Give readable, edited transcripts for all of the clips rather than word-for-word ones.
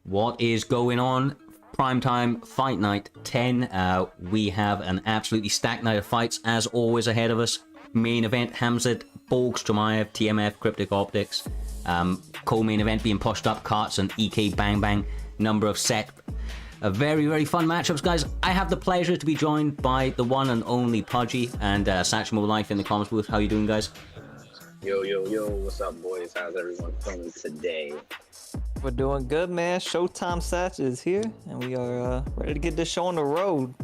What is going on? Primetime Fight Night 10. We have an absolutely stacked night of fights as always ahead of us. Main event, Khamzat, Borgs, Jamayev, TMF, Cryptic Optics. Co-main event being pushed up, Cartz and EK Bang Bang. Number of set. A very, very fun matchups, guys. I have the pleasure to be joined by the one and only Pudgy and Satchmoelife in the comms booth. How you doing, guys? Yo, yo, yo, what's up, boys? How's everyone feeling today? We're doing good, man. Showtime Satch is here, and we are ready to get this show on the road.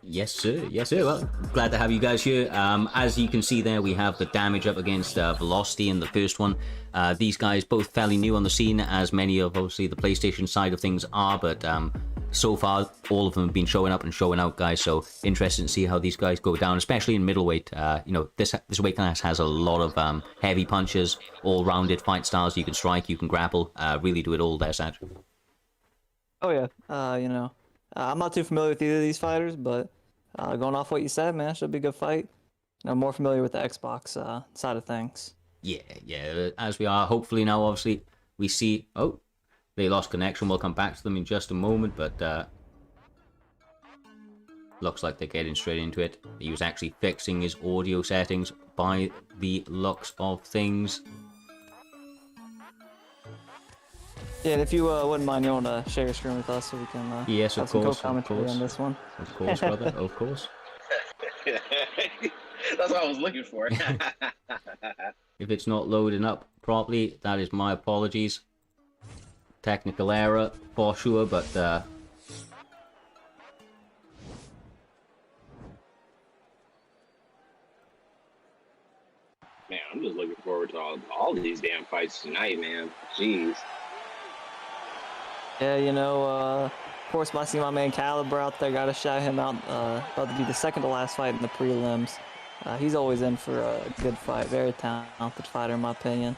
Yes, sir. Yes, sir. Well, glad to have you guys here. As you can see there, we have the damage up against Velocity in the first one. These guys both fairly new on the scene, as many of, obviously, the PlayStation side of things are, but so far, all of them have been showing up and showing out, guys, so interested to see how these guys go down, especially in middleweight. You know, this weight class has a lot of heavy punches, all-rounded fight styles. You can strike, you can grapple, really do it all there, Satch. Oh, yeah. You know, I'm not too familiar with either of these fighters, but going off what you said, man, should be a good fight. I'm more familiar with the Xbox side of things. Yeah, as we are. Hopefully now, obviously, we see... Oh, they lost connection. We'll come back to them in just a moment, but looks like they're getting straight into it. He was actually fixing his audio settings by the looks of things. Yeah, and if you wouldn't mind, you want to share your screen with us so we can yes, have of some course, co-commentary on this one. Of course, brother, of course. That's what I was looking for. If it's not loading up properly, that is my apologies. Technical error for sure, but Man, I'm just looking forward to all these damn fights tonight, man. Jeez. Yeah, you know, of course, I see my man Caliber out there. Got to shout him out. About to be the second to last fight in the prelims. He's always in for a good fight. Very talented fighter, in my opinion.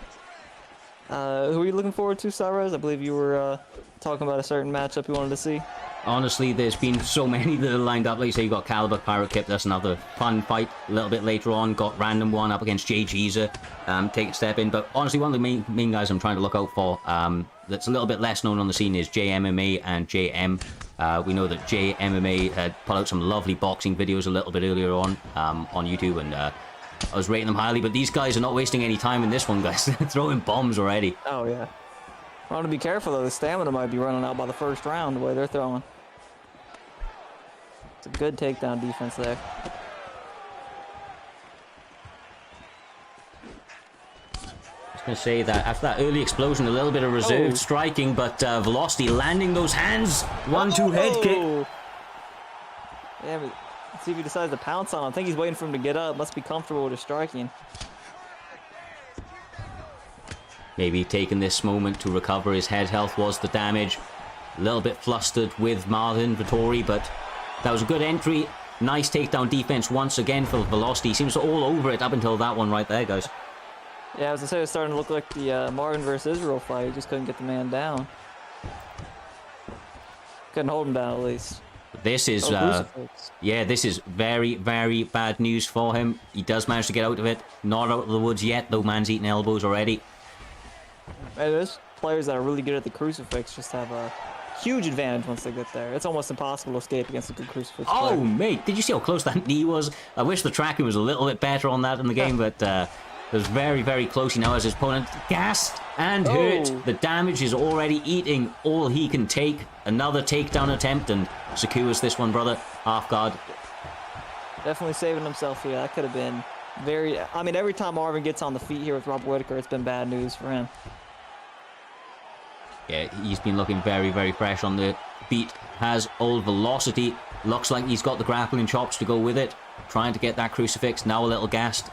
Who are you looking forward to, Cyrus? I believe you were talking about a certain matchup you wanted to see. honestly, there's been so many that are lined up. Like you say, you got Caliber, Pirate Kip. That's another fun fight. A little bit later on, got Random One up against JayJezzer. Take a step in. But honestly, one of the main guys I'm trying to look out for that's a little bit less known on the scene is JMMA and JM. We know that JMMA had put out some lovely boxing videos a little bit earlier on YouTube, and I was rating them highly. But these guys are not wasting any time in this one, guys. They're throwing bombs already. Oh, yeah. I want to be careful, though. The stamina might be running out by the first round, the way they're throwing. It's a good takedown defense there. I was going to say that after that early explosion, a little bit of reserved striking, but Velocity landing those hands. 1-2 head kick. Yeah, but let's see if he decides to pounce on him. I think he's waiting for him to get up. Must be comfortable with his striking. Maybe taking this moment to recover his head health was the damage. A little bit flustered with Marvin Vittori, but that was a good entry. Nice takedown defense once again for Velocity. Seems all over it up until that one right there, guys. Yeah, as I say, it's starting to look like the Marvin versus Israel fight. He just couldn't get the man down. Couldn't hold him down, at least. This is, yeah, this is very, very bad news for him. He does manage to get out of it. Not out of the woods yet, though. Man's eating elbows already. And there's players that are really good at the crucifix just have a huge advantage once they get there. It's almost impossible to escape against a good crucifix player. Oh, mate, did you see how close that knee was? I wish the tracking was a little bit better on that in the game, but it was very, very close. He now has his opponent gassed and hurt. The damage is already eating all he can take. Another takedown attempt, and secures this one, brother. Half guard. Definitely saving himself here. That could have been very... I mean, every time Marvin gets on the feet here with Robert Whitaker, it's been bad news for him. Yeah, he's been looking very, very fresh on the feet. Has old Velocity. Looks like he's got the grappling chops to go with it. Trying to get that crucifix. Now a little gassed.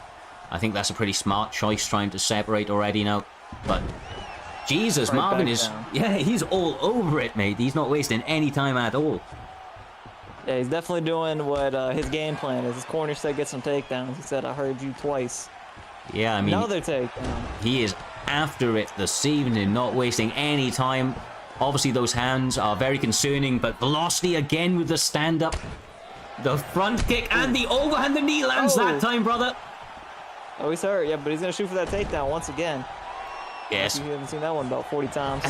I think that's a pretty smart choice, trying to separate already now. But Jesus, right, Marvin is... down. Yeah, he's all over it, mate. He's not wasting any time at all. Yeah, he's definitely doing what his game plan is. His corner said get some takedowns. He said, I heard you twice. Yeah, I mean... Another takedown. He is after it this evening, not wasting any time. Obviously, those hands are very concerning, but Velocity again with the stand-up. The front kick and the overhand. The knee lands that time, brother. Oh, he's hurt. Yeah, but he's going to shoot for that takedown once again. Yes. You haven't seen that one about 40 times.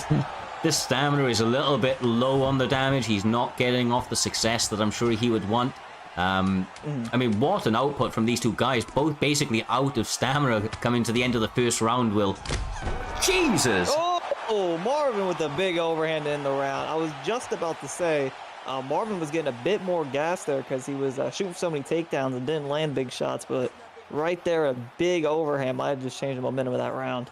This stamina is a little bit low on the damage. He's not getting off the success that I'm sure he would want. I mean, what an output from these two guys. Both basically out of stamina coming to the end of the first round, Will. Jesus! Oh, Marvin with a big overhand in the round. I was just about to say, Marvin was getting a bit more gas there because he was shooting so many takedowns and didn't land big shots, but right there, a big overhand might have just changed the momentum of that round.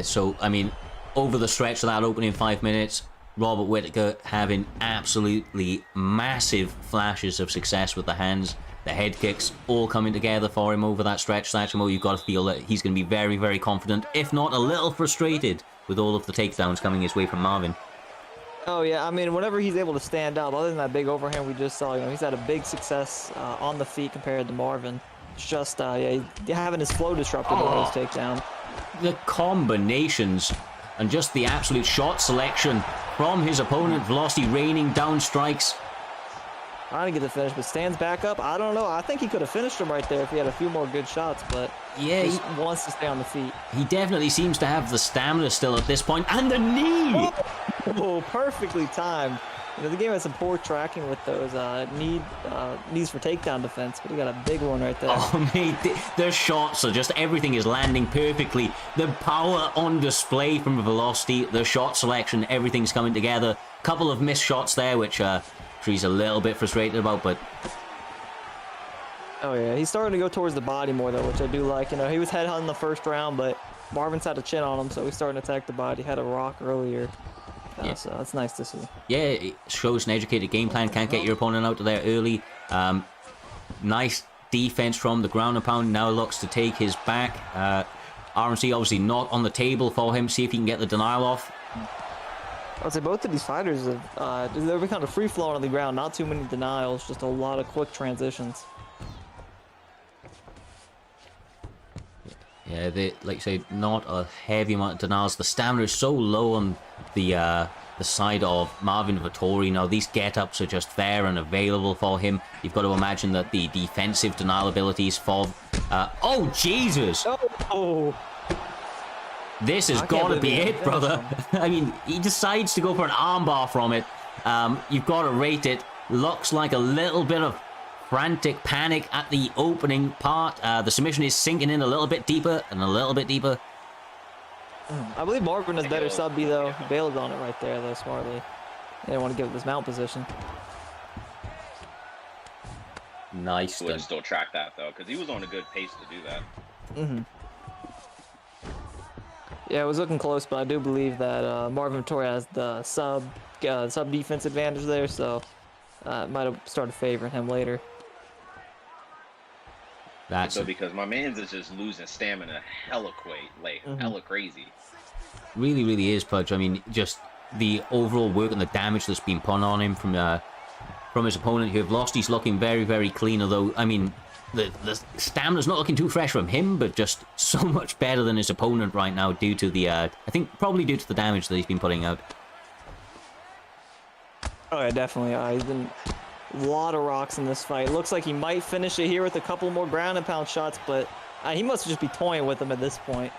So, I mean, over the stretch of that opening 5 minutes, Robert Whitaker having absolutely massive flashes of success with the hands, the head kicks, all coming together for him over that stretch. Satchmo, you've got to feel that he's going to be very, very confident, if not a little frustrated, with all of the takedowns coming his way from Marvin. Oh, yeah, I mean, whenever he's able to stand up, other than that big overhand we just saw, you know, he's had a big success on the feet compared to Marvin. It's just, yeah, having his flow disrupted by those takedowns. The combinations and just the absolute shot selection from his opponent. Velocity raining down strikes. Trying to get the finish, but stands back up. I don't know. I think he could have finished him right there if he had a few more good shots, but yeah, he wants to stay on the feet. He definitely seems to have the stamina still at this point. And the knee! Oh, perfectly timed. You know, the game has some poor tracking with those needs for takedown defense, but he got a big one right there. Oh, mate, their shots are just, everything is landing perfectly. The power on display from Velocity, the shot selection, everything's coming together. Couple of missed shots there, which he's a little bit frustrated about, but Oh yeah, he's starting to go towards the body more though, which I do like. You know, he was headhunting the first round, but Marvin's had a chin on him, so he's starting to attack the body. Had a rock earlier, Yeah. so that's nice to see. Yeah, it shows an educated game plan. Can't get your opponent out of there early. Nice defense from the ground and pound. Now looks to take his back. RMC obviously not on the table for him. See if he can get the denial off. I'd say both of these fighters have they're kind of free flowing on the ground. Not too many denials, just a lot of quick transitions. Yeah, they, like I say, not a heavy amount of denials. The stamina is so low on the side of Marvin Vettori. Now, these get-ups are just there and available for him. You've got to imagine that the defensive denial abilities for... oh, Jesus! Oh! This has got to be it, brother. I mean, he decides to go for an armbar from it. You've got to rate it. Looks like a little bit of frantic panic at the opening part. The submission is sinking in a little bit deeper and a little bit deeper. I believe Marvin has better sub B though. Bailed on it right there though, smartly. They didn't want to give it this mount position. Nice. Would still track that though, because he was on a good pace to do that. Yeah, it was looking close, but I do believe that Marvin Vettori has the sub defense advantage there, so it might have started favoring him later. That's so because my man's is just losing stamina hella crazy. Really, really is, Pudge. I mean, just the overall work and the damage that's been put on him from his opponent who have lost. He's looking very, very clean, although, I mean, the stamina's not looking too fresh from him, but just so much better than his opponent right now due to the, I think probably due to the damage that he's been putting out. Oh yeah, definitely. He's been a lot of rocks in this fight. Looks like he might finish it here with a couple more ground and pound shots, but he must just be toying with them at this point.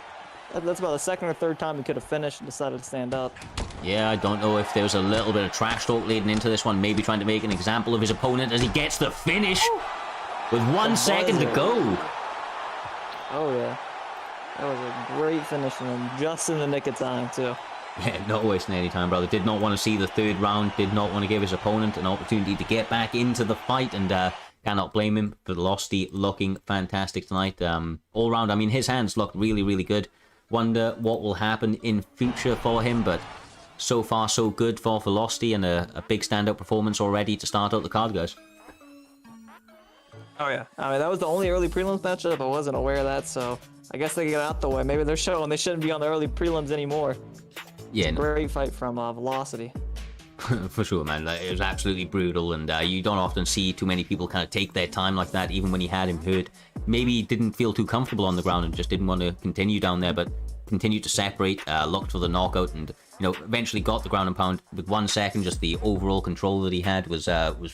That's about the second or third time he could have finished and decided to stand up. Yeah, I don't know if there's a little bit of trash talk leading into this one, maybe trying to make an example of his opponent as he gets the finish with 1 second to go. Oh yeah, that was a great finish from him, just in the nick of time too. Yeah, not wasting any time, brother. Did not want to see the third round, did not want to give his opponent an opportunity to get back into the fight, and cannot blame him. Velocity looking fantastic tonight. All round, I mean, his hands look really, really good. Wonder what will happen in future for him, but so far so good for Velocity, and a big standout performance already to start out the card, guys. Oh yeah, I mean, that was the only early prelims matchup. I wasn't aware of that, so I guess they get out the way. Maybe they're showing they shouldn't be on the early prelims anymore. Yeah, no. Great fight from Velocity. For sure, man. Like, it was absolutely brutal, and you don't often see too many people kind of take their time like that, even when he had him hurt. Maybe he didn't feel too comfortable on the ground and just didn't want to continue down there, but continued to separate, looked for the knockout, and eventually got the ground and pound with 1 second. Just the overall control that he had was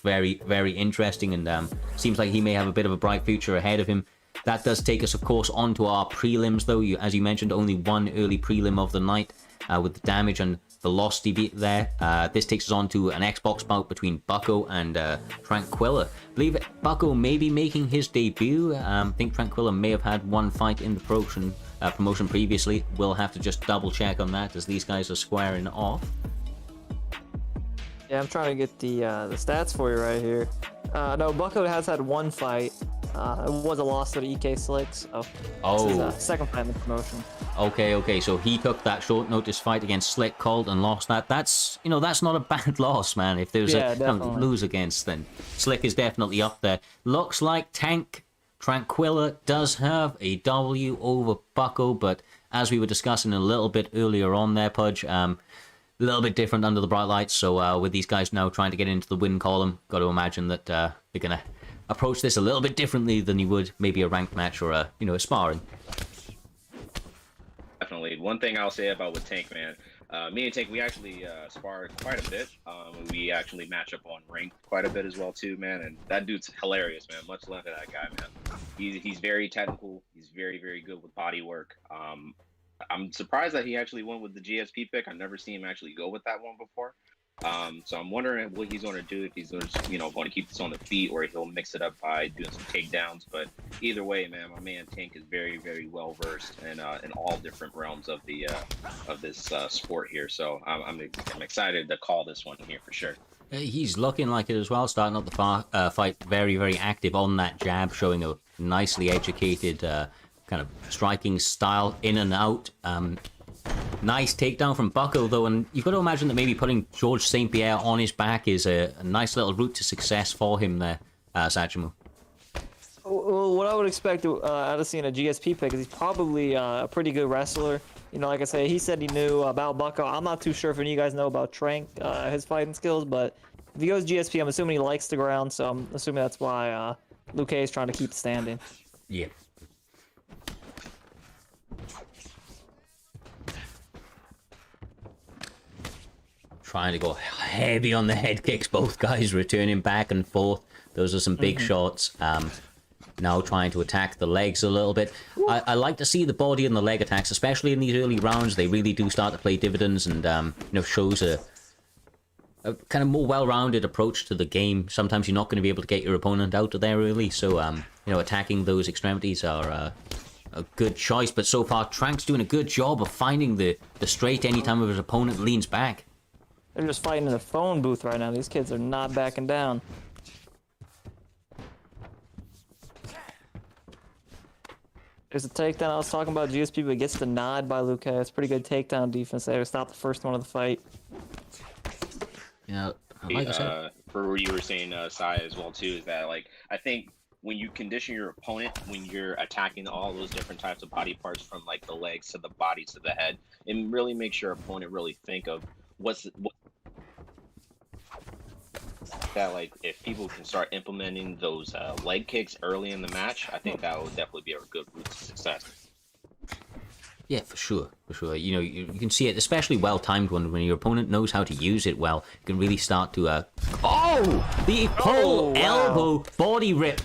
very, very interesting, and seems like he may have a bit of a bright future ahead of him. That does take us, of course, on to our prelims, though. As you mentioned, only one early prelim of the night with the damage and Velocity beat there. This takes us on to an Xbox bout between Bucko and Tranquilla. I believe Bucko may be making his debut. I think Tranquilla may have had one fight in the promotion previously. We'll have to just double check on that as these guys are squaring off. Yeah, I'm trying to get the stats for you right here. No, Bucko has had one fight. It was a loss to the EK Slick, so this is his second fight in the promotion. Okay, so he took that short notice fight against Slick, called and lost that. That's not a bad loss, man. If there's a lose against, then Slick is definitely up there. Looks like Tranquilla does have a W over Bucko, but as we were discussing a little bit earlier on there, Pudge, a little bit different under the bright lights. So with these guys now trying to get into the win column, got to imagine that they're gonna approach this a little bit differently than you would maybe a ranked match or a sparring. Definitely. One thing I'll say about with Tank, man, me and Tank, we actually spar quite a bit. We actually match up on ranked quite a bit as well too, man. And that dude's hilarious, man. Much love to that guy, man. He's very technical. He's very, very good with body work. I'm surprised that he actually went with the GSP pick. I've never seen him actually go with that one before. So I'm wondering what he's going to do, if he's going to, going to keep this on the feet, or he'll mix it up by doing some takedowns. But either way, man, my man Tank is very, very well versed in all different realms of the of this sport here. So I'm excited to call this one here for sure. He's looking like it as well, starting up the fight very, very active on that jab, showing a nicely educated kind of striking style in and out. Nice takedown from Bucko, though, and you've got to imagine that maybe putting George St. Pierre on his back is a nice little route to success for him there, Satchmo. Well, what I would expect out of seeing a GSP pick is he's probably a pretty good wrestler. You know, like I say, he said he knew about Bucko. I'm not too sure if any of you guys know about Trank, his fighting skills, but if he goes GSP, I'm assuming he likes the ground, so I'm assuming that's why Luke is trying to keep standing. Yeah. Trying to go heavy on the head kicks, both guys returning back and forth. Those are some big shots. Now trying to attack the legs a little bit. I like to see the body and the leg attacks, especially in these early rounds. They really do start to play dividends and you know, shows a kind of more well-rounded approach to the game. Sometimes you're not going to be able to get your opponent out of there early, so you know, attacking those extremities are a good choice. But so far, Trank's doing a good job of finding the straight anytime his opponent leans back. They're just fighting in a phone booth right now. These kids are not backing down. There's a takedown I was talking about. GSP, but gets the nod by Luke. It's pretty good takedown defense there to stop the first one of the fight. Yeah, like I said. For what you were saying, Sai, as well, too, is that, like, I think when you condition your opponent, when you're attacking all those different types of body parts, from, like, the legs to the body to the head, it really makes your opponent really think of that, like, if people can start implementing those leg kicks early in the match, I think that would definitely be a good route to success. Yeah, for sure, for sure. You know, you can see it, especially well-timed when your opponent knows how to use it well. You can really start to, Oh! The pull elbow body rip.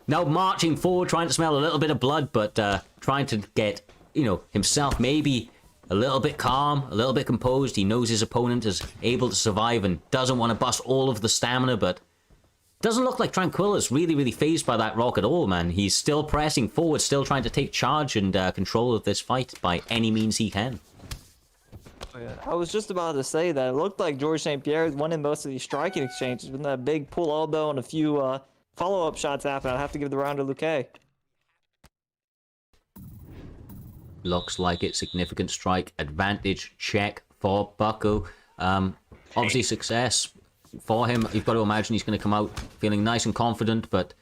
Now marching forward, trying to smell a little bit of blood, but trying to get, you know, himself maybe a little bit calm, a little bit composed. He knows his opponent is able to survive and doesn't want to bust all of the stamina, but doesn't look like Tranquilla's really phased by that rock at all, man. He's still pressing forward, still trying to take charge and control of this fight by any means he can. I was just about to say that. It looked like George St. Pierre won in most of these striking exchanges. With that big pull elbow and a few follow-up shots happen, I'd have to give the round to Luque. Looks like it's significant strike advantage check for Bucko. Obviously success for him. You've got to imagine he's going to come out feeling nice and confident, but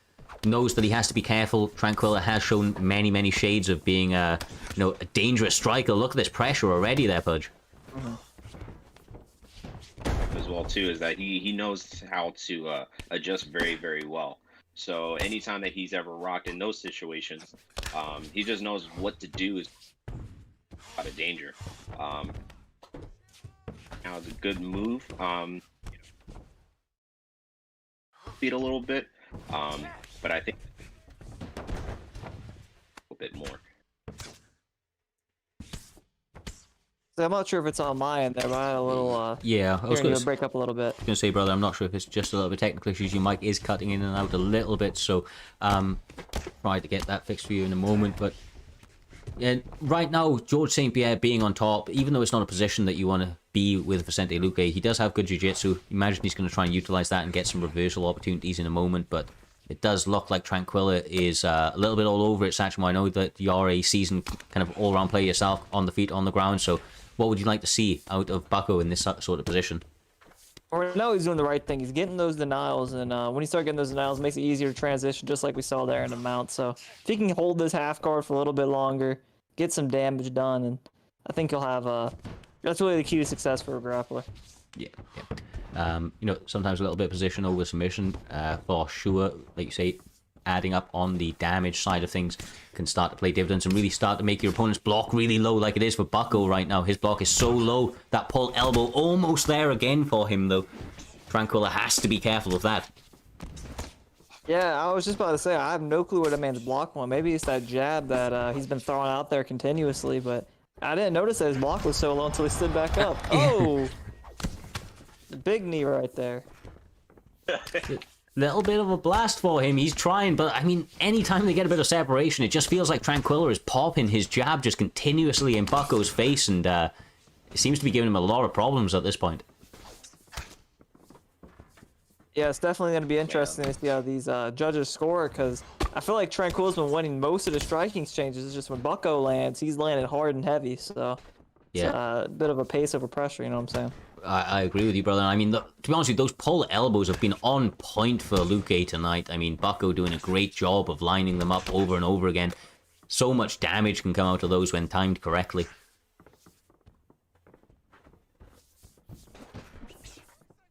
knows that he has to be careful. Tranquilla has shown many shades of being you know, a dangerous striker. Look at this pressure already there, Pudge. As well, too, is that he knows how to adjust very well. So anytime that he's ever rocked in those situations, he just knows what to do is out of danger. Now it's a good move. Feed a little bit, but I think a bit more. So I'm not sure if it's on my end there, but I had a little yeah, I was going to break up a little bit. Gonna say, brother, I'm not sure if it's just a little bit technical issues. Your mic is cutting in and out a little bit, so try to get that fixed for you in a moment. But yeah, right now, George St. Pierre being on top, even though it's not a position that you want to be with Vicente Luque, he does have good jiu-jitsu. Imagine he's going to try and utilize that and get some reversal opportunities in a moment, but it does look like Tranquilla is a little bit all over it. Satchmo, I know that you're a seasoned kind of all-round player yourself, on the feet, on the ground, so what would you like to see out of Bucko in this sort of position? Right now he's doing the right thing. He's getting those denials, and when he starts getting those denials, it makes it easier to transition, just like we saw there in the mount. So if he can hold this half guard for a little bit longer, get some damage done, and I think he'll have that's really the key to success for a grappler. Yeah. You know, sometimes a little bit of position over submission, for sure, like you say, adding up on the damage side of things can start to play dividends and really start to make your opponent's block really low, like it is for Bucko right now. His block is so low. That pull elbow almost there again for him, though. Tranquilla has to be careful of that. Yeah, I was just about to say, I have no clue where that man's block went. Maybe it's that jab that he's been throwing out there continuously, but I didn't notice that his block was so low until he stood back up. Oh! Big knee right there. Little bit of a blast for him. He's trying, but I mean, anytime they get a bit of separation, it just feels like Tranquilla is popping his jab just continuously in Bucko's face, and it seems to be giving him a lot of problems at this point. Yeah, it's definitely going to be interesting to see how these judges score, because I feel like Tranquil's been winning most of the striking exchanges. It's just when Bucko lands, he's landed hard and heavy, so it's a bit of a pace over pressure, you know what I'm saying? I agree with you, brother. I mean, to be honest with you, those pull elbows have been on point for Luke tonight. I mean, Bucko doing a great job of lining them up over and over again. So much damage can come out of those when timed correctly.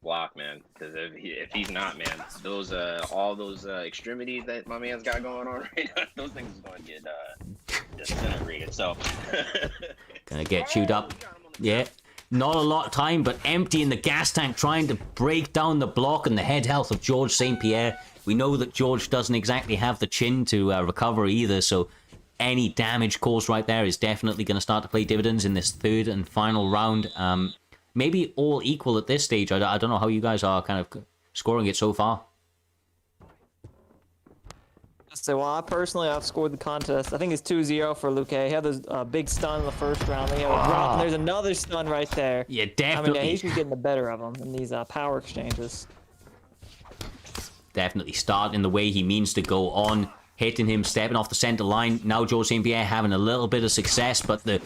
Block, man, because if he's not, man, those all those extremities that my man's got going on right now, those things is going to get disintegrated. So Gonna get chewed up. Yeah, not a lot of time, but emptying the gas tank, trying to break down the block and the head health of George St. Pierre. We know that George doesn't exactly have the chin to recover either, so any damage caused right there is definitely going to start to play dividends in this third and final round. Maybe all equal at this stage. I don't know how you guys are kind of scoring it so far. So, well, I've scored the contest. I think it's 2-0 for Luke. He had this big stun in the first round. Then he had a drop, and there's another stun right there. Yeah, definitely. I mean, he's getting the better of him in these power exchanges. Definitely starting the way he means to go on. Hitting him, stepping off the center line. Now George St. Pierre having a little bit of success, but the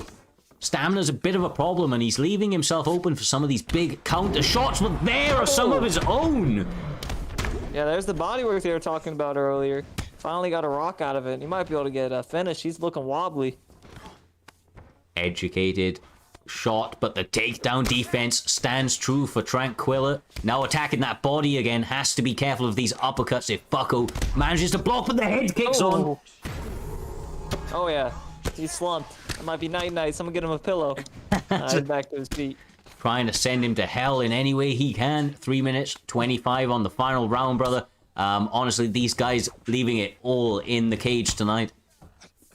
stamina's a bit of a problem, and he's leaving himself open for some of these big counter shots, but there are some of his own. Yeah, there's the bodywork they were talking about earlier. Finally got a rock out of it. He might be able to get a finish. He's looking wobbly. Educated shot, but the takedown defense stands true for Tranquilla. Now attacking that body again. Has to be careful of these uppercuts if Bucko manages to block, but the head kicks on. Oh yeah, he's slumped. It might be night-night. Someone get him a pillow. He's back to his feet. Trying to send him to hell in any way he can. 3 minutes 25 on the final round, brother. Honestly, these guys leaving it all in the cage tonight.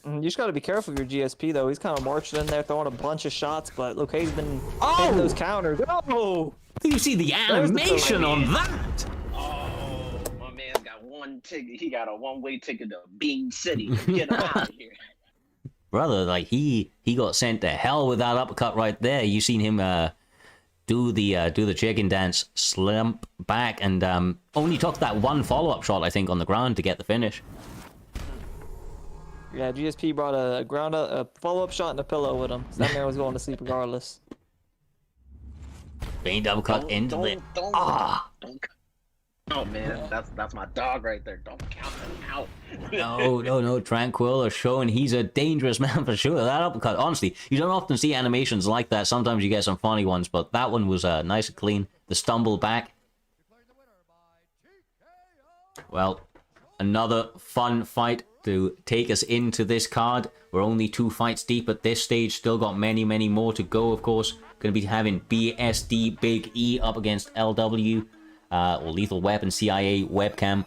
You just got to be careful of your GSP, though. He's kind of marching in there, throwing a bunch of shots, but look, he's been hitting those counters. Oh! You see the animation on that? oh, my man's got one ticket. He got a one-way ticket to Bean City. Get him out of here. Brother, like he got sent to hell with that uppercut right there. You seen him do the chicken dance, slump back, and only took that one follow-up shot, I think, on the ground to get the finish. Yeah, GSP brought a follow-up shot and a pillow with him. So that man was going to sleep regardless. Feigned uppercut into the... Oh man, that's my dog right there. Don't count him out. No. Tranquil are showing he's a dangerous man for sure. That uppercut, honestly, you don't often see animations like that. Sometimes you get some funny ones, but that one was nice and clean. The stumble back. Well, another fun fight to take us into this card. We're only 2 fights deep at this stage. Still got many more to go, of course. Going to be having BSD Big E up against LW. Or Lethal Weapon, CIA, Webcam.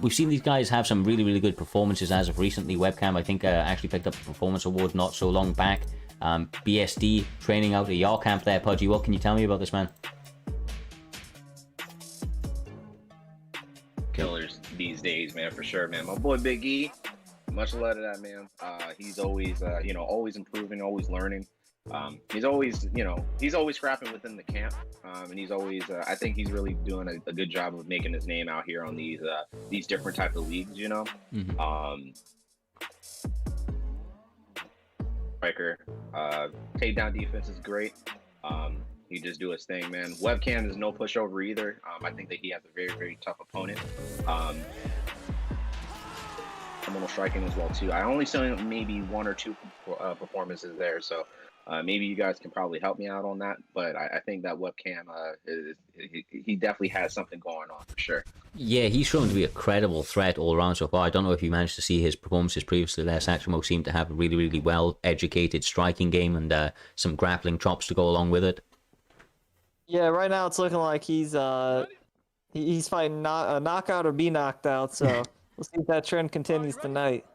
We've seen these guys have some really good performances as of recently. Webcam, I think, actually picked up a performance award not so long back. BSD training out at your camp there, Pudgy. What can you tell me about this man? Killers these days, man, for sure, man. My boy Big E, much love to that man. He's always, always improving, always learning. He's always, he's always scrapping within the camp, and he's always, I think he's really doing a good job of making his name out here on these different type of leagues, Striker, takedown defense is great. He just do his thing, man. Webcam is no pushover either. I think that he has a very tough opponent. Phenomenal striking as well too. I only saw maybe 1 or 2 performances there, so. Maybe you guys can probably help me out on that, but I think that Webcam, he definitely has something going on for sure. Yeah, he's shown to be a credible threat all around so far. I don't know if you managed to see his performances previously there. Satchmo seemed to have a really well-educated striking game and some grappling chops to go along with it. Yeah, right now it's looking like he's fighting a knockout or be knocked out, so we'll see if that trend continues tonight.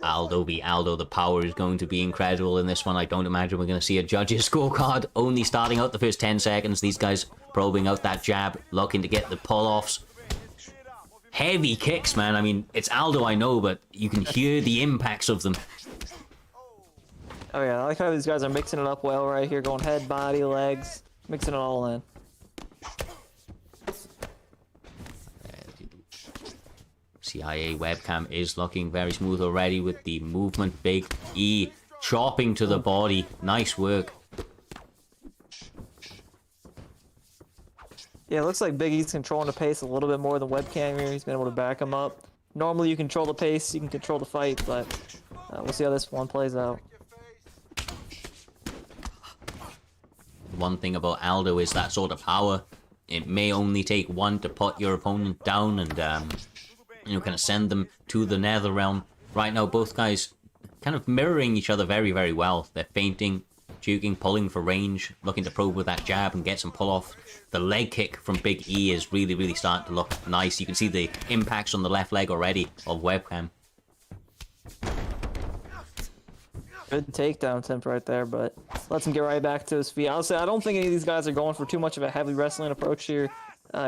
Aldo v Aldo, the power is going to be incredible in this one. I don't imagine we're going to see a judge's scorecard only starting out the first 10 seconds. These guys probing out that jab, looking to get the pull-offs. Heavy kicks, man. I mean, it's Aldo, I know, but you can hear the impacts of them. Oh yeah, I like how these guys are mixing it up well right here, going head, body, legs, mixing it all in. CIA webcam is looking very smooth already with the movement. Big E chopping to the body. Nice work. Yeah, it looks like Big E's controlling the pace a little bit more than webcam here. He's been able to back him up. Normally you control the pace, you can control the fight, but we'll see how this one plays out. One thing about Aldo is that sort of power. It may only take one to put your opponent down and, you know, kind of send them to the nether realm. Right now, both guys kind of mirroring each other very, very well. They're feinting, juking, pulling for range, looking to probe with that jab and get some pull off. The leg kick from Big E is really, really starting to look nice. You can see the impacts on the left leg already of webcam. Good takedown attempt right there, but lets him get right back to his feet. Honestly, I don't think any of these guys are going for too much of a heavy wrestling approach here.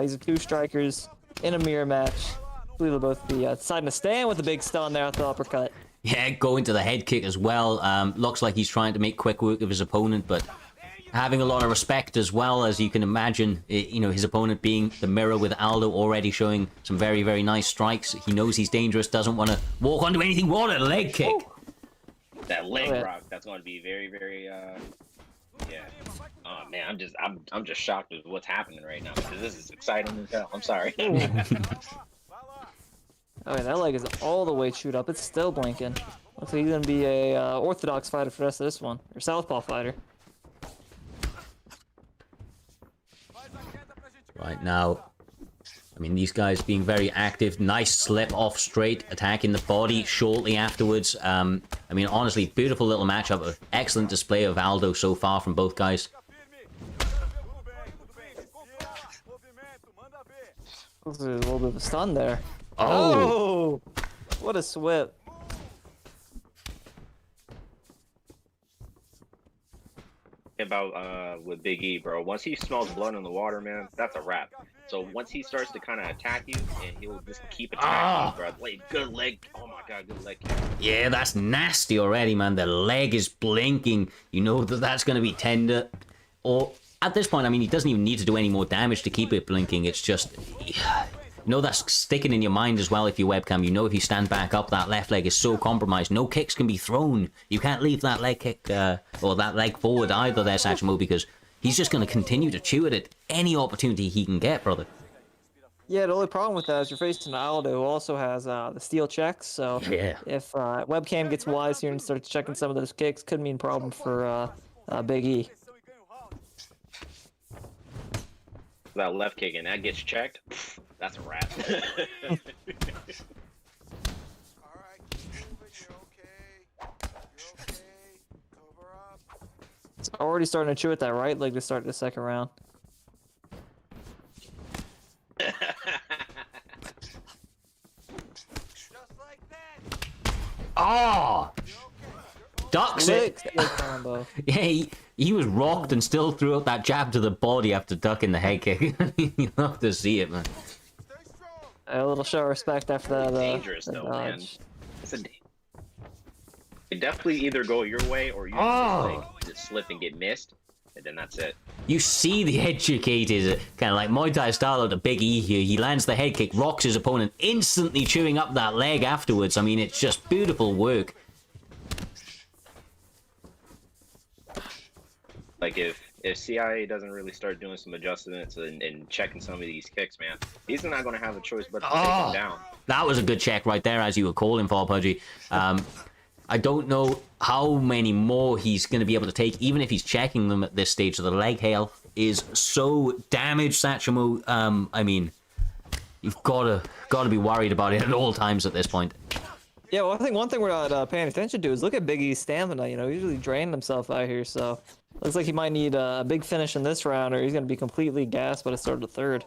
These are two strikers in a mirror match. I believe they'll both be deciding to stand with a big stun there at the uppercut. Yeah, going to the head kick as well. Looks like he's trying to make quick work of his opponent, but having a lot of respect as well, as you can imagine. You know, his opponent being the mirror with Aldo already showing some very, very nice strikes. He knows he's dangerous, doesn't want to walk onto anything. What a leg kick! Ooh. That leg rock, that's going to be very, very, yeah. Oh man, I'm just shocked with what's happening right now because this is exciting as hell. I'm sorry. Oh yeah, that leg is all the way chewed up. It's still blinking. Looks like he's gonna be a orthodox fighter for the rest of this one, or southpaw fighter. Right now, I mean, these guys being very active. Nice slip off straight, attacking the body shortly afterwards. I mean, honestly, beautiful little matchup. Excellent display of Aldo so far from both guys. There's a little bit of a stun there. Oh! What a whip. About with Big E, bro. Once he smells blood in the water, man, that's a wrap. So once he starts to kind of attack you, and he'll just keep attacking you, bro. Like, good leg. Oh my god, good leg kick. Yeah, that's nasty already, man. The leg is blinking. You know that that's going to be tender. Or at this point, I mean, he doesn't even need to do any more damage to keep it blinking. It's just, you know, that's sticking in your mind as well if you webcam. You know, if you stand back up, that left leg is so compromised. No kicks can be thrown. You can't leave that leg kick or that leg forward either there, Satchmo, because he's just going to continue to chew it at any opportunity he can get, brother. Yeah, the only problem with that is you're facing Aldo, who also has the steel checks. So Yeah. if webcam gets wise here and starts checking some of those kicks, could mean problem for Big E. That left kick and that gets checked, that's a wrap. It's already starting to chew at that right leg to start the second round. Oh! Ducks it! Combo. Yeah, he was rocked and still threw out that jab to the body after ducking the head kick. You love to see it, man. A little show of respect after that. Dangerous that though, dodge. man. It's a it definitely either go your way or you just slip and get missed, and then that's it. You see the educated, kind of like Muay Thai style of the Big E here. He lands the head kick, rocks his opponent, instantly chewing up that leg afterwards. I mean, it's just beautiful work. Like if CIA doesn't really start doing some adjustments and checking some of these kicks, man, he's not going to have a choice but to take him down. That was a good check right there, as you were calling for, Pudgy. I don't know how many more he's going to be able to take, even if he's checking them at this stage. So the leg health is so damaged, Satchmo. I mean, you've got to be worried about it at all times at this point. Yeah, well, I think one thing we're not paying attention to is look at Big E's stamina. You know, he's really drained himself out here, so looks like he might need a big finish in this round, or he's going to be completely gassed by the start of the third.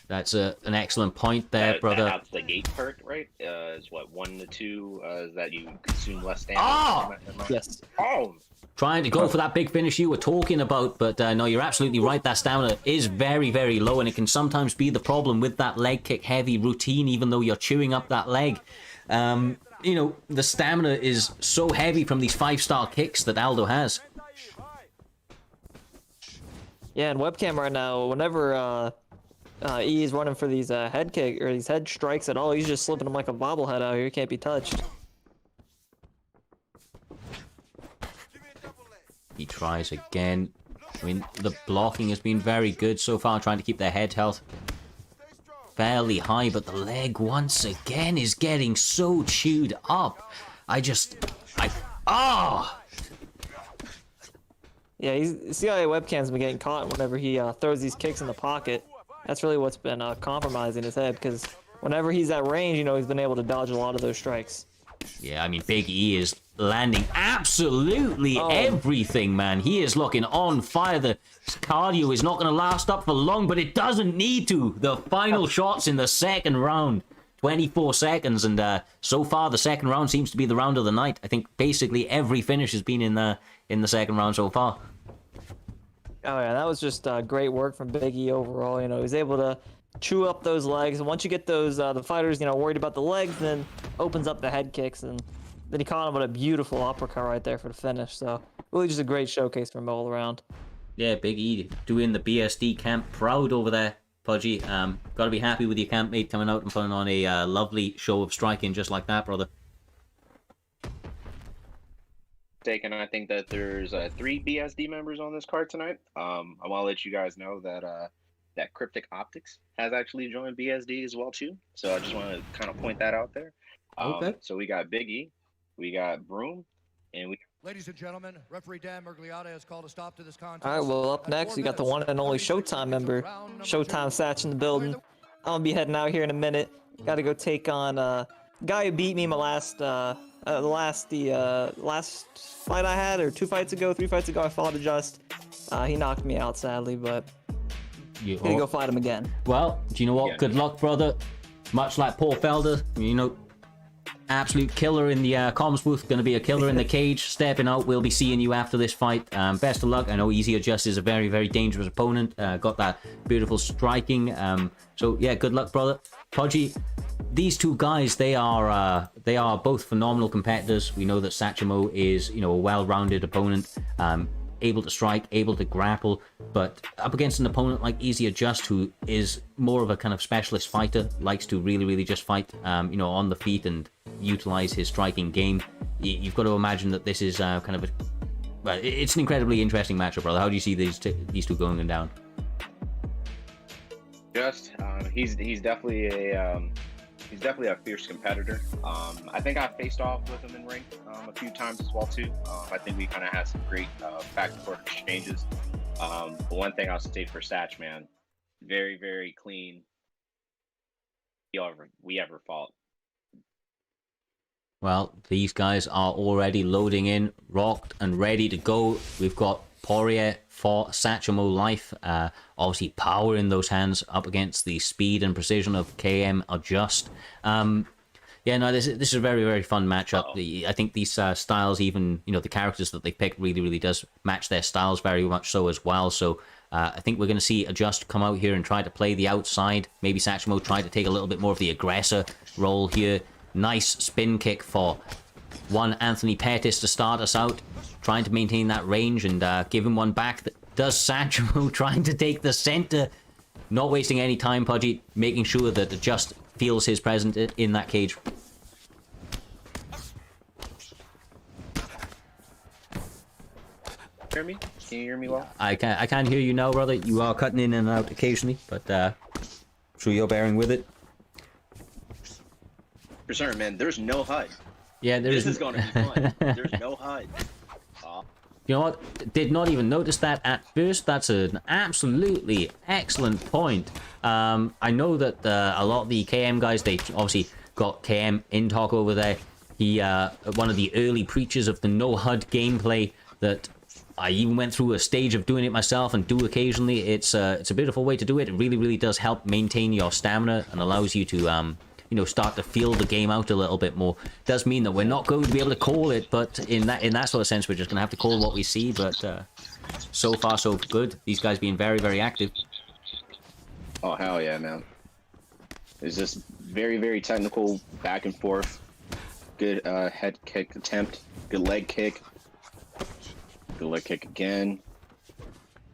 That's an excellent point there, brother. That's the gate perk, right? Is what 1 to 2 is that you consume less stamina. Oh! Yes. Oh! Trying to go for that big finish you were talking about, but no, you're absolutely right. That stamina is very, very low, and it can sometimes be the problem with that leg kick heavy routine, even though you're chewing up that leg. You know, the stamina is so heavy from these 5-star kicks that Aldo has. Yeah, and webcam right now, whenever E is running for these head kick or these head strikes at all. He's just slipping them like a bobblehead out here. He can't be touched. He tries again. I mean, the blocking has been very good so far, trying to keep their head health fairly high, but the leg once again is getting so chewed up. Yeah, CIA webcam's been getting caught whenever he throws these kicks in the pocket. That's really what's been compromising his head, because whenever he's at range, you know, he's been able to dodge a lot of those strikes. Yeah, I mean, Big E is landing absolutely everything, man. He is looking on fire. The cardio is not going to last up for long, but it doesn't need to. The final shots in the second round, 24 seconds, and so far the second round seems to be the round of the night. I think basically every finish has been in the second round so far. Oh yeah, that was just great work from Big E overall. You know, he was able to chew up those legs, and once you get those the fighters, you know, worried about the legs, then opens up the head kicks, and then he caught him with a beautiful uppercut right there for the finish. So really just a great showcase from him all around. Yeah, Big E doing the BSD camp proud over there, Pudgy. Gotta be happy with your campmate coming out and putting on a lovely show of striking just like that, brother. And I think that there's 3 BSD members on this card tonight. I want to let you guys know that that Cryptic Optics has actually joined BSD as well too. So I just want to kind of point that out there. Okay. So we got Big E, we got Broom, and we. Ladies and gentlemen, referee Dan Mergliotta has called a stop to this contest. All right, well, up next, we got the one and only Showtime member, Showtime Satch in the building. I'm gonna be heading out here in a minute. Got to go take on guy who beat me my last last fight I had, or 2 fights ago, 3 fights ago. I fought Adjust. He knocked me out sadly, but gonna go fight him again. Well, do you know what? Yeah. Good luck, brother. Much like Paul Felder, you know, absolute killer in the comms booth, gonna be a killer in the cage. Stepping out, we'll be seeing you after this fight. Best of luck. I know Easy Adjust is a very, very dangerous opponent. Got that beautiful striking. So yeah, good luck, brother. Pudgy, these two guys, they are both phenomenal competitors. We know that Satchmo is, you know, a well-rounded opponent, able to strike, able to grapple, but up against an opponent like Easy Adjust, who is more of a kind of specialist fighter, likes to really, really just fight, you know, on the feet and utilize his striking game. You've got to imagine that this is kind of well, it's an incredibly interesting matchup, brother. How do you see these two going down? Just he's definitely a fierce competitor. I think I faced off with him in ring a few times as well too. I think we kind of had some great back and forth exchanges. But one thing I'll say for Satch, man, very, very clean. We ever fought. Well, these guys are already loading in, rocked and ready to go. We've got Poirier for SatchmoElife. Obviously power in those hands up against the speed and precision of KM Adjust. Yeah, no, this is a very, very fun matchup. I think these styles, even, you know, the characters that they picked really, really does match their styles very much so as well. So I think we're going to see Adjust come out here and try to play the outside. Maybe Satchmo try to take a little bit more of the aggressor role here. Nice spin kick for one Anthony Pettis to start us out, trying to maintain that range and give him one back. Does Satchmo trying to take the center, not wasting any time, Pudgy, making sure that Adjust feels his presence in that cage. Hear me? Can you hear me well? I can't hear you now, brother. You are cutting in and out occasionally, but I'm sure you're bearing with it. For certain, man. There's no HUD. Yeah, This is gonna be fun. There's no HUD. You know what? Did not even notice that at first. That's an absolutely excellent point. I know that a lot of the KM guys, they obviously got KM in talk over there. He one of the early preachers of the no HUD gameplay that I even went through a stage of doing it myself and do occasionally. It's a beautiful way to do it. It really, really does help maintain your stamina and allows you to you know, start to feel the game out a little bit more. Does mean that we're not going to be able to call it, but in that sort of sense, we're just going to have to call what we see. But so far, so good. These guys being very, very active. Oh, hell yeah, man. It's just very, very technical, back and forth. Good head kick attempt. Good leg kick. Good leg kick again.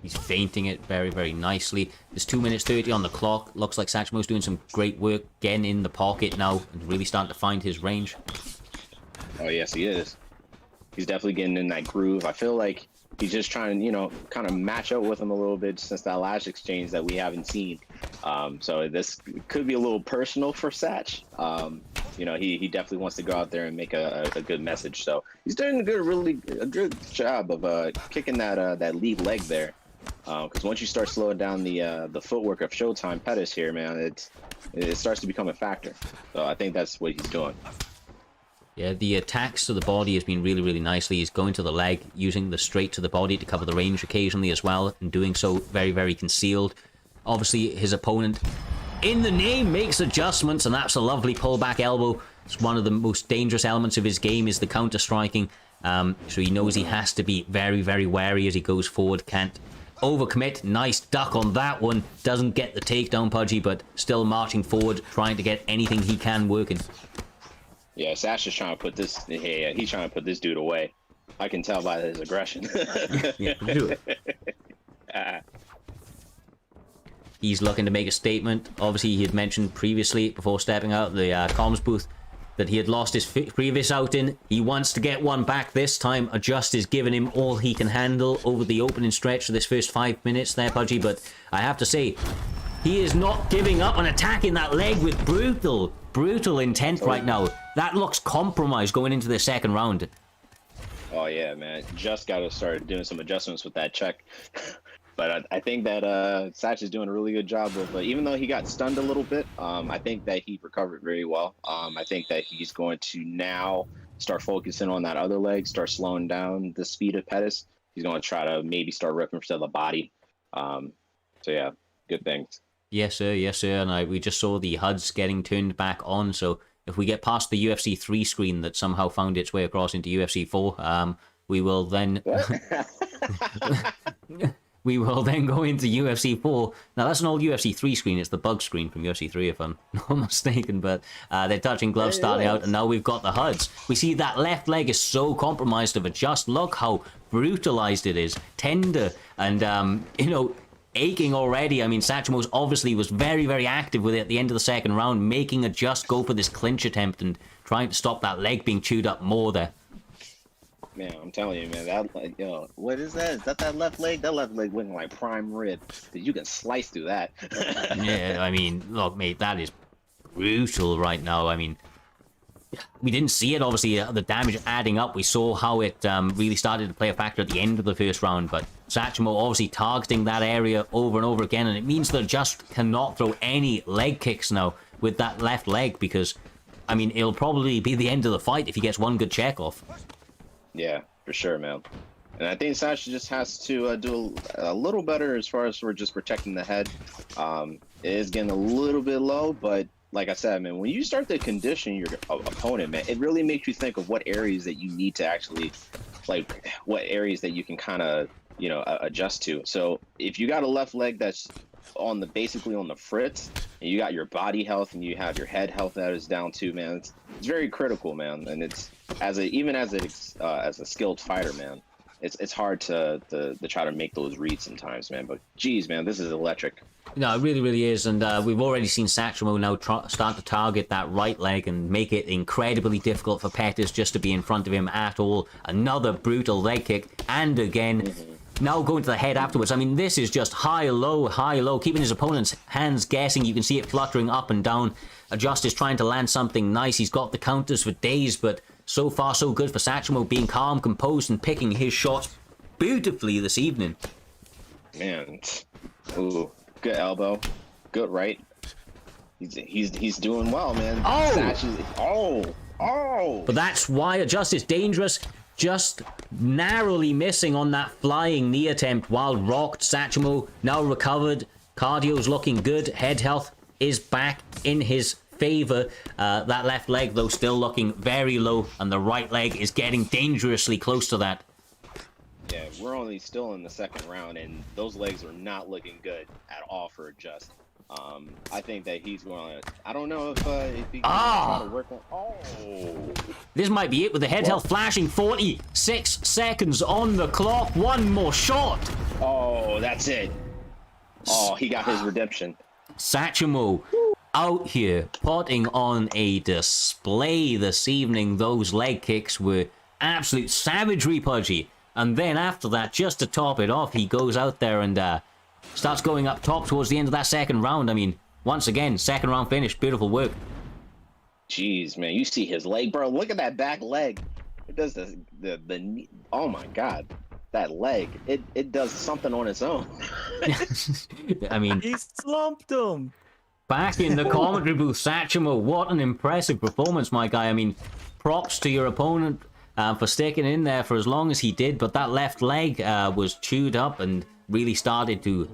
He's feinting it very, very nicely. There's 2 minutes 30 on the clock. Looks like Satchmo's doing some great work getting in the pocket now and really starting to find his range. Oh, yes, he is. He's definitely getting in that groove. I feel like he's just trying to, you know, kind of match up with him a little bit since that last exchange that we haven't seen. So this could be a little personal for Satch. You know, he definitely wants to go out there and make a good message. So he's doing a good job of kicking that lead leg there. Because once you start slowing down the footwork of Showtime Pettis here, man, it starts to become a factor. So I think that's what he's doing. Yeah, the attacks to the body has been really, really nicely. He's going to the leg, using the straight to the body to cover the range occasionally as well, and doing so very, very concealed. Obviously, his opponent, in the name, makes adjustments, and that's a lovely pullback elbow. It's one of the most dangerous elements of his game is the counter-striking. So he knows he has to be very, very wary as he goes forward. Can't overcommit. Nice duck on that one. Doesn't get the takedown, Pudgy, but still marching forward, trying to get anything he can working. Yeah, Sash is trying to put this. Yeah, he's trying to put this dude away. I can tell by his aggression. Yeah, do it. He's looking to make a statement. Obviously, he had mentioned previously, before stepping out of the comms booth, that he had lost his previous outing. He wants to get one back this time. Adjust is giving him all he can handle over the opening stretch for this first 5 minutes there, Pudgy. But I have to say, he is not giving up on attacking that leg with brutal intent right now. That looks compromised going into the second round. Oh yeah, man. Just got to start doing some adjustments with that check. But I think that Satch is doing a really good job of, even though he got stunned a little bit, I think that he recovered very well. I think that he's going to now start focusing on that other leg, start slowing down the speed of Pettis. He's going to try to maybe start ripping for the body. So yeah, good things. Yes, sir. Yes, sir. And we just saw the HUDs getting turned back on. So if we get past the UFC 3 screen that somehow found its way across into UFC 4, we will then... we will then go into UFC 4. Now, that's an old UFC 3 screen. It's the bug screen from UFC 3, if I'm not mistaken. But they're touching gloves starting out, and now we've got the HUDs. We see that left leg is so compromised of adjust. Look how brutalized it is. Tender and, you know, aching already. I mean, Satchmo's obviously was very, very active with it at the end of the second round, making Adjust go for this clinch attempt and trying to stop that leg being chewed up more there. Man, I'm telling you, man, that, yo, what is that? Is that left leg? That left leg looking like prime rib. You can slice through that. Yeah, I mean, look, mate, that is brutal right now. I mean, we didn't see it, obviously, the damage adding up. We saw how it really started to play a factor at the end of the first round, but Satchmo obviously targeting that area over and over again, and it means that Just cannot throw any leg kicks now with that left leg because, I mean, it'll probably be the end of the fight if he gets one good check off. Yeah, for sure, man. And I think Satch just has to do a little better as far as for just protecting the head. It is getting a little bit low, but like I said, man, when you start to condition your opponent, man, it really makes you think of what areas that you need to actually, like, what areas that you can kind of, you know, adjust to. So if you got a left leg that's on the basically on the fritz, and you got your body health and you have your head health that is down too, man, it's very critical, man. And it's even as a skilled fighter, man, it's hard to try to make those reads sometimes, man. But geez, man, this is electric. No, it really, really is. And we've already seen Satchmo now start to target that right leg and make it incredibly difficult for Pettis just to be in front of him at all. Another brutal leg kick, and again, now going to the head afterwards. I mean, this is just high, low, keeping his opponent's hands guessing. You can see it fluttering up and down. Adjust is trying to land something nice. He's got the counters for days, but so far so good for Satchmo, being calm, composed, and picking his shots beautifully this evening. Man, ooh, good elbow, good right. He's doing well, man. Oh! But that's why Adjust is dangerous. Just narrowly missing on that flying knee attempt while rocked. Satchmo now recovered. Cardio's looking good. Head health is back in his favor. That left leg, though, still looking very low, and the right leg is getting dangerously close to that. Yeah, we're only still in the second round, and those legs are not looking good at all for Adjust. I think that he's going to... I don't know if he can try to work on... Oh! This might be it with the head health flashing. 46 seconds on the clock. One more shot. Oh, that's it. Oh, he got his redemption. Satchmo out here putting on a display this evening. Those leg kicks were absolute savagery, Pudgy. And then after that, just to top it off, he goes out there and starts going up top towards the end of that second round. I mean, once again, second round finish. Beautiful work. Jeez, man, you see his leg, bro. Look at that back leg. It does the knee. Oh my God, that leg. It does something on its own. I mean, He slumped him. back in the commentary booth, Satchmo, what an impressive performance, my guy. I mean, props to your opponent for sticking in there for as long as he did, but that left leg was chewed up and really started to,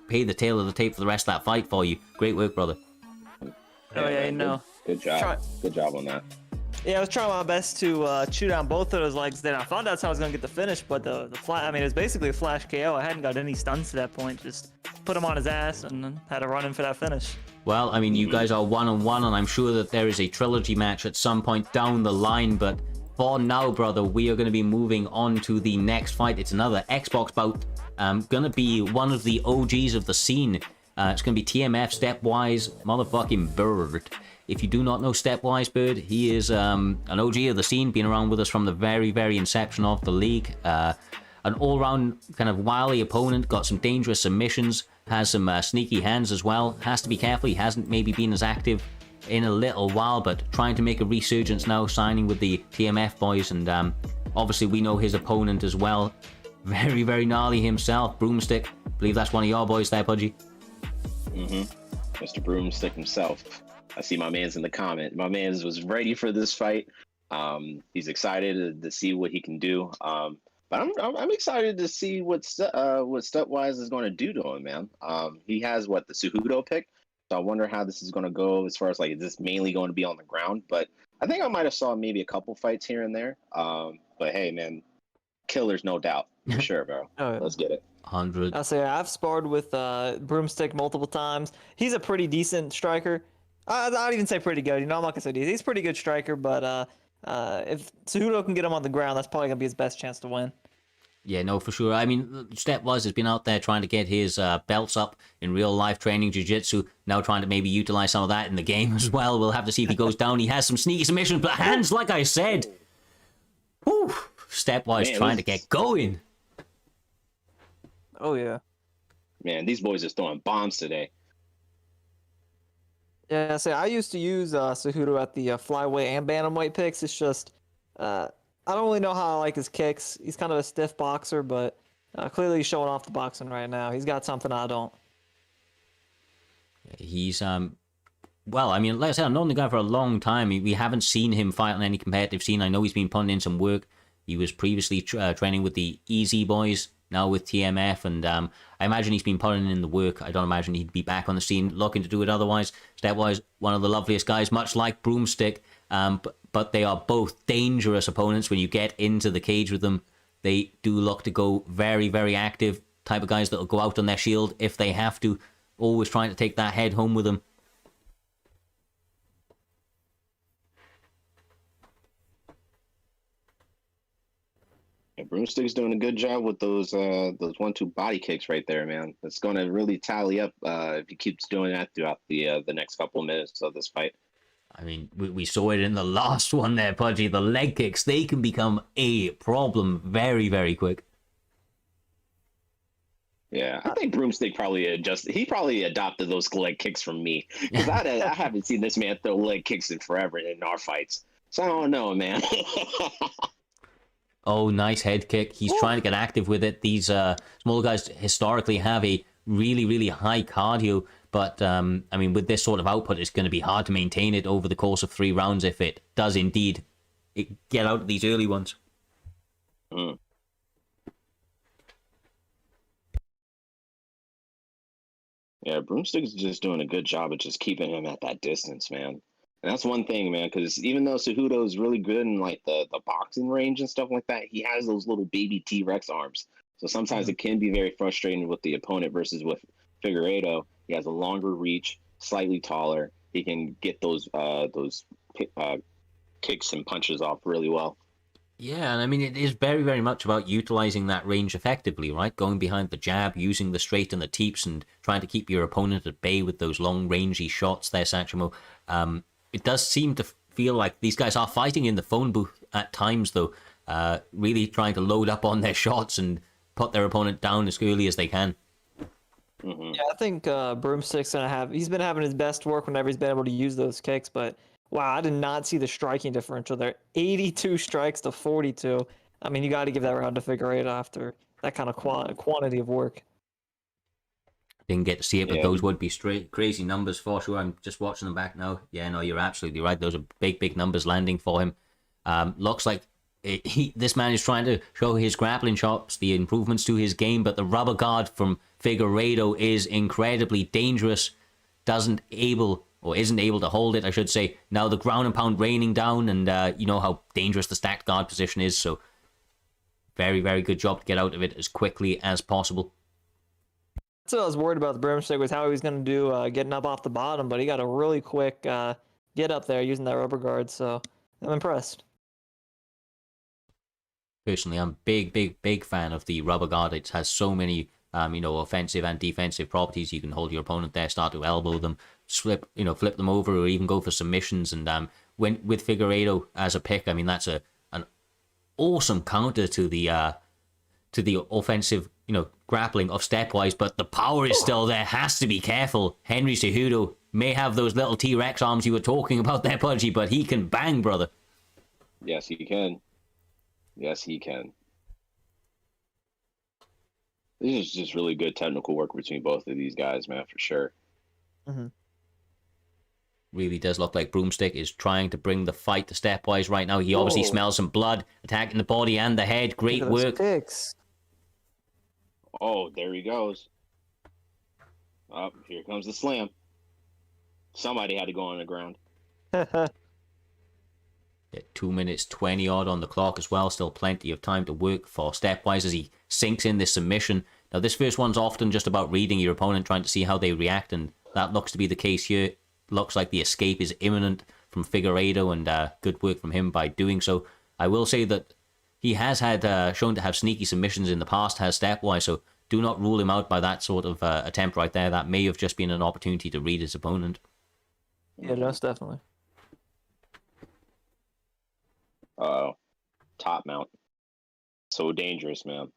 pay the tail of the tape for the rest of that fight for you. Great work, brother. Oh yeah, you know. Good job. Good job on that. Yeah, I was trying my best to chew down both of those legs. Then I thought that's how I was gonna get the finish, but the flash. I mean, it was basically a flash KO. I hadn't got any stuns to that point. Just put him on his ass and then had to run in for that finish. Well, I mean, you guys are 1-on-1, and I'm sure that there is a trilogy match at some point down the line, but for now, brother, we are going to be moving on to the next fight. It's another Xbox bout. Going to be one of the OGs of the scene. It's going to be TMF StepWiseBird. If you do not know StepWiseBird, he is an OG of the scene, been around with us from the very, very inception of the league. An all-round kind of wily opponent, got some dangerous submissions, has some sneaky hands as well. Has to be careful, he hasn't maybe been as active in a little while, but trying to make a resurgence now, signing with the TMF boys, and obviously we know his opponent as well. Very, very gnarly himself, Broomstick. I believe that's one of your boys there, Pudgy. Mr. Broomstick himself. I see my man's in the comment. My man's was ready for this fight. He's excited to see what he can do. But I'm excited to see what Stepwise is going to do to him, man. He has the Cejudo pick. So I wonder how this is going to go as far as is this mainly going to be on the ground? But I think I might have saw maybe a couple fights here and there. But hey, man, killers, no doubt. For sure, bro. Oh, yeah. Let's get it. 100. I'll say I've sparred with Broomstick multiple times. He's a pretty decent striker. I'd even say pretty good. I'm not gonna say decent. He's a pretty good striker, but if Cejudo can get him on the ground, that's probably gonna be his best chance to win. Yeah, no, for sure. I mean, Stepwise has been out there trying to get his belts up in real life training jiu-jitsu, now trying to maybe utilize some of that in the game as well. We'll have to see if he goes down. He has some sneaky submissions, but hands, like I said. Whew, Stepwise trying to get going. Oh yeah. Man, these boys are throwing bombs today. Yeah, so I used to use Cejudo at the Flyweight and Batamweight picks. It's just I don't really know how I like his kicks. He's kind of a stiff boxer, but clearly he's showing off the boxing right now. He's got something I don't. He's well, I mean, like I said, I've known the guy for a long time. We haven't seen him fight on any competitive scene. I know he's been putting in some work. He was previously training with the Easy Boys, now with TMF, and I imagine he's been putting in the work. I don't imagine he'd be back on the scene looking to do it otherwise. Stepwise, one of the loveliest guys, much like Broomstick, but they are both dangerous opponents when you get into the cage with them. They do look to go very, very active, type of guys that will go out on their shield if they have to, always trying to take that head home with them. Yeah, Broomstick's doing a good job with those 1-2 body kicks right there, man. It's going to really tally up if he keeps doing that throughout the next couple of minutes of this fight. I mean, we saw it in the last one there, Pudgy. The leg kicks, they can become a problem very, very quick. Yeah, I think Broomstick probably adopted those leg kicks from me. Because I haven't seen this man throw leg kicks in forever in our fights. So I don't know, man. Oh, nice head kick. He's trying to get active with it. These small guys historically have a really, really high cardio. But, I mean, with this sort of output, it's going to be hard to maintain it over the course of 3 rounds if it does indeed get out of these early ones. Mm. Yeah, Broomstick's just doing a good job of just keeping him at that distance, man. And that's one thing, man, because even though Cejudo is really good in, the boxing range and stuff like that, he has those little baby T-Rex arms. So sometimes it can be very frustrating with the opponent versus with Figueiredo. He has a longer reach, slightly taller. He can get those kicks and punches off really well. Yeah, and I mean, it is very, very much about utilizing that range effectively, right? Going behind the jab, using the straight and the teeps, and trying to keep your opponent at bay with those long, rangy shots there, Satchmo. It does seem to feel like these guys are fighting in the phone booth at times, though, really trying to load up on their shots and put their opponent down as early as they can. Yeah, I think Broomstick's gonna have. He's been having his best work whenever he's been able to use those kicks. But wow, I did not see the striking differential there. 82 strikes to 42. I mean, you got to give that round to Figueiredo after that kind of quantity of work. Didn't get to see it, but Yeah. those would be straight crazy numbers for sure. I'm just watching them back now. Yeah, no, you're absolutely right. Those are big, big numbers landing for him. Looks like this man is trying to show his grappling chops, the improvements to his game, but the rubber guard from Figueiredo is incredibly dangerous. Isn't able to hold it, I should say. Now the ground and pound raining down, and you know how dangerous the stacked guard position is, so very, very good job to get out of it as quickly as possible. That's what I was worried about the Broomstick, was how he was going to do getting up off the bottom, but he got a really quick get up there using that rubber guard, so I'm impressed. Personally, I'm big fan of the rubber guard. It has so many offensive and defensive properties. You can hold your opponent there, start to elbow them, flip them over, or even go for submissions. And when with Figueiredo as a pick, I mean, that's an awesome counter to the offensive grappling of Stepwise. But the power is still there. Has to be careful. Henry Cejudo may have those little T-Rex arms you were talking about there, Pudgy, but he can bang, brother. Yes, he can. Yes, he can. This is just really good technical work between both of these guys, man, for sure. Mm-hmm. Really does look like Broomstick is trying to bring the fight to Stepwise right now. He obviously smells some blood, attacking the body and the head. Great work. Picks. Oh, there he goes. Oh, here comes the slam. Somebody had to go on the ground. 2 minutes 20 odd on the clock as well. Still plenty of time to work for Stepwise as he sinks in this submission. Now, this first one's often just about reading your opponent, trying to see how they react, and that looks to be the case here. Looks like the escape is imminent from Figueiredo, and good work from him by doing so. I will say that he has had shown to have sneaky submissions in the past, has Stepwise, so do not rule him out by that sort of attempt right there. That may have just been an opportunity to read his opponent. Yeah, most definitely. Top mount. So dangerous, man.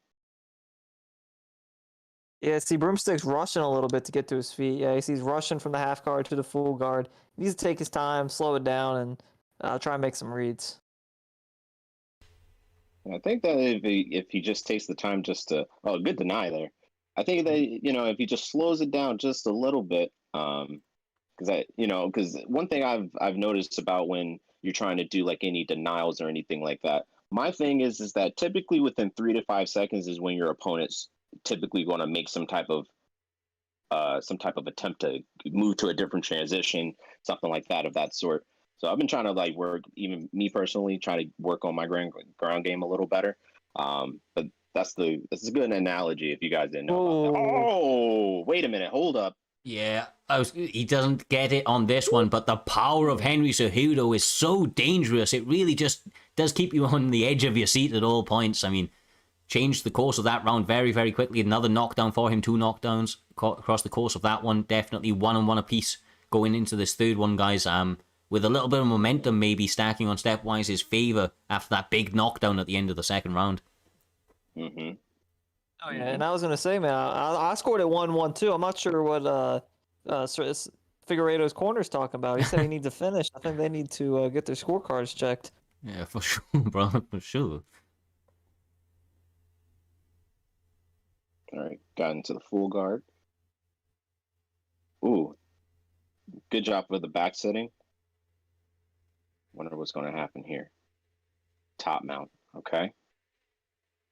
Yeah, see, Broomstick's rushing a little bit to get to his feet. Yeah, he's rushing from the half guard to the full guard. He needs to take his time, slow it down, and try and make some reads. I think that if he just takes the time just to good deny there. I think that if he just slows it down just a little bit, because one thing I've noticed about when you're trying to do like any denials or anything like that, my thing is that typically within 3 to 5 seconds is when your opponent's typically going to make some type of attempt to move to a different transition, something like that of that sort. So I've been trying to work, even me personally, trying to work on my ground game a little better. But that's a good analogy if you guys didn't know about that. Oh, wait a minute, hold up. Yeah, he doesn't get it on this one, but the power of Henry Cejudo is so dangerous. It really just does keep you on the edge of your seat at all points. I mean, changed the course of that round very, very quickly. Another knockdown for him, 2 knockdowns across the course of that one. Definitely 1-on-1 apiece going into this third one, guys. With a little bit of momentum maybe stacking on Stepwise's favor after that big knockdown at the end of the second round. Mm-hmm. Oh yeah, and I was gonna say, man, I scored at 1-1 too. I'm not sure what Figueiredo's corner's talking about. He said he needs to finish. I think they need to get their scorecards checked. Yeah, for sure, bro, for sure. All right, got into the full guard. Ooh, good job with the back sitting. Wonder what's going to happen here. Top mount, okay.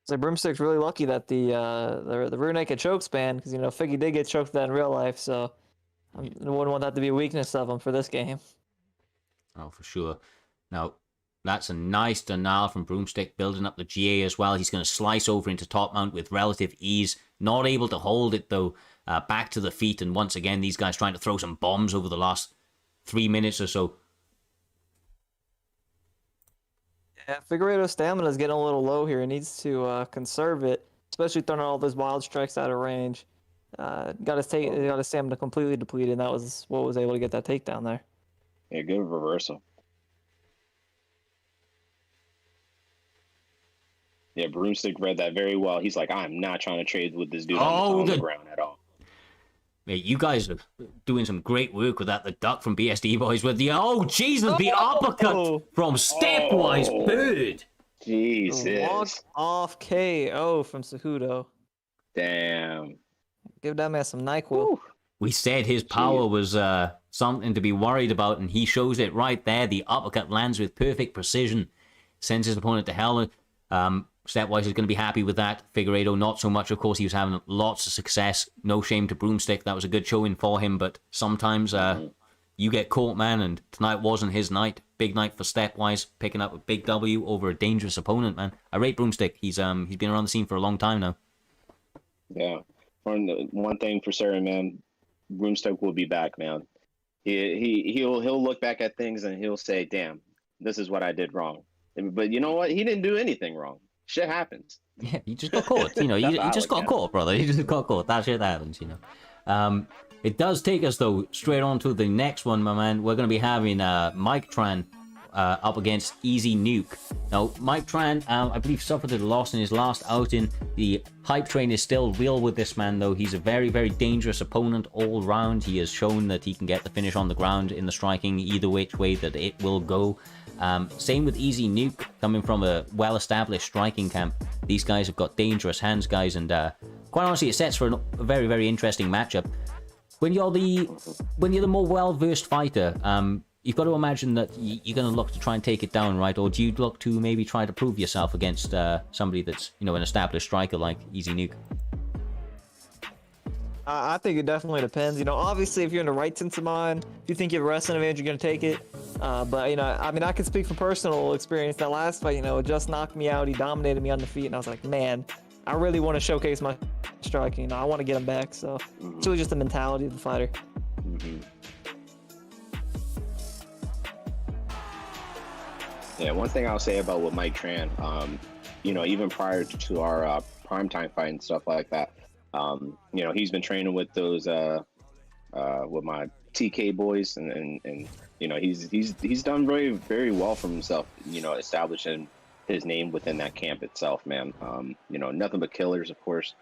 So Broomstick's really lucky that the rear naked choke's banned, because Figgy did get choked that in real life, so I wouldn't want that to be a weakness of him for this game. Oh, for sure. Now, that's a nice denial from Broomstick, building up the GA as well. He's going to slice over into top mount with relative ease. Not able to hold it, though. Back to the feet, and once again, these guys trying to throw some bombs over the last 3 minutes or so. Yeah, Figueiredo's stamina is getting a little low here. He needs to conserve it, especially throwing all those wild strikes out of range. Got his stamina completely depleted, and that was what was able to get that takedown there. Yeah, good reversal. Yeah, Broomstick read that very well. He's like, I'm not trying to trade with this dude on the ground at all. Mate, you guys are doing some great work with that. The duck from BSD Boys with the Jesus, the uppercut from StepWiseBird. Jesus. Walk off KO from Cejudo. Damn. Give that man some NyQuil. We said his power was something to be worried about, and he shows it right there. The uppercut lands with perfect precision, sends his opponent to hell. Stepwise is going to be happy with that. Figueiredo, not so much. Of course, he was having lots of success. No shame to Broomstick. That was a good showing for him, but sometimes you get caught, man, and tonight wasn't his night. Big night for Stepwise, picking up a big W over a dangerous opponent, man. I rate Broomstick. He's been around the scene for a long time now. Yeah. One thing for certain, man, Broomstick will be back, man. He'll look back at things and he'll say, damn, this is what I did wrong. But you know what? He didn't do anything wrong. Shit happens. Yeah, you just got caught. You know, you just got caught, brother. You just got caught. That shit happens, you know. It does take us, though, straight on to the next one, my man. We're going to be having Mike Tran up against Easy Nuke. Now, Mike Tran, I believe, suffered a loss in his last outing. The hype train is still real with this man, though. He's a very, very dangerous opponent all round. He has shown that he can get the finish on the ground in the striking, either which way that it will go. Same with Easy Nuke, coming from a well-established striking camp. These guys have got dangerous hands, guys, and quite honestly, it sets for a very, very interesting matchup. When you're the more well-versed fighter, you've got to imagine that you're going to look to try and take it down, right? Or do you look to maybe try to prove yourself against somebody that's, you know, an established striker like Easy Nuke? I think it definitely depends. You know, obviously, if you're in the right sense of mind, if you think you have a wrestling advantage, you're going to take it. But, you know, I mean, I can speak from personal experience. That last fight, you know, it just knocked me out. He dominated me on the feet, and I was like, man, I really want to showcase my striking. You know, I want to get him back. So it's really just the mentality of the fighter. Yeah, one thing I'll say about with Mike Tran, you know, even prior to our primetime fight and stuff like that, you know, he's been training with those with my TK boys, and you know, he's done very, very well for himself, you know, establishing his name within that camp itself, man. You know, nothing but killers, of course.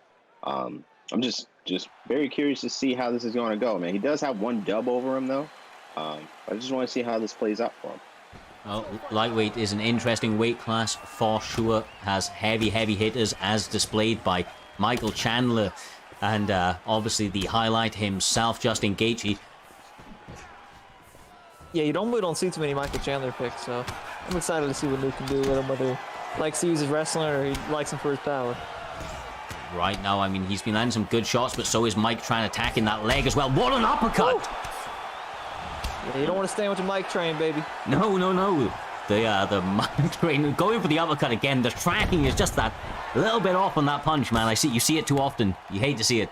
I'm just very curious to see how this is going to go, man. He does have one dub over him, though. I just want to see how this plays out for him. Well, lightweight is an interesting weight class for sure. Has heavy hitters as displayed by Michael Chandler, and obviously the highlight himself, Justin Gaethje. Yeah, you don't see too many Michael Chandler picks, so I'm excited to see what Nuke can do with him, whether he likes to use his wrestling or he likes him for his power. Right now, I mean, he's been landing some good shots, but so is Mike Tran attacking that leg as well. What an uppercut! Woo! Yeah, you don't want to stand with your Mike Train, baby. No. The Mike Train going for the uppercut again. The tracking is just that little bit off on that punch, man. You see it too often. You hate to see it.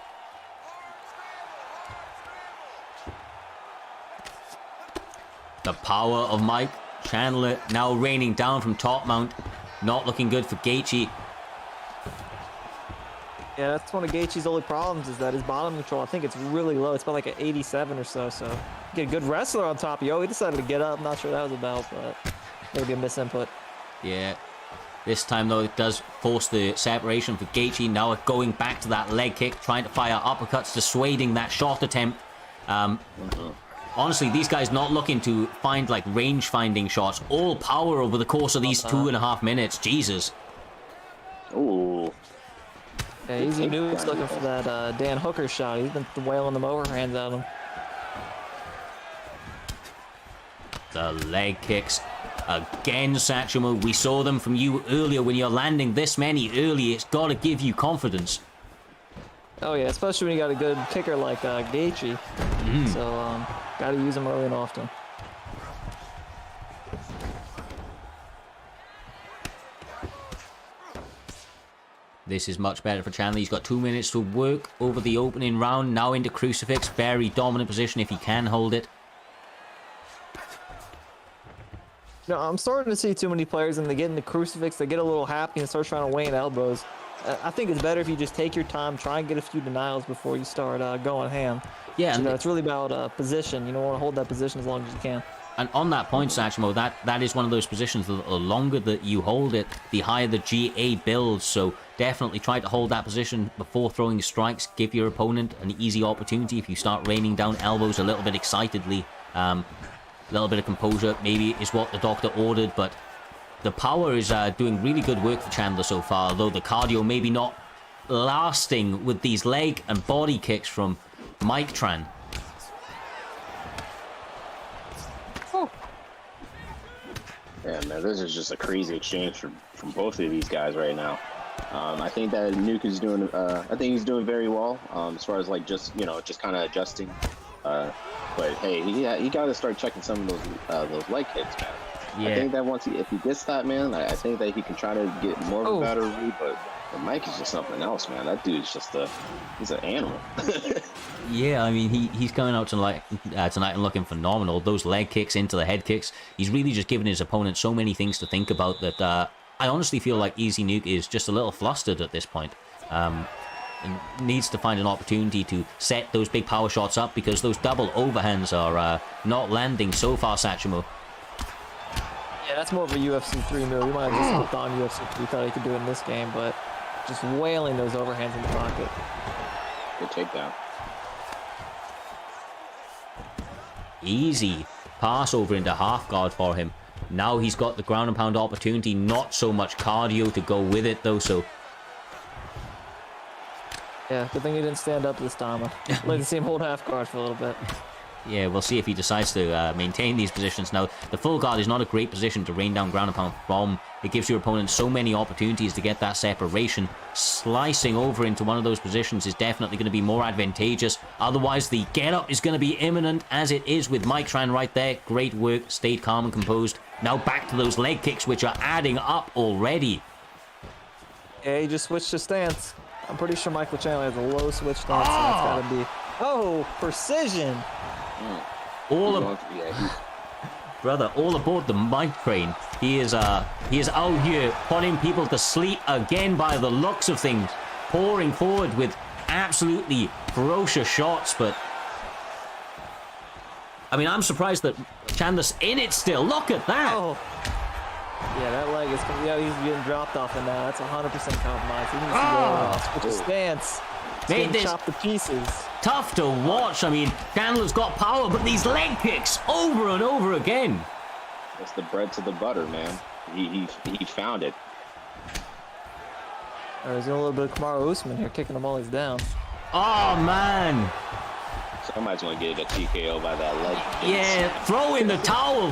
The power of Mike Chandler now raining down from top mount. Not looking good for Gaethje. Yeah, that's one of Gaethje's only problems, is that his bottom control, I think it's really low. It's about like an 87 or so. So get a good wrestler on top of you. Oh, he decided to get up. Not sure what that was about, but maybe a misinput. Yeah. This time, though, it does force the separation for Gaethje. Now going back to that leg kick, trying to fire uppercuts, dissuading that shot attempt. Honestly, these guys not looking to find like range-finding shots. All power over the course of these 2.5 minutes. Jesus. Ooh. Yeah, Easy Nuke's looking for that Dan Hooker shot. He's been wailing them overhands at him. The leg kicks. Again, Satchmo. We saw them from you earlier. When you're landing this many early, it's got to give you confidence. Oh, yeah, especially when you got a good kicker like Gaethje. So, got to use him early and often. This is much better for Chandler. He's got 2 minutes to work over the opening round. Now into Crucifix. Very dominant position if he can hold it. No, I'm starting to see too many players, and they get in the crucifix, they get a little happy and start trying to weigh in elbows. I think it's better if you just take your time, try and get a few denials before you start going ham. Yeah, So, it's really about position. You don't want to hold that position as long as you can. And on that point, Satchmo, that is one of those positions that the longer that you hold it, the higher the GA builds. So definitely try to hold that position before throwing strikes. Give your opponent an easy opportunity if you start raining down elbows a little bit excitedly. A little bit of composure maybe is what the doctor ordered, but the power is doing really good work for Chandler so far, although the cardio maybe not lasting with these leg and body kicks from Mike Tran. Yeah, man, this is just a crazy exchange from both of these guys right now. I think that Nuke is doing. I think he's doing very well as far as like just kind of adjusting. But hey, he got to start checking some of those leg kicks, man. Yeah. I think that if he gets that, man, I think that he can try to get more of a better read. But Mike is just something else, man. That dude's just he's an animal. Yeah, I mean, he's coming out tonight and looking phenomenal. Those leg kicks into the head kicks, he's really just giving his opponent so many things to think about that I honestly feel like Easy Nuke is just a little flustered at this point. And needs to find an opportunity to set those big power shots up because those double overhands are not landing so far, Satchmo. Yeah, that's more of a UFC 3 move. We might have just hooked on UFC 3, thought he could do it in this game, but just wailing those overhands in the pocket. Good takedown. Easy pass over into half guard for him. Now he's got the ground and pound opportunity, not so much cardio to go with it though, so yeah, good thing he didn't stand up this time. I'd like to see him hold half guard for a little bit. yeah, we'll see if he decides to maintain these positions. Now, the full guard is not a great position to rain down ground and pound from. It gives your opponent so many opportunities to get that separation. Slicing over into one of those positions is definitely going to be more advantageous. Otherwise, the get-up is going to be imminent, as it is with Mike Tran right there. Great work, stayed calm and composed. Now back to those leg kicks, which are adding up already. Yeah, he just switched his stance. I'm pretty sure Michael Chandler has a low switch stance, and that's got to be... Oh, precision! Brother, all aboard the Mike train. He is out here putting people to sleep again by the looks of things. Pouring forward with absolutely ferocious shots, but... I mean, I'm surprised that Chandler's in it still. Look at that! Oh. Yeah, that leg is... Yeah, he's getting dropped off in now. That's 100% compromise. He needs to go switch his stance. Made this chop the pieces. Tough to watch. I mean, Chandler's got power, but these leg kicks over and over again. That's the bread to the butter, man. He found it. There's a little bit of Kamaru Usman here, kicking them while he's down. Oh, man. Somebody's going to get a TKO by that leg. Yeah, throw in the towel.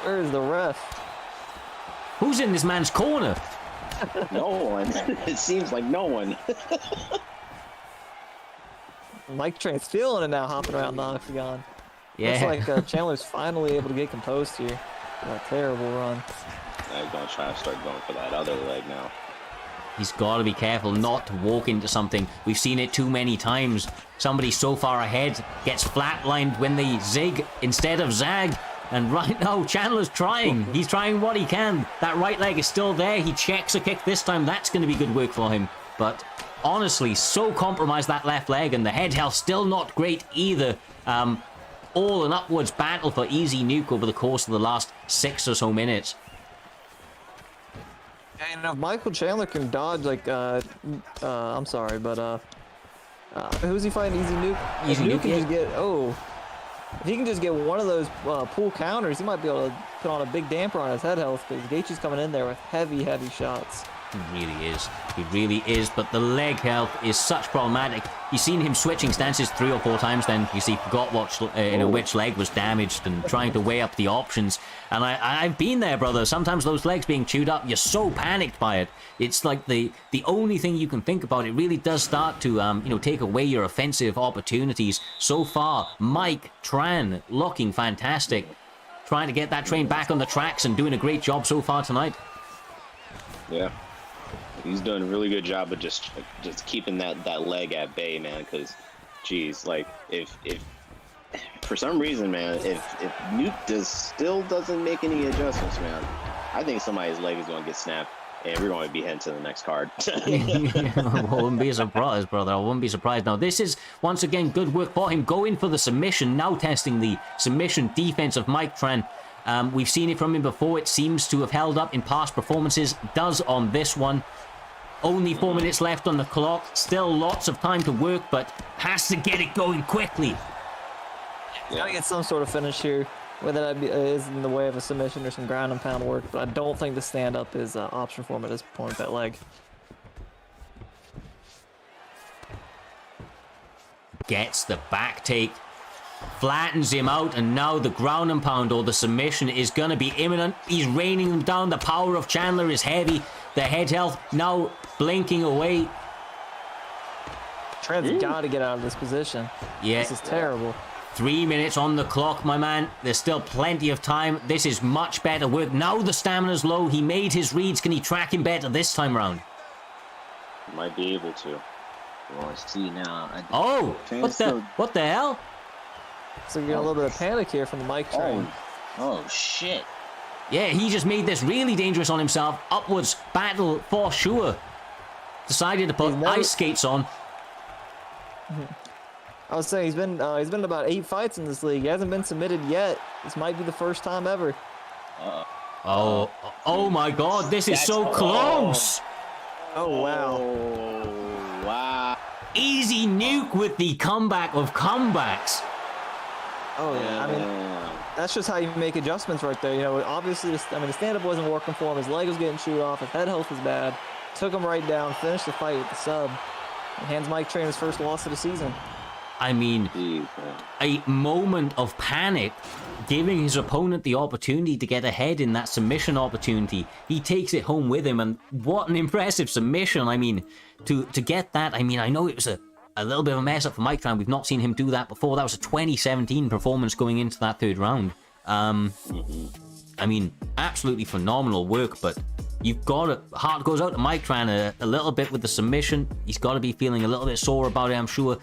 Where is the ref? Who's in this man's corner? No one. It seems like no one. Mike Tran's feeling it now, hopping around the octagon. Yeah. Looks like Chandler's finally able to get composed here. That terrible run. I'm going to try to start going for that other leg now. He's got to be careful not to walk into something. We've seen it too many times. Somebody so far ahead gets flatlined when they zig instead of zag. And right now, Chandler's trying. He's trying what he can. That right leg is still there. He checks a kick this time. That's going to be good work for him. But honestly, so compromised that left leg. And the head health still not great either. All an upwards battle for Easy Nuke over the course of the last 6 or so minutes. And if Michael Chandler can dodge, like, I'm sorry, but, who's he fighting? Easy Nuke? Easy Nuke, can yeah. just get, if he can just get one of those pull counters, he might be able to put on a big damper on his head health, because Gaethje's coming in there with heavy, heavy shots. He really is. He really is. But the leg health is such problematic. You've seen him switching stances 3 or 4 times then. You see, forgot which leg was damaged and trying to weigh up the options. And I've been there, brother. Sometimes those legs being chewed up, you're so panicked by it. It's like the only thing you can think about. It really does start to, take away your offensive opportunities. So far, Mike Tran looking fantastic. Trying to get that train back on the tracks and doing a great job so far tonight. Yeah. He's doing a really good job of just keeping that leg at bay, man. Because, geez, like if for some reason, man, if Nuke still doesn't make any adjustments, man, I think somebody's leg is going to get snapped, and we're going to be heading to the next card. I wouldn't be surprised, brother. I wouldn't be surprised. Now, this is, once again, good work for him. Going for the submission, now testing the submission defense of Mike Tran. We've seen it from him before. It seems to have held up in past performances. Does on this one. Only 4 minutes left on the clock. Still lots of time to work, but has to get it going quickly. Gotta get some sort of finish here, whether that is in the way of a submission or some ground and pound work, but I don't think the stand-up is an option for him at this point with that leg. Gets the back take, flattens him out, and now the ground and pound or the submission is going to be imminent. He's raining him down. The power of Chandler is heavy. The head health now blinking away. Tran's got to get out of this position. Yeah. This is terrible. 3 minutes on the clock, my man. There's still plenty of time. This is much better work. Now the stamina's low. He made his reads. Can he track him better this time round? Might be able to. Well, see now. Oh, what the hell? So you get a little bit of panic here from the mic train. Oh, shit. Yeah, he just made this really dangerous on himself. Upwards battle for sure. Decided to put ice skates on. I was saying he's been in about 8 fights in this league. He hasn't been submitted yet. This might be the first time ever. Oh my God! This is so close. Oh wow! Oh, wow! Easy Nuke with the comeback of comebacks. Oh yeah, I mean that's just how you make adjustments right there. You know, obviously, the stand-up wasn't working for him. His leg was getting chewed off. His head health was bad. Took him right down. Finished the fight with the sub. And hands Mike Tran his first loss of the season. I mean, a moment of panic, giving his opponent the opportunity to get ahead in that submission opportunity. He takes it home with him, and what an impressive submission. I mean, to get that, I mean, I know it was a little bit of a mess up for Mike Tran. We've not seen him do that before. That was a 2017 performance going into that third round. I mean, absolutely phenomenal work, but you've got to, heart goes out to Mike Tran a little bit with the submission. He's got to be feeling a little bit sore about it, I'm sure.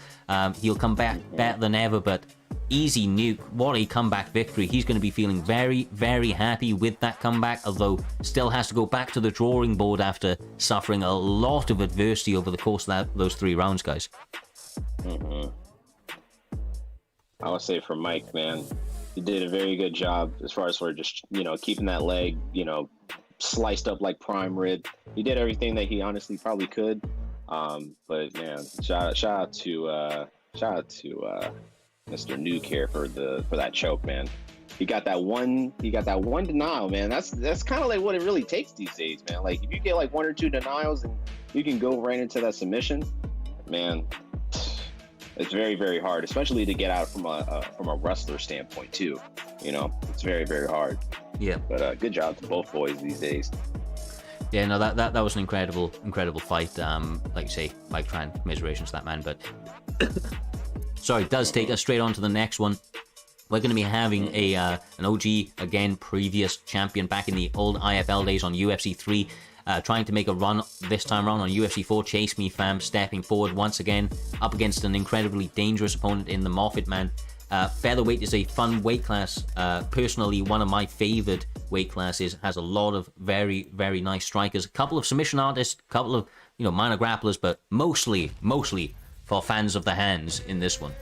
He'll come back better than ever, but easy Nuke. What a comeback victory. He's going to be feeling very, very happy with that comeback, although still has to go back to the drawing board after suffering a lot of adversity over the course of those 3 rounds, guys. I would say for Mike, man, he did a very good job as far as for just, keeping that leg, sliced up like prime rib. He did everything that he honestly probably could. But man, shout out to Mr. Nuke here for that choke, man. He got that one denial, man. That's kind of like what it really takes these days, man. Like if you get like 1 or 2 denials and you can go right into that submission, man, it's very, very hard, especially to get out from a wrestler standpoint too. It's very, very hard. Yeah. But good job to both boys these days. Yeah, no, that was an incredible fight. Like you say, Mike Tran, commiserations to that man. But sorry, it does take us straight on to the next one. We're going to be having an OG, again, previous champion back in the old IFL days on UFC 3. Trying to make a run this time around on UFC 4. ChaseMeFam stepping forward once again up against an incredibly dangerous opponent in the Moffatman. Featherweight is a fun weight class. Personally, one of my favored weight classes. Has a lot of very, very nice strikers. A couple of submission artists, a couple of minor grapplers, but mostly for fans of the hands in this one.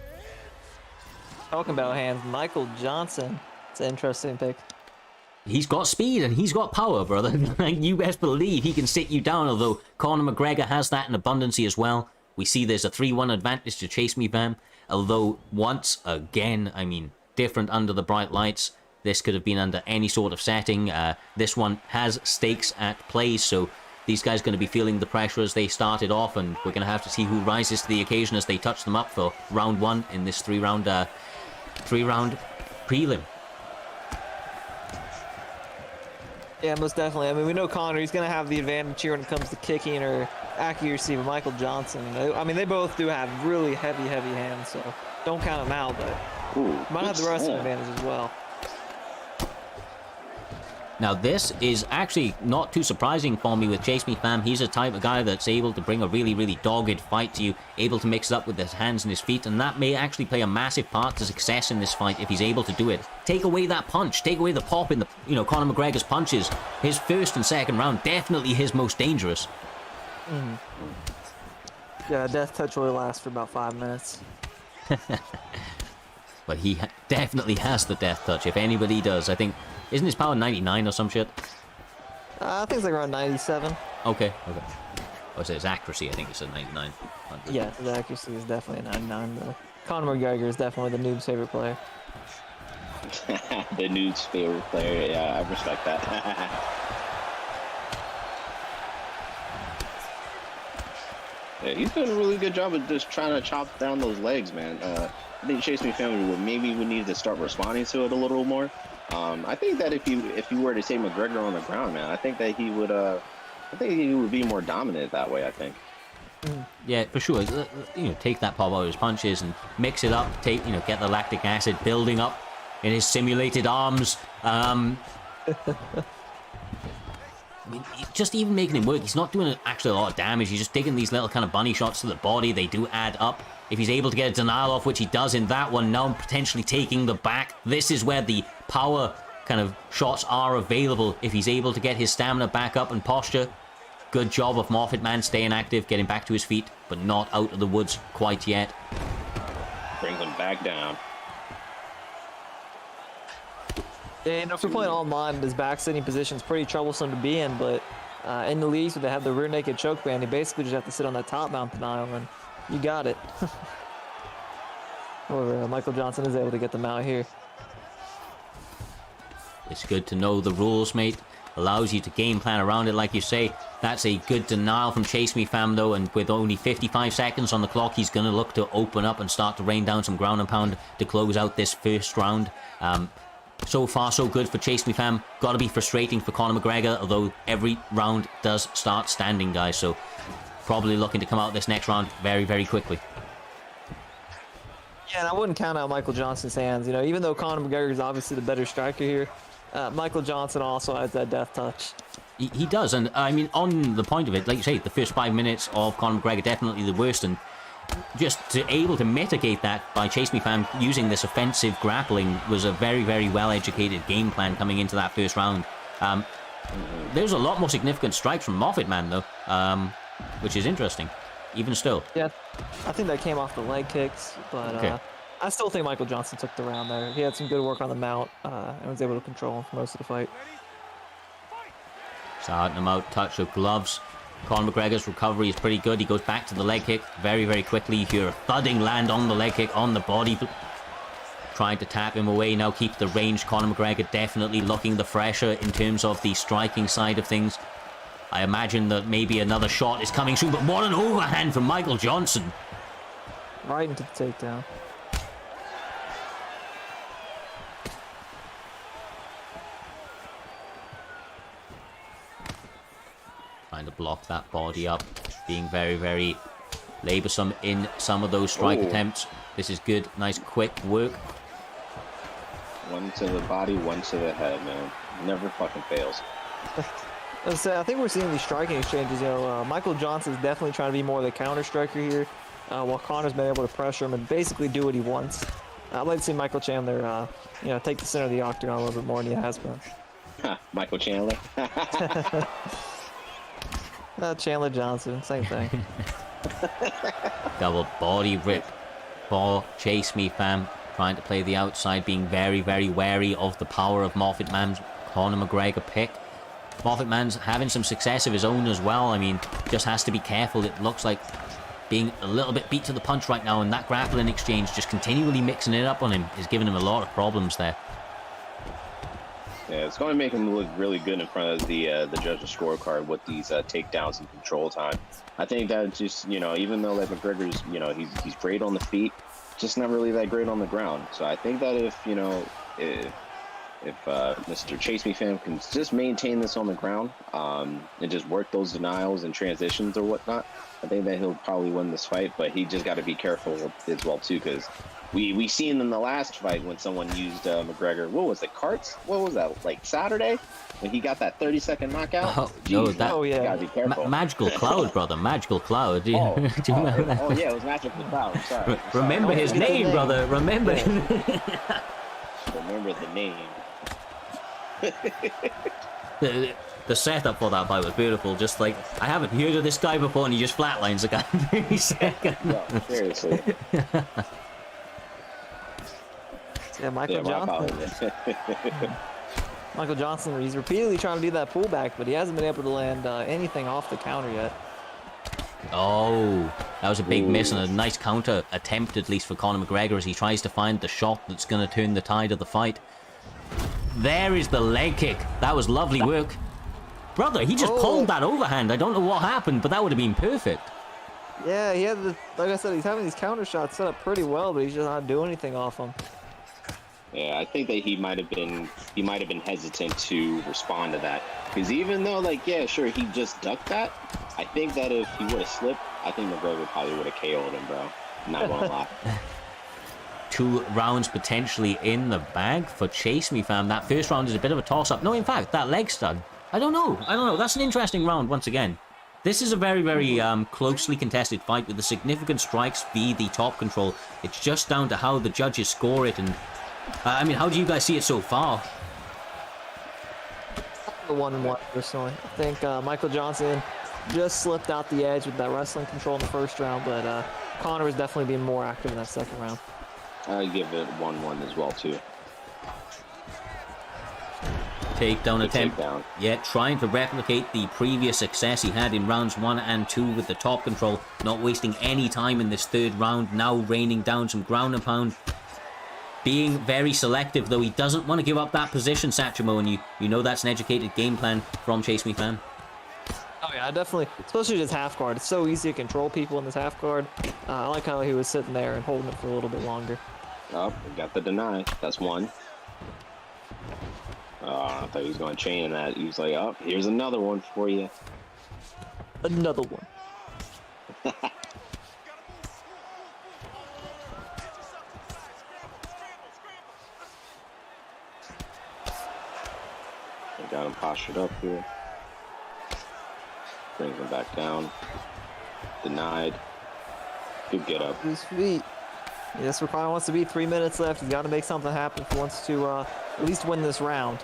Talking about hands, Michael Johnson. It's an interesting pick. He's got speed and he's got power, brother. You best believe he can sit you down, although Conor McGregor has that in abundance as well. We see there's a 3-1 advantage to ChaseMeFam, although once again, I mean, different under the bright lights. This could have been under any sort of setting. This one has stakes at play, so these guys are going to be feeling the pressure as they started off, and we're going to have to see who rises to the occasion as they touch them up for round 1 in this three-round prelim. Yeah, most definitely. I mean, we know Conor, he's going to have the advantage here when it comes to kicking or accuracy, but Michael Johnson, I mean, they both do have really heavy hands, so don't count them out, but might have the wrestling advantage as well. Now this is actually not too surprising for me with ChaseMeFam. He's a type of guy that's able to bring a really, really dogged fight to you, able to mix it up with his hands and his feet, and that may actually play a massive part to success in this fight if he's able to do it. Take away that punch, take away the pop in the, Conor McGregor's punches. His first and second round, definitely his most dangerous. Yeah, death touch only lasts for about 5 minutes. But he definitely has the death touch, if anybody does. I think, isn't his power 99 or some shit? I think it's like around 97. Okay. Oh, so his accuracy, I think it's a 99. Yeah, his accuracy is definitely a 99. But Conor McGregor is definitely the noob's favorite player. The noob's favorite player. Yeah, I respect that. Yeah, he's doing a really good job of just trying to chop down those legs, man. I think ChaseMeFam would need to start responding to it a little more. I think that if you were to say McGregor on the ground, man, I think that he would. I think he would be more dominant that way. I think. Yeah, for sure. Take that pop out of his punches and mix it up. Get the lactic acid building up in his simulated arms. I mean, just even making him work, he's not doing actually a lot of damage. He's just taking these little kind of bunny shots to the body. They do add up. If he's able to get a denial off, which he does in that one, now potentially taking the back. This is where the power kind of shots are available. If he's able to get his stamina back up and posture. Good job of Moffatman staying active, getting back to his feet, but not out of the woods quite yet. Brings him back down. Yeah, if you're playing online, his back sitting position is pretty troublesome to be in, but in the leagues where they have the rear naked choke band, you basically just have to sit on that top mount denial, and you got it. Or Michael Johnson is able to get them out here. It's good to know the rules, mate. Allows you to game plan around it, like you say. That's a good denial from ChaseMeFam, though, and with only 55 seconds on the clock, he's going to look to open up and start to rain down some ground and pound to close out this first round. So far, so good for ChaseMeFam. Got to be frustrating for Conor McGregor, although every round does start standing, guys. So probably looking to come out this next round very, very quickly. Yeah, and I wouldn't count out Michael Johnson's hands. Even though Conor McGregor is obviously the better striker here, Michael Johnson also has that death touch. He does, and I mean, on the point of it, like you say, the first 5 minutes of Conor McGregor definitely the worst, and just able to mitigate that by ChaseMeFam using this offensive grappling was a very, very well-educated game plan coming into that first round. There's a lot more significant strikes from Moffatman, though, which is interesting, even still. Yeah, I think that came off the leg kicks, but Okay. I still think Michael Johnson took the round there. He had some good work on the mount and was able to control him for most of the fight. Starting him out, touch of gloves. Conor McGregor's recovery is pretty good. He goes back to the leg kick very, very quickly. You hear a thudding land on the leg kick, on the body. Trying to tap him away, now keep the range. Conor McGregor definitely looking the fresher in terms of the striking side of things. I imagine that maybe another shot is coming soon, but what an overhand from Michael Johnson. Right into the takedown. Trying to block that body up, being very, very laborsome in some of those strike attempts. This is good, nice quick work. One to the body, one to the head, man. Never fucking fails. I think we're seeing these striking exchanges. Michael Johnson's definitely trying to be more of the counter striker here, while Conor's been able to pressure him and basically do what he wants. I'd like to see Michael Chandler, take the center of the octagon a little bit more than he has been. Michael Chandler. Chandler Johnson, same thing. Double body rip for ChaseMeFam. Trying to play the outside, being very, very wary of the power of Moffatman's Conor McGregor pick. Moffatman's having some success of his own as well. I mean, just has to be careful. It looks like being a little bit beat to the punch right now, and that grappling exchange just continually mixing it up on him is giving him a lot of problems there. Yeah, it's going to make him look really good in front of the judge's scorecard with these takedowns and control time. I think that just, even though like McGregor's, he's great on the feet, just not really that great on the ground. So I think that if if Mr. ChaseMeFam can just maintain this on the ground and just work those denials and transitions or whatnot, I think that he'll probably win this fight. But he just got to be careful as well too, because we seen in the last fight when someone used McGregor. What was it, Cartz? What was that, like Saturday when he got that 30-second knockout? Oh, Jeez, no, that you gotta be careful. Magical Cloud, brother, Magical Cloud. Do you, Oh, do you remember that? oh yeah, it was Magical Cloud. I'm sorry. Remember his name, brother. Remember. Remember the name. The setup for that fight was beautiful. Just like, I haven't heard of this guy before, and he just flatlines the guy in 30 seconds. No, seriously. Yeah, Michael Johnson. Michael Johnson, he's repeatedly trying to do that pullback, but he hasn't been able to land anything off the counter yet. Oh, that was a big miss and a nice counter attempt, at least for Conor McGregor, as he tries to find the shot that's going to turn the tide of the fight. There is the leg kick. That was lovely work. Brother, he just pulled that overhand. I don't know what happened, but that would have been perfect. Yeah, he had the, like I said, he's having these counter shots set up pretty well, but he's just not doing anything off them. Yeah, I think that he might have been hesitant to respond to that, because even though, like, yeah, sure, he just ducked that, I think that if he would have slipped, I think McGregor probably would have KO'd him, bro. I'm not gonna lie. 2 rounds potentially in the bag for ChaseMeFam. That first round is a bit of a toss-up. No, in fact, that leg stud. I don't know. That's an interesting round once again. This is a very, very closely contested fight with the significant strikes via the top control. It's just down to how the judges score it, and I mean, how do you guys see it so far? The 1-1 personally. I think Michael Johnson just slipped out the edge with that wrestling control in the first round, but Conor is definitely being more active in that second round. I give it 1-1 as well too. Takedown attempt. Takedown. Yeah, trying to replicate the previous success he had in rounds 1 and 2 with the top control, not wasting any time in this third round, now raining down some ground and pound. Being very selective, though he doesn't want to give up that position, Satchmo, and you know that's an educated game plan from ChaseMeFam. Oh yeah, definitely. Especially his half guard. It's so easy to control people in this half guard. I like how he was sitting there and holding it for a little bit longer. Oh, we got the deny. That's 1. I thought he was going to chain that. He was like, oh, here's another one for you. Another one. I got him postured up here. Brings him back down. Denied. Good get up. His feet. Yes, Conor wants to be 3 minutes left. He's got to make something happen if he wants to at least win this round.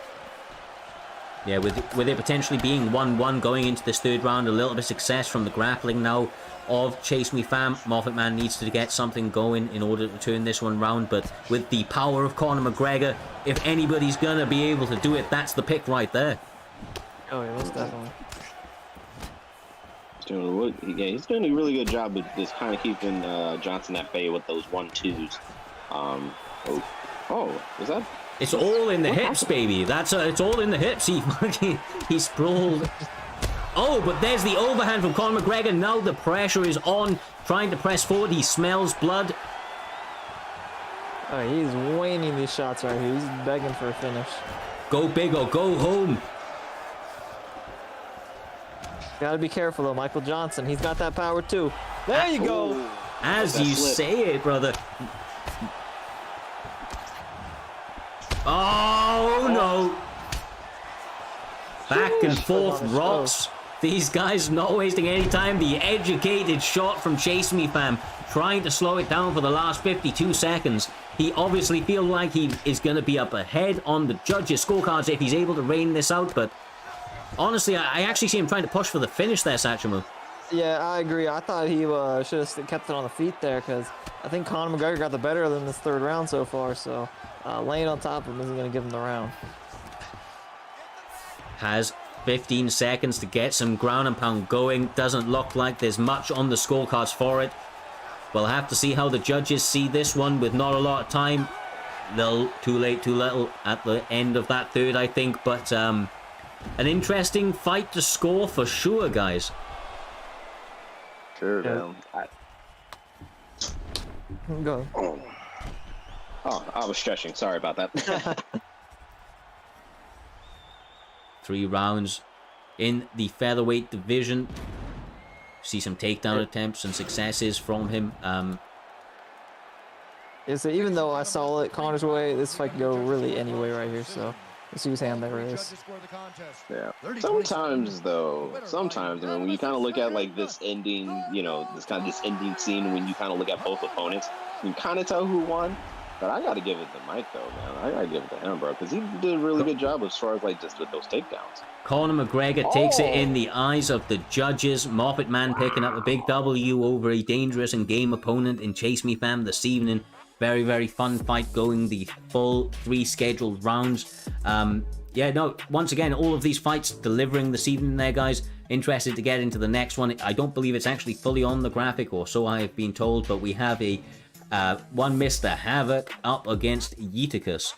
Yeah, with it potentially being 1-1 going into this third round, a little bit of success from the grappling now of ChaseMeFam. Moffatman needs to get something going in order to turn this one round, but with the power of Conor McGregor, if anybody's gonna be able to do it, that's the pick right there. Oh yeah, most definitely. He's doing a really good job of just kind of keeping Johnson at bay with those 1-2s. Is that? It's all in the hips, baby. It's all in the hips. He sprawled. Oh, but there's the overhand from Conor McGregor. Now the pressure is on, trying to press forward. He smells blood. Oh, he's waning these shots right here. He's begging for a finish. Go big or go home. Gotta be careful though, Michael Johnson. He's got that power too. There you go. As you say it, brother. Oh no! Back and forth rocks. These guys not wasting any time. The educated shot from ChaseMeFam, trying to slow it down for the last 52 seconds. He obviously feels like he is going to be up ahead on the judges' scorecards if he's able to rein this out, but honestly, I actually see him trying to push for the finish there, Satchmo. Yeah, I agree. I thought he should have kept it on the feet there, because I think Conor McGregor got the better of him this third round so far, so laying on top of him isn't going to give him the round. Has 15 seconds to get some ground and pound going. Doesn't look like there's much on the scorecards for it. We'll have to see how the judges see this one with not a lot of time. Too late, too little at the end of that third, I think, but an interesting fight to score for sure, guys. Sure, yeah. Go. Oh, I was stretching. Sorry about that. 3 rounds in the featherweight division. See some takedown attempts and successes from him. Yeah, so even though I saw it Connor's way, this fight could go really any way right here. So we'll see whose hand there is. Yeah. Sometimes though, I mean, when you kind of look at like this ending, you know, this ending scene, when you kind of look at both opponents, you can kind of tell who won. But I got to give it to Mike though, man. I got to give it to him, bro, because he did a really good job as far as like just with those takedowns. Conor McGregor takes it in the eyes of the judges. Moffatman picking up a big W over a dangerous and game opponent in ChaseMeFam this evening. Very, very fun fight going the full 3 scheduled rounds. Yeah, no, once again, all of these fights delivering this evening there, guys. Interested to get into the next one. I don't believe it's actually fully on the graphic, or so I have been told, but we have a one Mr. Havoc up against Yeeticus.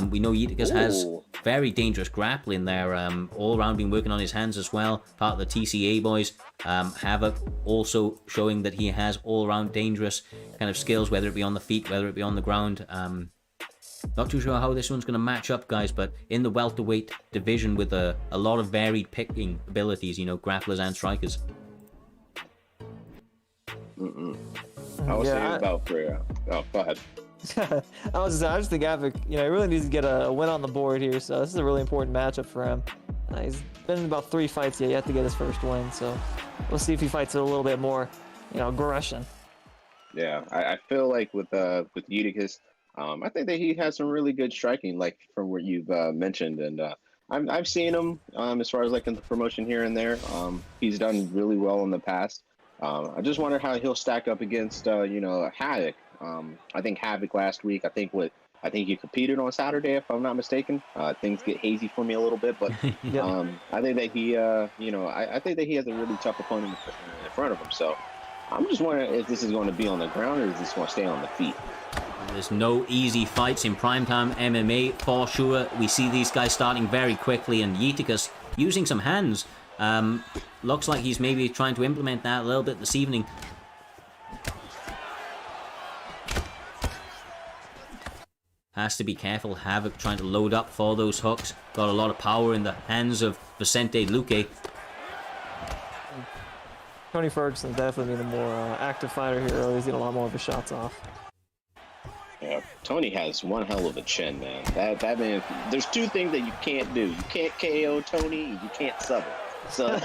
We know Yeeticus has very dangerous grappling there. All around been working on his hands as well. Part of the TCA boys. Havoc also showing that he has all around dangerous kind of skills, whether it be on the feet, whether it be on the ground. Not too sure how this one's going to match up, guys, but in the welterweight division with a lot of varied picking abilities, you know, grapplers and strikers. I was saying about Freya. Oh, go ahead. I just think Havoc, you know, he really needs to get a win on the board here. So this is a really important matchup for him. He's been in about 3 fights yet. You have to get his first win. So we'll see if he fights with a little bit more, you know, aggression. Yeah, I feel like with Yeeticus, I think that he has some really good striking, like from what you've mentioned, and I've seen him as far as like in the promotion here and there. He's done really well in the past. I just wonder how he'll stack up against you know, Havoc. I think Havoc last week, I think he competed on Saturday, if I'm not mistaken. Things get hazy for me a little bit, but I think that he you know, I think that he has a really tough opponent in front of him. So I'm just wondering if this is going to be on the ground or is this going to stay on the feet. There's no easy fights in primetime MMA for sure. We see these guys starting very quickly, and Yeeticus using some hands. Looks like he's maybe trying to implement that a little bit this evening. Has to be careful. Havoc trying to load up for those hooks. Got a lot of power in the hands of Vicente Luque. Tony Ferguson's definitely the more active fighter here early. He's getting a lot more of his shots off. Yeah, Tony has one hell of a chin, man. That man. There's 2 things that you can't do. You can't KO Tony. You can't sub him. So.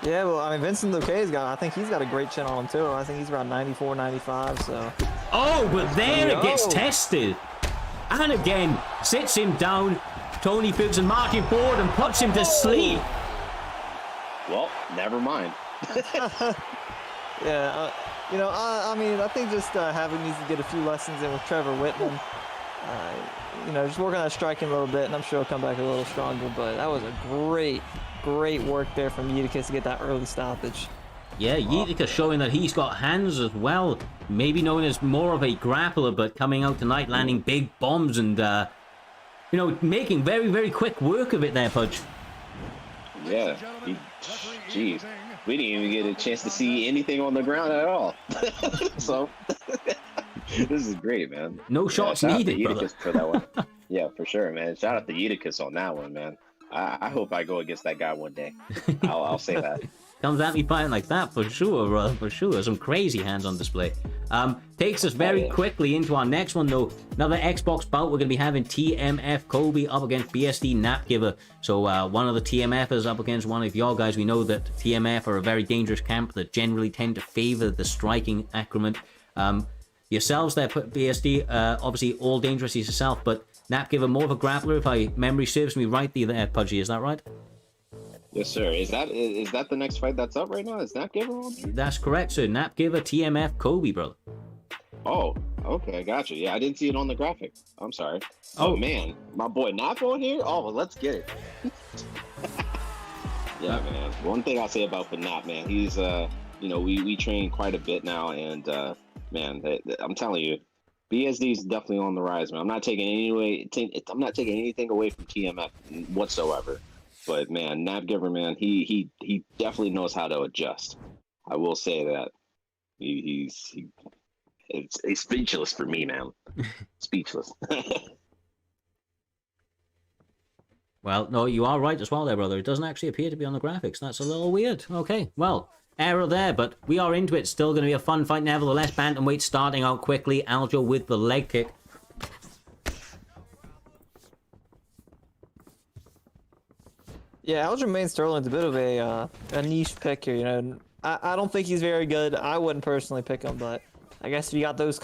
Yeah, well, I mean, Vincent Luque's I think he's got a great chin on him too. I think he's around 94, 95. So. Oh, but there it gets tested, and again sits him down. Tony Ferguson marching forward and puts him to sleep. Well, never mind. Yeah. You know, I mean, I think just Havoc needs to get a few lessons in with Trevor Whitman. You know, just work on that striking a little bit, and I'm sure he'll come back a little stronger. But that was a great work there from Yeeticus to get that early stoppage. Yeah, Yeeticus showing that he's got hands as well. Maybe known as more of a grappler, but coming out tonight landing big bombs and, you know, making very, very quick work of it there, Pudge. Yeah, jeez. We didn't even get a chance to see anything on the ground at all. So, this is great, man. No shots needed, brother. For that one. Yeah, for sure, man. Shout out to Yeeticus on that one, man. I hope I go against that guy one day. I'll say that. Comes at me fighting like that, for sure, brother, for sure. Some crazy hands on display. Takes us very quickly into our next one, though. Another Xbox bout. We're going to be having TMF Kobie up against BSD Napgiver. So one of the TMFers up against one of your guys. We know that TMF are a very dangerous camp that generally tend to favor the striking accrement. Yourselves there, BSD, obviously all dangerous as yourself, but Napgiver more of a grappler, if my memory serves me right there, Pudgy. Is that right? Yes, sir. Is that the next fight that's up right now? Is Napgiver on? That's correct, sir. Napgiver, TMF, Kobie, brother. Oh, okay, gotcha. Yeah, I didn't see it on the graphic. I'm sorry. Oh man, my boy Nap on here? Oh, well, let's get it. Yeah, man. One thing I'll say about Nap, man, he's you know, we train quite a bit now, and man, I'm telling you, BSD's definitely on the rise, man. I'm not taking anything away from TMF whatsoever. But man, Napgiver, man, he definitely knows how to adjust. I will say that. He's speechless for me, man. Speechless. Well, no, you are right as well there, brother. It doesn't actually appear to be on the graphics. That's a little weird. Okay, well, error there, but we are into it. Still going to be a fun fight nevertheless. Bantamweight starting out quickly. Aljo with the leg kick. Yeah, Aljamain Sterling's a bit of a niche pick here. You know, I don't think he's very good. I wouldn't personally pick him, but I guess if you got that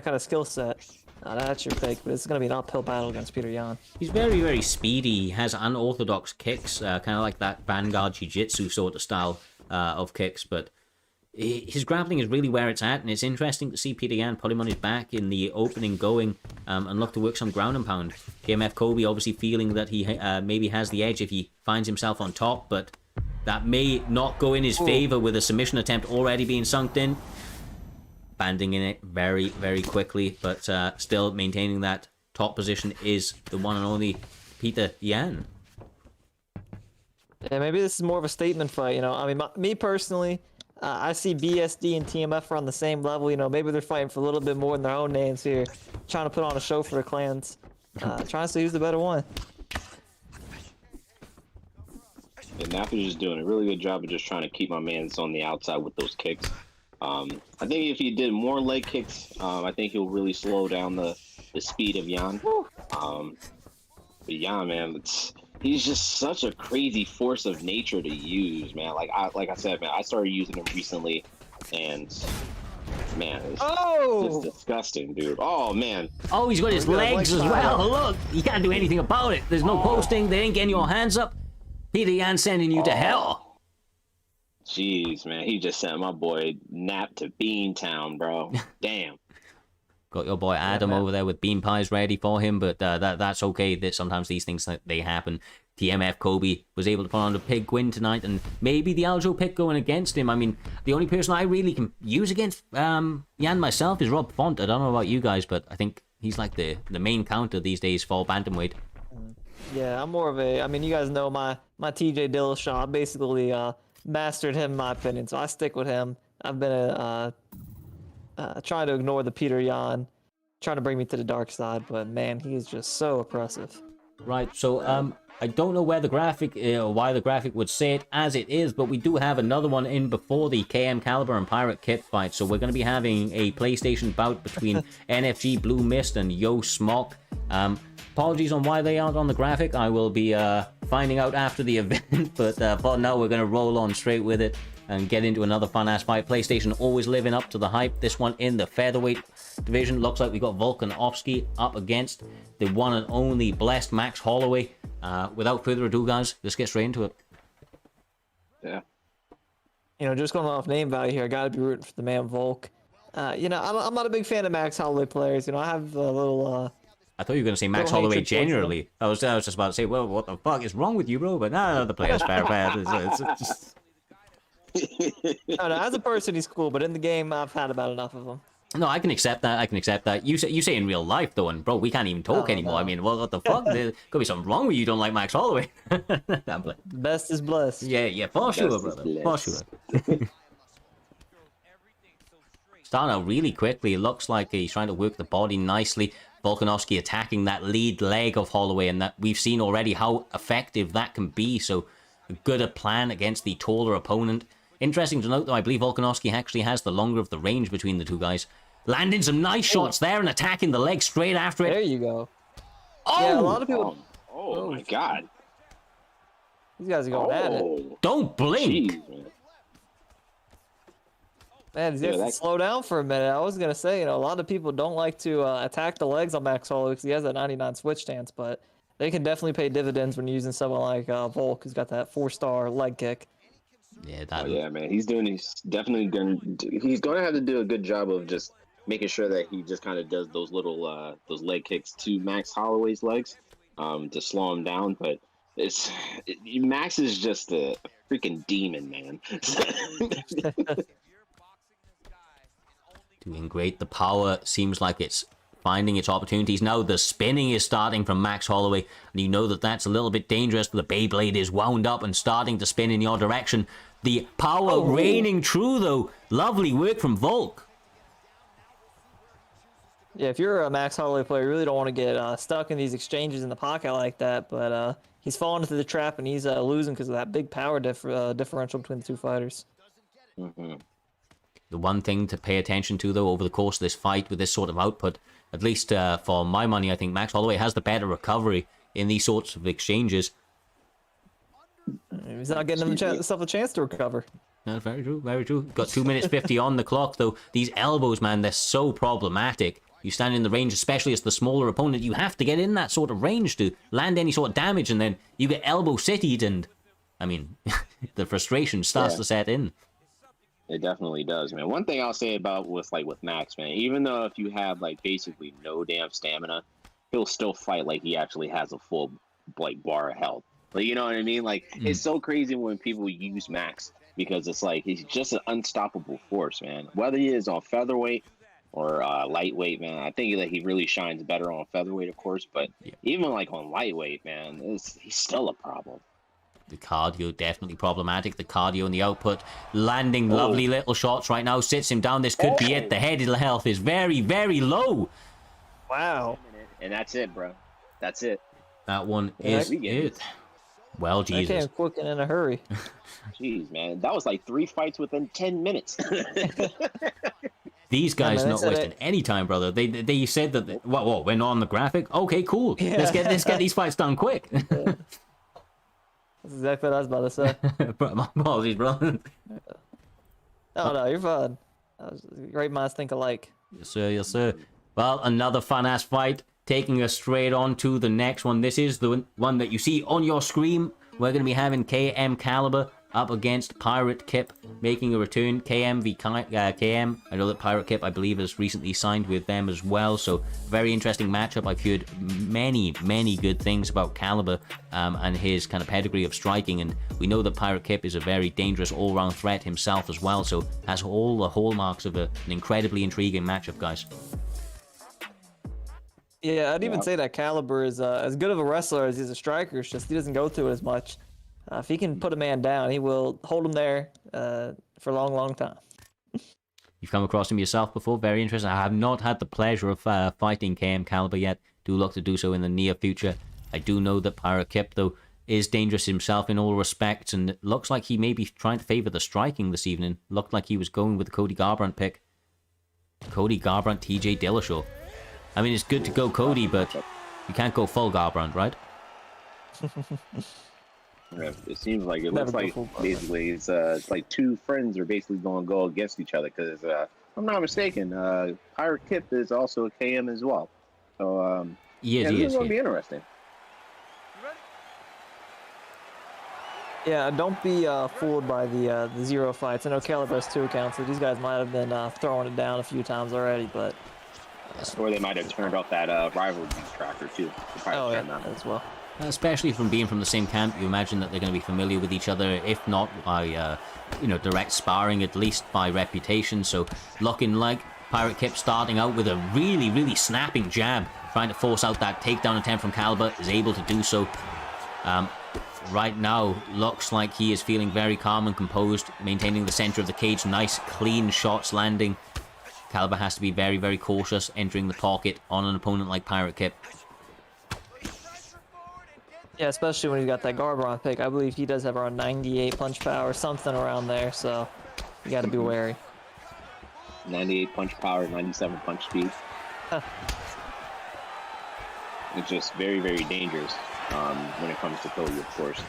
kind of skill set, that's your pick. But it's gonna be an uphill battle against Peter Yan. He's very, very speedy. He has unorthodox kicks, kind of like that Vanguard Jiu-Jitsu sort of style of kicks, but his grappling is really where it's at, and it's interesting to see Peter Yan put him on his back in the opening going and look to work some ground and pound. TMF Kobie obviously feeling that he maybe has the edge if he finds himself on top, but that may not go in his favor with a submission attempt already being sunk in. Banding in it very, very quickly, but still maintaining that top position is the one and only Peter Yan. Yeah, maybe this is more of a statement fight. You know, I mean, me personally, I see BSD and TMF are on the same level. You know, maybe they're fighting for a little bit more than their own names here, trying to put on a show for their clans, trying to see who's the better one. And Napgiver's just doing a really good job of just trying to keep my mans on the outside with those kicks. I think if he did more leg kicks, I think he'll really slow down the speed of Yan. But Yan, man, he's just such a crazy force of nature to use, man. Like I said, man, I started using him recently, and man, it's just disgusting, dude. Oh man. Oh, he's got his legs as well. Look, you can't do anything about it. There's no posting. They ain't getting your hands up. Peter Yan sending you to hell. Jeez, man, he just sent my boy Nap to Beantown, bro. Damn. Got your boy Adam over there with bean pies ready for him, but that's okay. That sometimes these things they happen. TMF Kobie was able to put on a big win tonight, and maybe the Aljo pick going against him. I mean, the only person I really can use against Yan myself is Rob Font. I don't know about you guys, but I think he's like the main counter these days for bantamweight. Yeah, I'm more of a. I mean, you guys know my TJ Dillashaw. I basically mastered him, in my opinion, so I stick with him. I've been trying to ignore the Peter Yan, trying to bring me to the dark side, but man, he is just so oppressive. Right, so I don't know where the graphic, why the graphic would say it as it is, but we do have another one in before the KM Caliber and Pirate Kit fight, so we're going to be having a PlayStation bout between NFG Bluemist and Yo Smok. Apologies on why they aren't on the graphic. I will be finding out after the event, but for now we're going to roll on straight with it and get into another fun-ass fight. PlayStation always living up to the hype. This one in the featherweight division. Looks like we got Volkanovski up against the one and only blessed Max Holloway. Without further ado, guys, let's get straight into it. Yeah. You know, just going off name value here, I got to be rooting for the man Volk. You know, I'm not a big fan of Max Holloway players. You know, I have a little... I thought you were going to say Max Holloway generally. I was just about to say, well, what the fuck is wrong with you, bro? But no, the player's fair. It's just... No, as a person, he's cool, but in the game, I've had about enough of him. No, I can accept that. I can accept that. You say in real life, though, and bro, we can't even talk anymore. No. I mean, well, what the fuck? There could be something wrong with you. Don't like Max Holloway. Best is blessed. Yeah, for sure, brother. For sure. Starting out really quickly. It looks like he's trying to work the body nicely. Volkanovski attacking that lead leg of Holloway, and that we've seen already how effective that can be. So, a good plan against the taller opponent. Interesting to note, though, I believe Volkanovski actually has the longer of the range between the two guys. Landing some nice shots there and attacking the leg straight after it. There you go. Oh! Yeah, a lot of people... Oh my god. These guys are going at it. Don't blink! Jeez, man, he's got to slow down for a minute. I was going to say, you know, a lot of people don't like to attack the legs on Max Holloway because he has that 99 switch stance, but they can definitely pay dividends when using someone like Volk, who's got that 4-star leg kick. Yeah, yeah, man. He's definitely gonna have to do a good job of just making sure that he just kind of does those little those leg kicks to Max Holloway's legs to slow him down. But Max is just a freaking demon, man. Doing great. The power seems like it's finding its opportunities. Now the spinning is starting from Max Holloway, and you know that that's a little bit dangerous. The Beyblade is wound up and starting to spin in your direction. The power raining true, though. Lovely work from Volk. Yeah, if you're a Max Holloway player, you really don't want to get stuck in these exchanges in the pocket like that, but he's falling into the trap and he's losing because of that big power differential between the two fighters. The one thing to pay attention to, though, over the course of this fight with this sort of output, at least for my money, I think Max Holloway has the better recovery in these sorts of exchanges. He's not getting himself a chance to recover. No, very true, very true. Got 2 minutes 50 on the clock, though. These elbows, man, they're so problematic. You stand in the range, especially as the smaller opponent, you have to get in that sort of range to land any sort of damage, and then you get elbow city'd, and, I mean, the frustration starts to set in. It definitely does, man. One thing I'll say about with Max, man, even though if you have like basically no damn stamina, he'll still fight like he actually has a full like bar of health. Like, you know what I mean? Like it's so crazy when people use Max because it's like he's just an unstoppable force, man. Whether he is on featherweight or lightweight, man, I think that he really shines better on featherweight, of course. But even like on lightweight, man, he's still a problem. The cardio, definitely problematic. The cardio and the output. Landing lovely little shots right now. Sits him down. This could be it. The head health is very, very low. Wow. And that's it, bro. That's it. That one is it. Well, Jesus. I came quick and in a hurry. Jeez, man. That was like 3 fights within 10 minutes. These guys not wasting any time, brother. They said that, what, we're not on the graphic? Okay, cool. Yeah. Let's get these fights done quick. That's exactly what I was about to say. My apologies, brother. No, you're fine. Great minds think alike. Yes, sir, yes, sir. Well, another fun-ass fight, taking us straight on to the next one. This is the one that you see on your screen. We're going to be having KM Caliber up against Pirate Kip, making a return. KM v KM. I know that Pirate Kip, I believe, has recently signed with them as well. So, very interesting matchup. I've heard many, many good things about Caliber and his kind of pedigree of striking. And we know that Pirate Kip is a very dangerous all-round threat himself as well. So, has all the hallmarks of an incredibly intriguing matchup, guys. Yeah, I'd even say that Caliber is as good of a wrestler as he's a striker. It's just he doesn't go to it as much. If he can put a man down, he will hold him there for a long, long time. You've come across him yourself before. Very interesting. I have not had the pleasure of fighting KM Caliber yet. Do look to do so in the near future. I do know that Pirate Kip, though, is dangerous himself in all respects, and it looks like he may be trying to favor the striking this evening. Looked like he was going with the Cody Garbrandt pick. Cody Garbrandt, TJ Dillashaw. I mean, it's good to go Cody, but you can't go full Garbrandt, right? Yeah, it seems like it looks like basically it's like two friends are basically going to go against each other because if I'm not mistaken, Pirate Kip is also a KM as well. So this is going to be interesting. Yeah, don't be fooled by the zero fights. I know Caliber has 2 accounts, so these guys might have been throwing it down a few times already, but... Or they might have turned off that rivalry tracker too. Oh, yeah, as well. Especially from being from the same camp, you imagine that they're going to be familiar with each other, if not by, direct sparring, at least by reputation. So, looking like Pirate Kip starting out with a really, really snapping jab, trying to force out that takedown attempt from Caliber, is able to do so. Right now, looks like he is feeling very calm and composed, maintaining the center of the cage. Nice, clean shots landing. Caliber has to be very, very cautious entering the pocket on an opponent like Pirate Kip. Yeah, especially when he's got that Garbrandt pick. I believe he does have around 98 punch power, something around there, so you got to be wary. 98 punch power, 97 punch speed. It's just very, very dangerous when it comes to Cody, of course.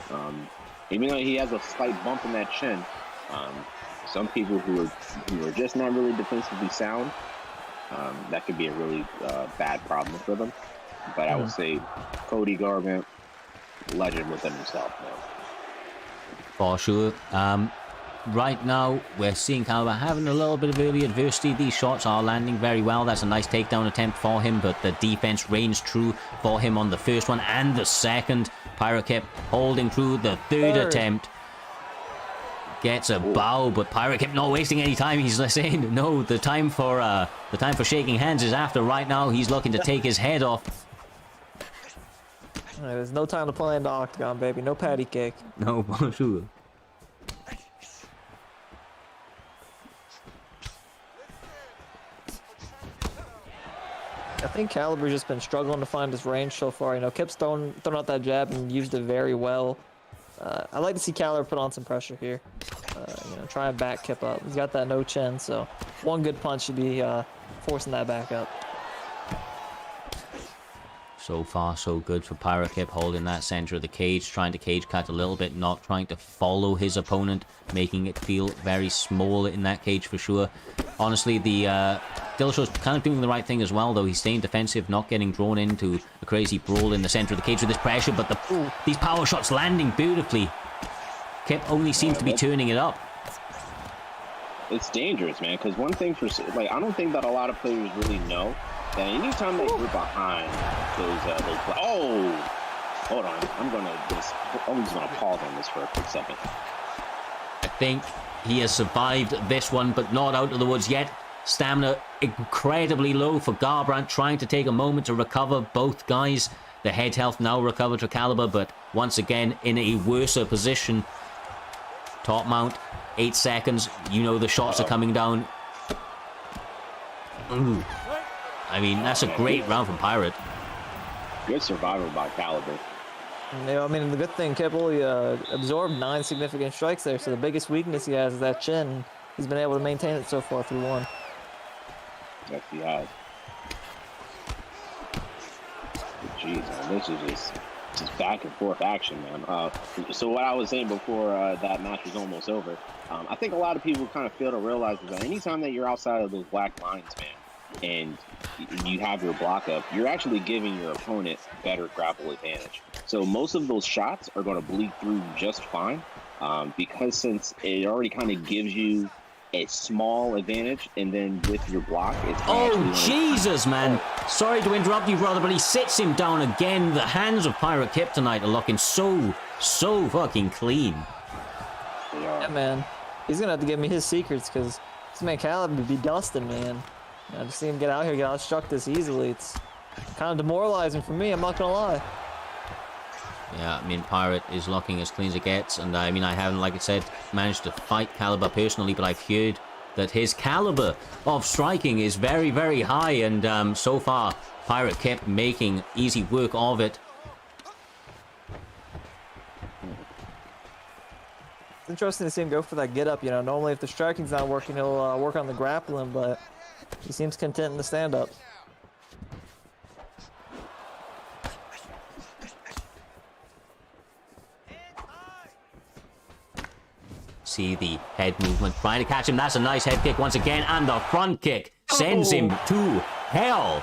Even though he has a slight bump in that chin, some people who are just not really defensively sound, that could be a really bad problem for them. But I would say Cody Garbrandt, legend within himself, man. For sure. Right now, we're seeing Caliber having a little bit of early adversity. These shots are landing very well. That's a nice takedown attempt for him, but the defense reigns true for him on the first one and the second. Pirate Kip holding through the third attempt. Gets a bow, but Pirate Kip not wasting any time. He's saying, no, the time for shaking hands is after. Right now, he's looking to take his head off. There's no time to play in the octagon, baby. No patty cake. No, bonjour. I think Caliber's just been struggling to find his range so far. You know, Kip's thrown out that jab and used it very well. I'd like to see Caliber put on some pressure here. You know, try and back Kip up. He's got that no chin, so one good punch should be forcing that back up. So far, so good for Pirate Kip, holding that center of the cage, trying to cage cut a little bit, not trying to follow his opponent, making it feel very small in that cage for sure. Honestly, the Dillashaw's kind of doing the right thing as well, though. He's staying defensive, not getting drawn into a crazy brawl in the center of the cage with this pressure, but these power shots landing beautifully. Kip only seems to be turning it up. It's dangerous, man, because one thing for, like, I don't think that a lot of players really know that anytime they grip behind those oh, hold on, I'm just gonna pause on this for a quick second. I think he has survived this one, but not out of the woods yet. Stamina incredibly low for Garbrandt, trying to take a moment to recover both guys. The head health now recovered for Caliber, but once again in a worse position. Top mount, 8 seconds. You know the shots are coming down. Ooh. I mean, that's a great round from Pirate. Good survival by Caliber. Yeah, I mean, the good thing, Kip only absorbed 9 significant strikes there, so the biggest weakness he has is that chin. He's been able to maintain it so far through one. Yes, he has. Jeez, man, this is just back and forth action, man. So what I was saying before that match was almost over, I think a lot of people kind of fail to realize is that anytime that you're outside of those black lines, man, and you have your block up, you're actually giving your opponent better grapple advantage. So most of those shots are going to bleed through just fine, because since it already kind of gives you a small advantage, and then with your block, it's Jesus, man. Sorry to interrupt you, brother, but he sits him down again. The hands of Pirate Kip tonight are looking so fucking clean. Yeah, man. He's gonna have to give me his secrets, because this man Caliber would be dusting, man. I just see him get out here, get outstruck this easily. It's kind of demoralizing for me, I'm not gonna lie. Yeah, I mean, Pirate is looking as clean as it gets, and I mean, I haven't, like I said, managed to fight Caliber personally, but I've heard that his caliber of striking is very, very high, and so far, Pirate Kip making easy work of it. It's interesting to see him go for that get up, you know. Normally, if the striking's not working, he'll work on the grappling, but he seems content in the stand-up. See the head movement, trying to catch him. That's a nice head kick once again, and the front kick sends him to hell.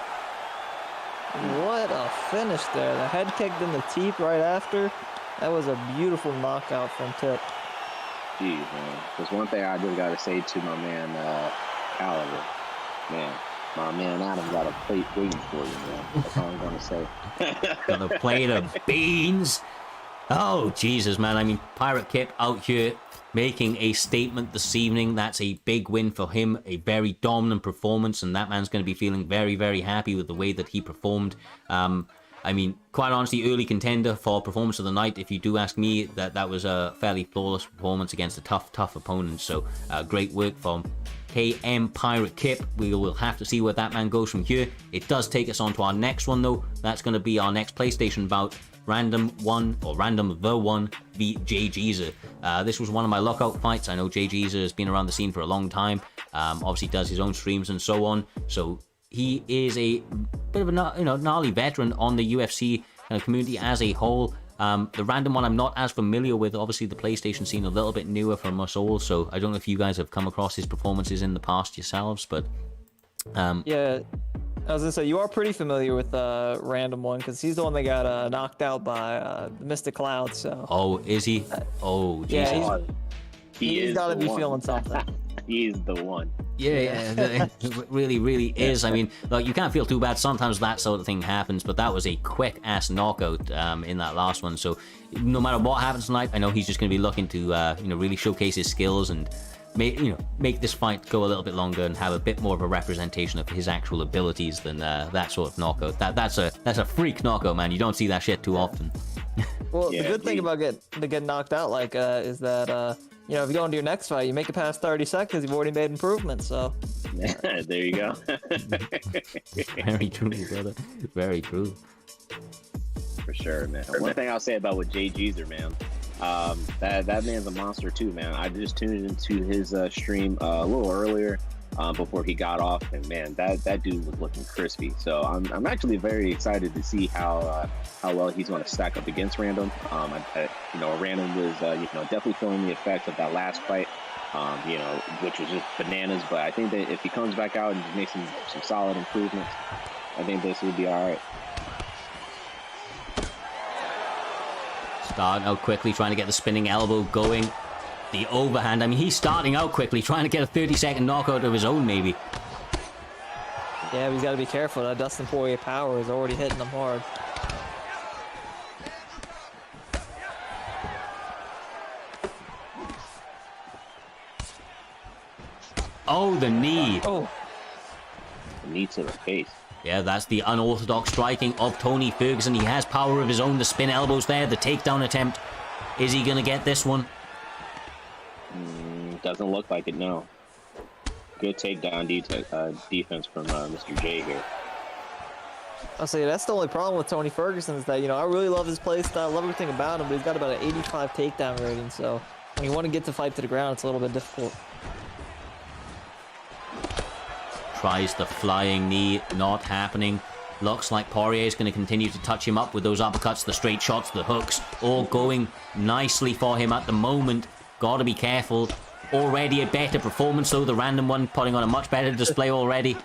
What a finish there. The head kick, then the teep right after. That was a beautiful knockout from Tip. Jeez, man. There's one thing I just got to say to my man, Caliber. Man, my man Adam got a plate waiting for you, man. That's all I'm going to say. Got a plate of beans. Oh, Jesus, man. I mean, Pirate Kip out here making a statement this evening. That's a big win for him, a very dominant performance, and that man's going to be feeling very, very happy with the way that he performed. I mean, quite honestly, early contender for performance of the night. If you do ask me, that was a fairly flawless performance against a tough opponent. So, great work from KM Pirate Kip. We will have to see where that man goes from here. It does take us on to our next one, though. That's going to be our next PlayStation bout. Random the one v JayJezzer. This was one of my lockout fights. I know JayJezzer has been around the scene for a long time. Obviously does his own streams and so on. So he is a bit of a gnarly veteran on the UFC community as a whole. The random one I'm not as familiar with. Obviously the PlayStation scene a little bit newer from us all. So I don't know if you guys have come across his performances in the past yourselves, but yeah. I was gonna say, you are pretty familiar with Random One, because he's the one that got knocked out by the Mystic Cloud, so... Oh, is he? Oh, Jesus. Yeah, he's gotta be feeling something. He's the one. Yeah, it really is. I mean, look, you can't feel too bad. Sometimes that sort of thing happens, but that was a quick-ass knockout in that last one, so no matter what happens tonight, I know he's just gonna be looking to, really showcase his skills and make this fight go a little bit longer and have a bit more of a representation of his actual abilities than that sort of knockout. That's a freak knockout, man. You don't see that shit too often. Well, the good thing about getting knocked out is that if you go into your next fight, you make it past 30 seconds, you've already made improvements. So There you go. Very true, brother. Very true. For sure, man. One thing I'll say about with JayJezzer, man, that man's a monster too, man. I just tuned into his stream a little earlier before he got off, and man, that dude was looking crispy. So I'm actually very excited to see how well he's going to stack up against Random. Random was definitely feeling the effects of that last fight. Which was just bananas. But I think that if he comes back out and just makes some solid improvements, I think this will be all right. Starting out quickly, trying to get the spinning elbow going. The overhand. I mean, he's starting out quickly, trying to get a 30-second knockout of his own, maybe. Yeah, but he's got to be careful. That Dustin Poirier power is already hitting him hard. Oh, the knee. Oh. The knee to the face. Yeah, that's the unorthodox striking of Tony Ferguson. He has power of his own. The spin elbows there, the takedown attempt. Is he going to get this one? Doesn't look like it, no. Good takedown defense from Mr. J here. I'll say that's the only problem with Tony Ferguson is that, I really love his play style, love everything about him, but he's got about an 85 takedown rating, so when you want to get the fight to the ground, it's a little bit difficult. Tries the flying knee, not happening. Looks like Poirier is going to continue to touch him up with those uppercuts, the straight shots, the hooks, all going nicely for him at the moment. Got to be careful. Already a better performance, though. The random one putting on a much better display already.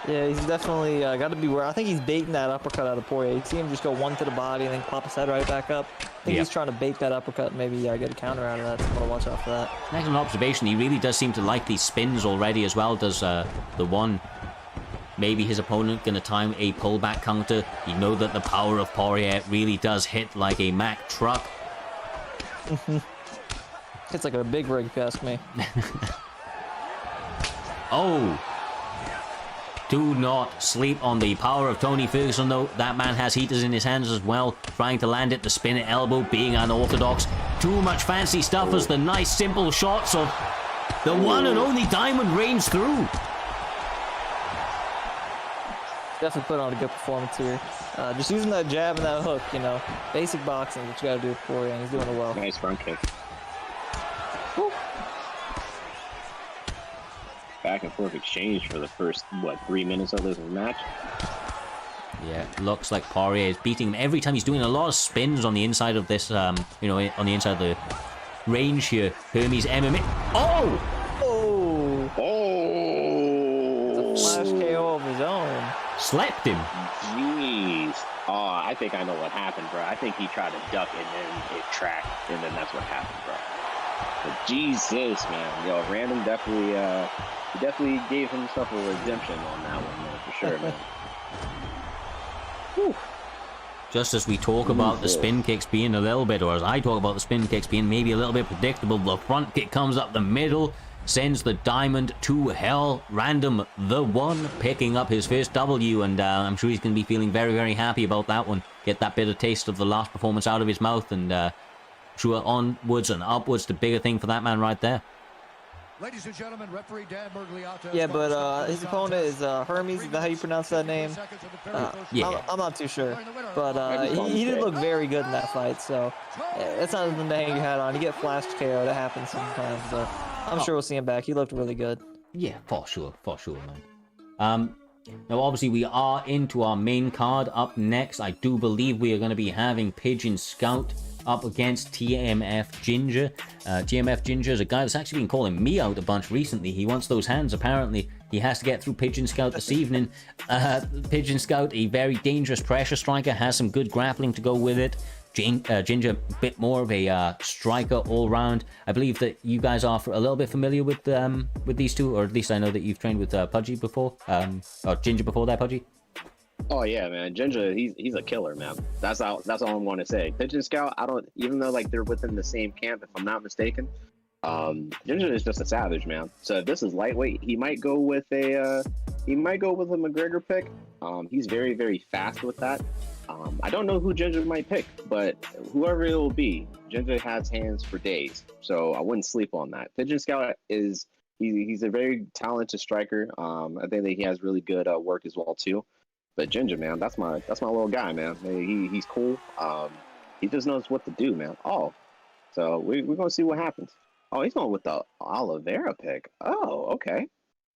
Yeah, he's definitely got to be aware. I think he's baiting that uppercut out of Poirier. You see him just go one to the body and then pop his head right back up. I think he's trying to bait that uppercut and maybe get a counter out of that. So I'm going to watch out for that. Excellent observation. He really does seem to like these spins already as well, does the one. Maybe his opponent going to time a pullback counter. You know that the power of Poirier really does hit like a Mack truck. It's like a big rig, if you ask me. Oh! Do not sleep on the power of Tony Ferguson, though. That man has heaters in his hands as well. Trying to land it, the spin at elbow, being unorthodox. Too much fancy stuff as the nice, simple shots of the one and only Diamond rains through. Definitely put on a good performance here. Just using that jab and that hook, basic boxing, what you got to do with Poirier, and he's doing it well. Nice front kick. Woo. Back and forth exchange for the first 3 minutes of this match. Yeah, looks like Poirier is beating him every time. He's doing a lot of spins on the inside of this, on the inside of the range here. Hermes MMA. Oh! Oh! Oh! It's a flash KO of his own. Slept him. Jeez. Oh, I think I know what happened, bro. I think he tried to duck and then it tracked, and then that's what happened, bro. But Jesus, man. Yo, Random definitely gave himself a redemption on that one, man, for sure, man. Whew. Just as we talk about the spin kicks being a little bit, or as I talk about the spin kicks being maybe a little bit predictable, the front kick comes up the middle, sends the Diamond to hell. Random, the one, picking up his first W, and I'm sure he's going to be feeling very, very happy about that one. Get that bitter taste of the last performance out of his mouth, and sure, onwards and upwards to bigger thing for that man right there. Ladies and gentlemen, referee Dan Bergliato. Yeah, but his opponent is Hermes. Is that how you pronounce that name? Yeah. I'm not too sure, but he did look very good in that fight. So that's not something to hang your hat on. You get flash KO. That happens sometimes, but I'm sure we'll see him back. He looked really good. Yeah, for sure, man. Now, obviously, we are into our main card. Up next, I do believe we are going to be having PigeonScout up against TMF Ginger. TMF Ginger is a guy that's actually been calling me out a bunch recently. He wants those hands, apparently. He has to get through PigeonScout this evening. PigeonScout, a very dangerous pressure striker, has some good grappling to go with it. Ginger, a bit more of a striker all round. I believe that you guys are a little bit familiar with these two, or at least I know that you've trained with Pudgy before, or Ginger before that, Pudgy. Oh yeah, man, Ginger, he's a killer, man. That's all I want to say. PigeonScout, even though they're within the same camp, if I'm not mistaken, Ginger is just a savage, man. So if this is lightweight, he might go with a McGregor pick. He's very, very fast with that. I don't know who Ginger might pick, but whoever it will be, Ginger has hands for days, so I wouldn't sleep on that. PigeonScout is He's a very talented striker. I think that he has really good work as well too. But Ginger, man, that's my little guy, man. He's cool. He just knows what to do, man. Oh, so we're gonna see what happens. Oh, he's going with the Oliveira pick. Oh, okay.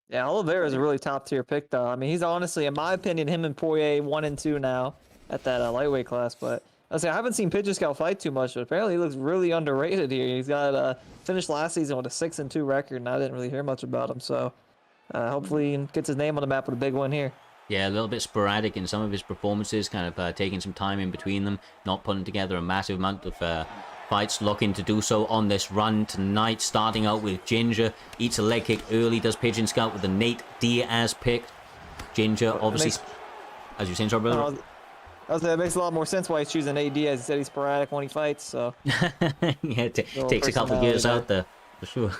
Yeah, Oliveira is a really top tier pick, though. I mean, he's honestly, in my opinion, him and Poirier 1 and 2 now at that lightweight class. But I haven't seen PigeonScout fight too much, but apparently he looks really underrated here. He's got finished last season with a 6 and 2 record, and I didn't really hear much about him. So hopefully he gets his name on the map with a big one here. Yeah, a little bit sporadic in some of his performances, kind of taking some time in between them, not putting together a massive amount of fights, looking to do so on this run tonight, starting out with Ginger. Eats a leg kick early, does PigeonScout with the Nate Diaz pick. Ginger, obviously, as you're saying, sorry, brother? It makes a lot more sense why he's choosing Nate Diaz. He said he's sporadic when he fights, so... Yeah, takes a couple of years out there, for sure.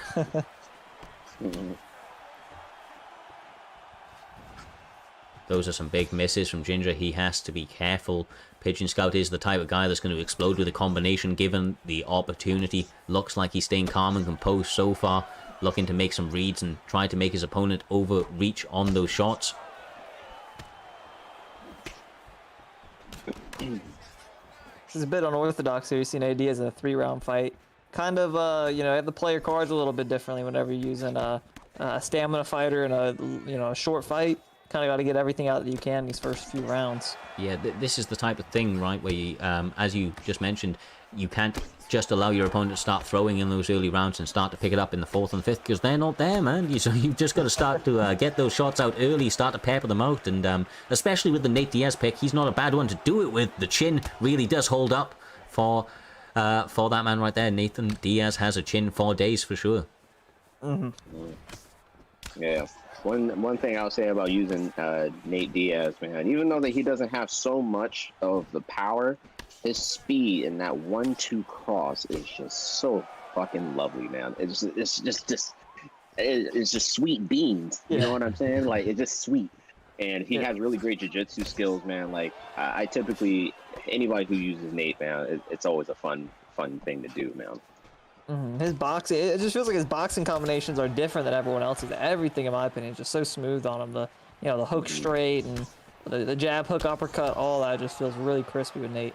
Those are some big misses from Ginger. He has to be careful. PigeonScout is the type of guy that's going to explode with a combination given the opportunity. Looks like he's staying calm and composed so far, looking to make some reads and try to make his opponent overreach on those shots. This is a bit unorthodox here. You've seen AD as a 3-round fight. Kind of, you know, have to play your cards a little bit differently whenever you're using a stamina fighter in a short fight. Kind of got to get everything out that you can in these first few rounds. Yeah, this is the type of thing, right, where you, as you just mentioned, you can't just allow your opponent to start throwing in those early rounds and start to pick it up in the 4th and 5th, because they're not there, man. So you've just got to start to get those shots out early, start to pepper them out, and especially with the Nate Diaz pick, he's not a bad one to do it with. The chin really does hold up for that man right there. Nathan Diaz has a chin for days for sure. Yeah. One thing I'll say about using Nate Diaz, man, even though that he doesn't have so much of the power, his speed and that 1-2 cross is just so fucking lovely, man. It's just sweet beans. You know what I'm saying? Like, it's just sweet. And he has really great jiu-jitsu skills, man. Like, I typically, anybody who uses Nate, man, it's always a fun thing to do, man. His boxing, it just feels like his boxing combinations are different than everyone else's. Everything, in my opinion, is just so smooth on him. The hook straight and the jab, hook, uppercut, all that just feels really crispy with Nate.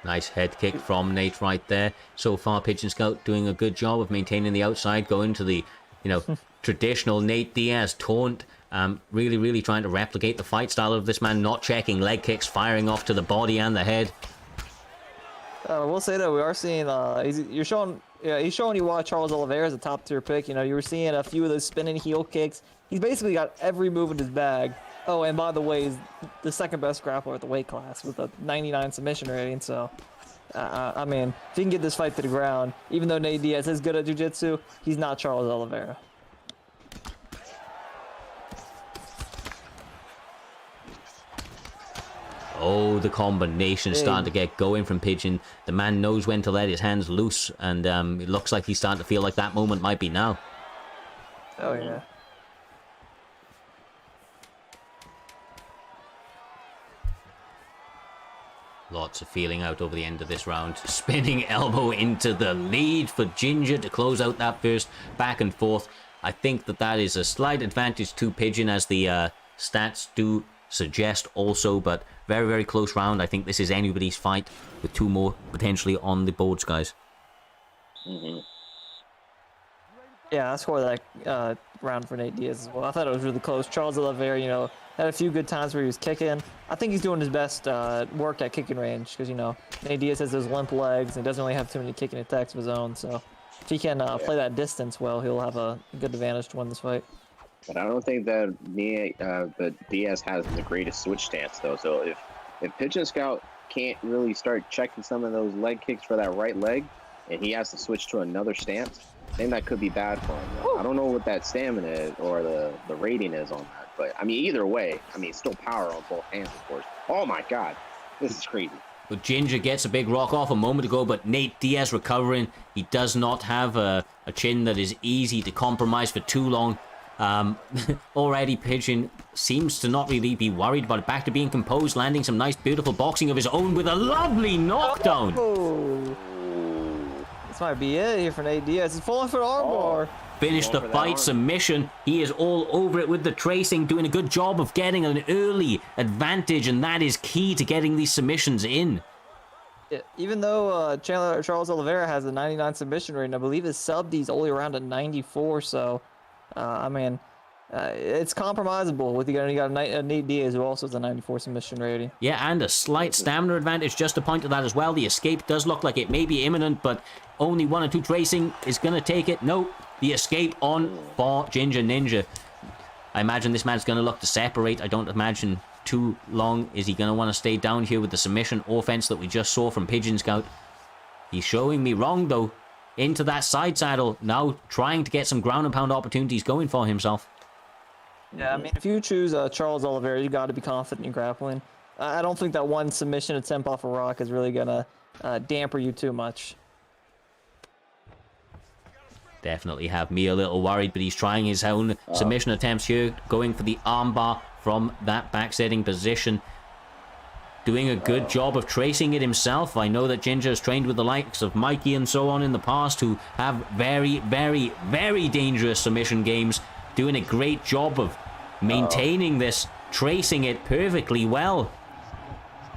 Nice head kick from Nate right there. So far, PigeonScout doing a good job of maintaining the outside, going to the, traditional Nate Diaz taunt. Really trying to replicate the fight style of this man, not checking leg kicks, firing off to the body and the head. We'll say that we are seeing, he's showing you why Charles Oliveira is a top tier pick. You were seeing a few of those spinning heel kicks. He's basically got every move in his bag. Oh, and by the way, he's the second best grappler at the weight class with a 99 submission rating. So, I mean, if he can get this fight to the ground, even though Nate Diaz is good at jiu-jitsu, he's not Charles Oliveira. Oh, the combination is starting to get going from Pigeon. The man knows when to let his hands loose, and it looks like he's starting to feel like that moment might be now. Oh, yeah. Lots of feeling out over the end of this round. Spinning elbow into the lead for Ginger to close out that first back and forth. I think that is a slight advantage to Pigeon, as the stats do suggest also, but very close round. I think this is anybody's fight with 2 more potentially on the boards, guys. Yeah, I scored that round for Nate Diaz as well. I thought it was really close. Charles Oliveira, had a few good times where he was kicking. I think he's doing his best work at kicking range, because Nate Diaz has those limp legs and doesn't really have too many kicking attacks of his own. So if he can play that distance well, he'll have a good advantage to win this fight. But I don't think that Diaz has the greatest switch stance, though. So if PigeonScout can't really start checking some of those leg kicks for that right leg, and he has to switch to another stance, then that could be bad for him. I don't know what that stamina is or the rating is on that. But, I mean, either way, still power on both hands, of course. Oh, my God. This is crazy. But Ginger gets a big rock off a moment ago, but Nate Diaz recovering. He does not have a chin that is easy to compromise for too long. Already Pigeon seems to not really be worried, but back to being composed, landing some nice beautiful boxing of his own with a lovely knockdown. Oh. This might be it here for Nate Diaz. He's falling for the armbar. Finished the fight, submission. He is all over it with the tracing, doing a good job of getting an early advantage, and that is key to getting these submissions in. Yeah, even though Charles Oliveira has a 99 submission rate, and I believe his sub D is only around a 94, so, I mean, it's compromisable with you got Nate Diaz, who also has a 94 submission rating. Yeah, and a slight stamina advantage, just to point to that as well. The escape does look like it may be imminent, but only 1 or 2 tracing is going to take it. Nope, the escape on for Ginger Ninja. I imagine this man's going to look to separate. I don't imagine too long. Is he going to want to stay down here with the submission offense that we just saw from PigeonScout? He's showing me wrong, though. Into that side saddle, now trying to get some ground and pound opportunities going for himself. Yeah, I mean, if you choose Charles Oliveira, you got to be confident in grappling. I don't think that one submission attempt off a rock is really going to damper you too much. Definitely have me a little worried, but he's trying his own submission attempts here, going for the armbar from that back-setting position. Doing a good job of tracing it himself. I know that Ginger has trained with the likes of Mikey and so on in the past, who have very, very, very dangerous submission games. Doing a great job of maintaining this, tracing it perfectly well.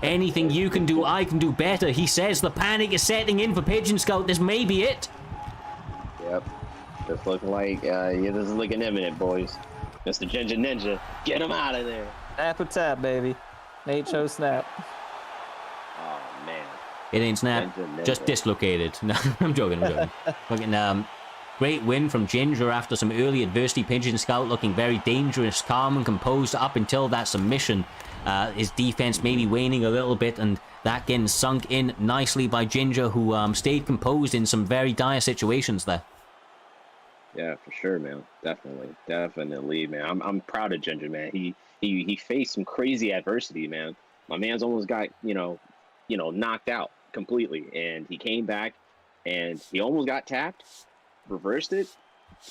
Anything you can do, I can do better. He says the panic is setting in for PigeonScout. This may be it. Yep. It's looking like, yeah, this is looking imminent, boys. Mr. Ginger Ninja, get him out of there. Snap or tap, baby. Nate chose snap. Oh, man. It ain't snap, just dislocated. No, I'm joking, Fucking, great win from Ginger after some early adversity. PigeonScout looking very dangerous, calm and composed up until that submission. His defense maybe waning a little bit, and that getting sunk in nicely by Ginger, who stayed composed in some very dire situations there. Yeah, for sure, man. Definitely, man. I'm proud of Ginger, man. He faced some crazy adversity, man. My man's almost got knocked out completely, and he came back, and he almost got tapped, reversed it,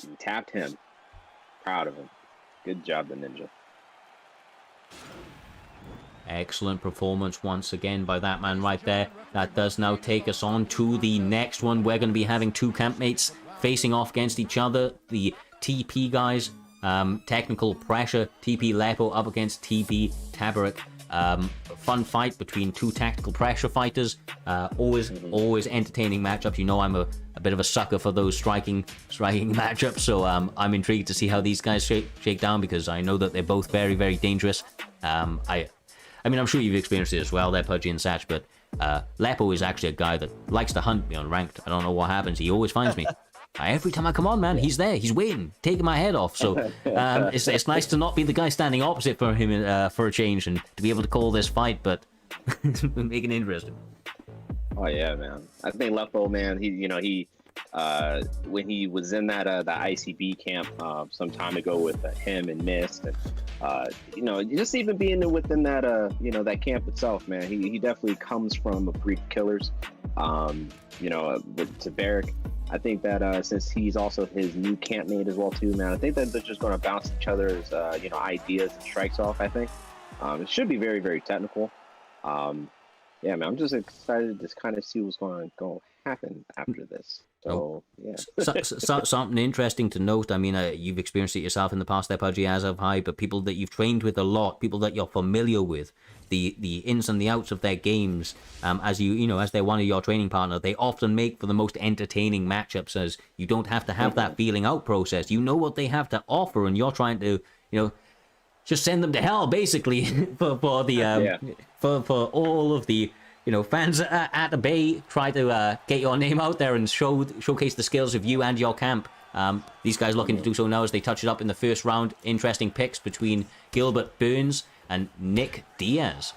and tapped him. Proud of him. Good job, the Ninja. Excellent performance once again by that man right there. That does now take us on to the next one. We're going to be having 2 campmates facing off against each other. The TP guys, technical pressure. TP Lepo up against TP Tabaric. Fun fight between 2 tactical pressure fighters. Always entertaining matchups. You know I'm a bit of a sucker for those striking matchups. So I'm intrigued to see how these guys shake down, because I know that they're both very, very dangerous. I mean, I'm sure you've experienced it as well there, Pudgy and Satch, but Lepo is actually a guy that likes to hunt me on ranked. I don't know what happens. He always finds me. Every time I come on, man, he's there. He's waiting, taking my head off. So it's nice to not be the guy standing opposite for him for a change, and to be able to call this fight, but make it interesting. Oh, yeah, man. I think Lepo, man, he when he was in that the ICB camp some time ago with him and Mist, and just even being within that that camp itself, man, he definitely comes from a breed of killers. With Tabaric, I think that since he's also his new campmate as well too, man, I think that they're just going to bounce each other's ideas and strikes off. I think it should be very, very technical. Yeah, man, I'm just excited to kind of see what's going to happen after this. So, yeah. Something interesting to note. I mean, you've experienced it yourself in the past there, Pudgy, as have I, but people that you've trained with a lot, people that you're familiar with, the ins and the outs of their games, as as they're one of your training partner, they often make for the most entertaining matchups, as you don't have to have that feeling out process. You know what they have to offer, and you're trying to, just send them to hell, basically, for all of the fans at the Bay. Try to get your name out there and showcase the skills of you and your camp. These guys looking to do so now as they touch it up in the first round. Interesting picks between Gilbert Burns and Nick Diaz.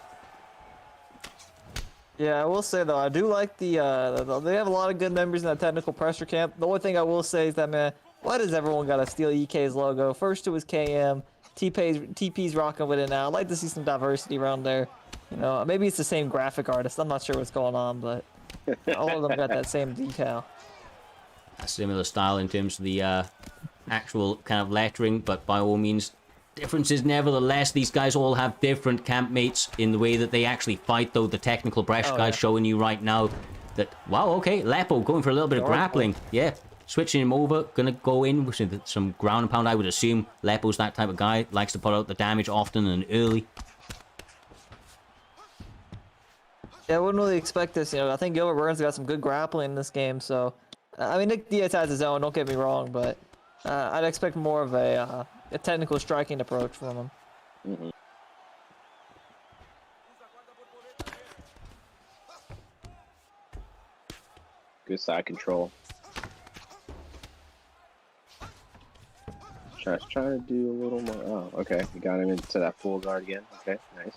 Yeah, I will say though, I do like they have a lot of good members in that technical pressure camp. The only thing I will say is that, man, why does everyone gotta steal EK's logo? First it was KM, TP's rocking with it now. I'd like to see some diversity around there. Maybe it's the same graphic artist. I'm not sure what's going on, but all of them got that same decal. A similar style in terms of the actual kind of lettering, but by all means, differences nevertheless. These guys all have different campmates in the way that they actually fight, though. The technical pressure guys showing you right now, Wow, okay, Lepo going for a little bit of Hardcore. grappling. Yeah, switching him over, gonna go in with some ground and pound. I would assume Lepo's that type of guy, likes to put out the damage often and early. Yeah, I wouldn't really expect this. I think Gilbert Burns got some good grappling in this game. So, I mean, Nick Diaz has his own. Don't get me wrong, but I'd expect more of a technical striking approach from him. Mm-hmm. Good side control. Trying to do a little more. Oh, okay. You got him into that full guard again. Okay, nice.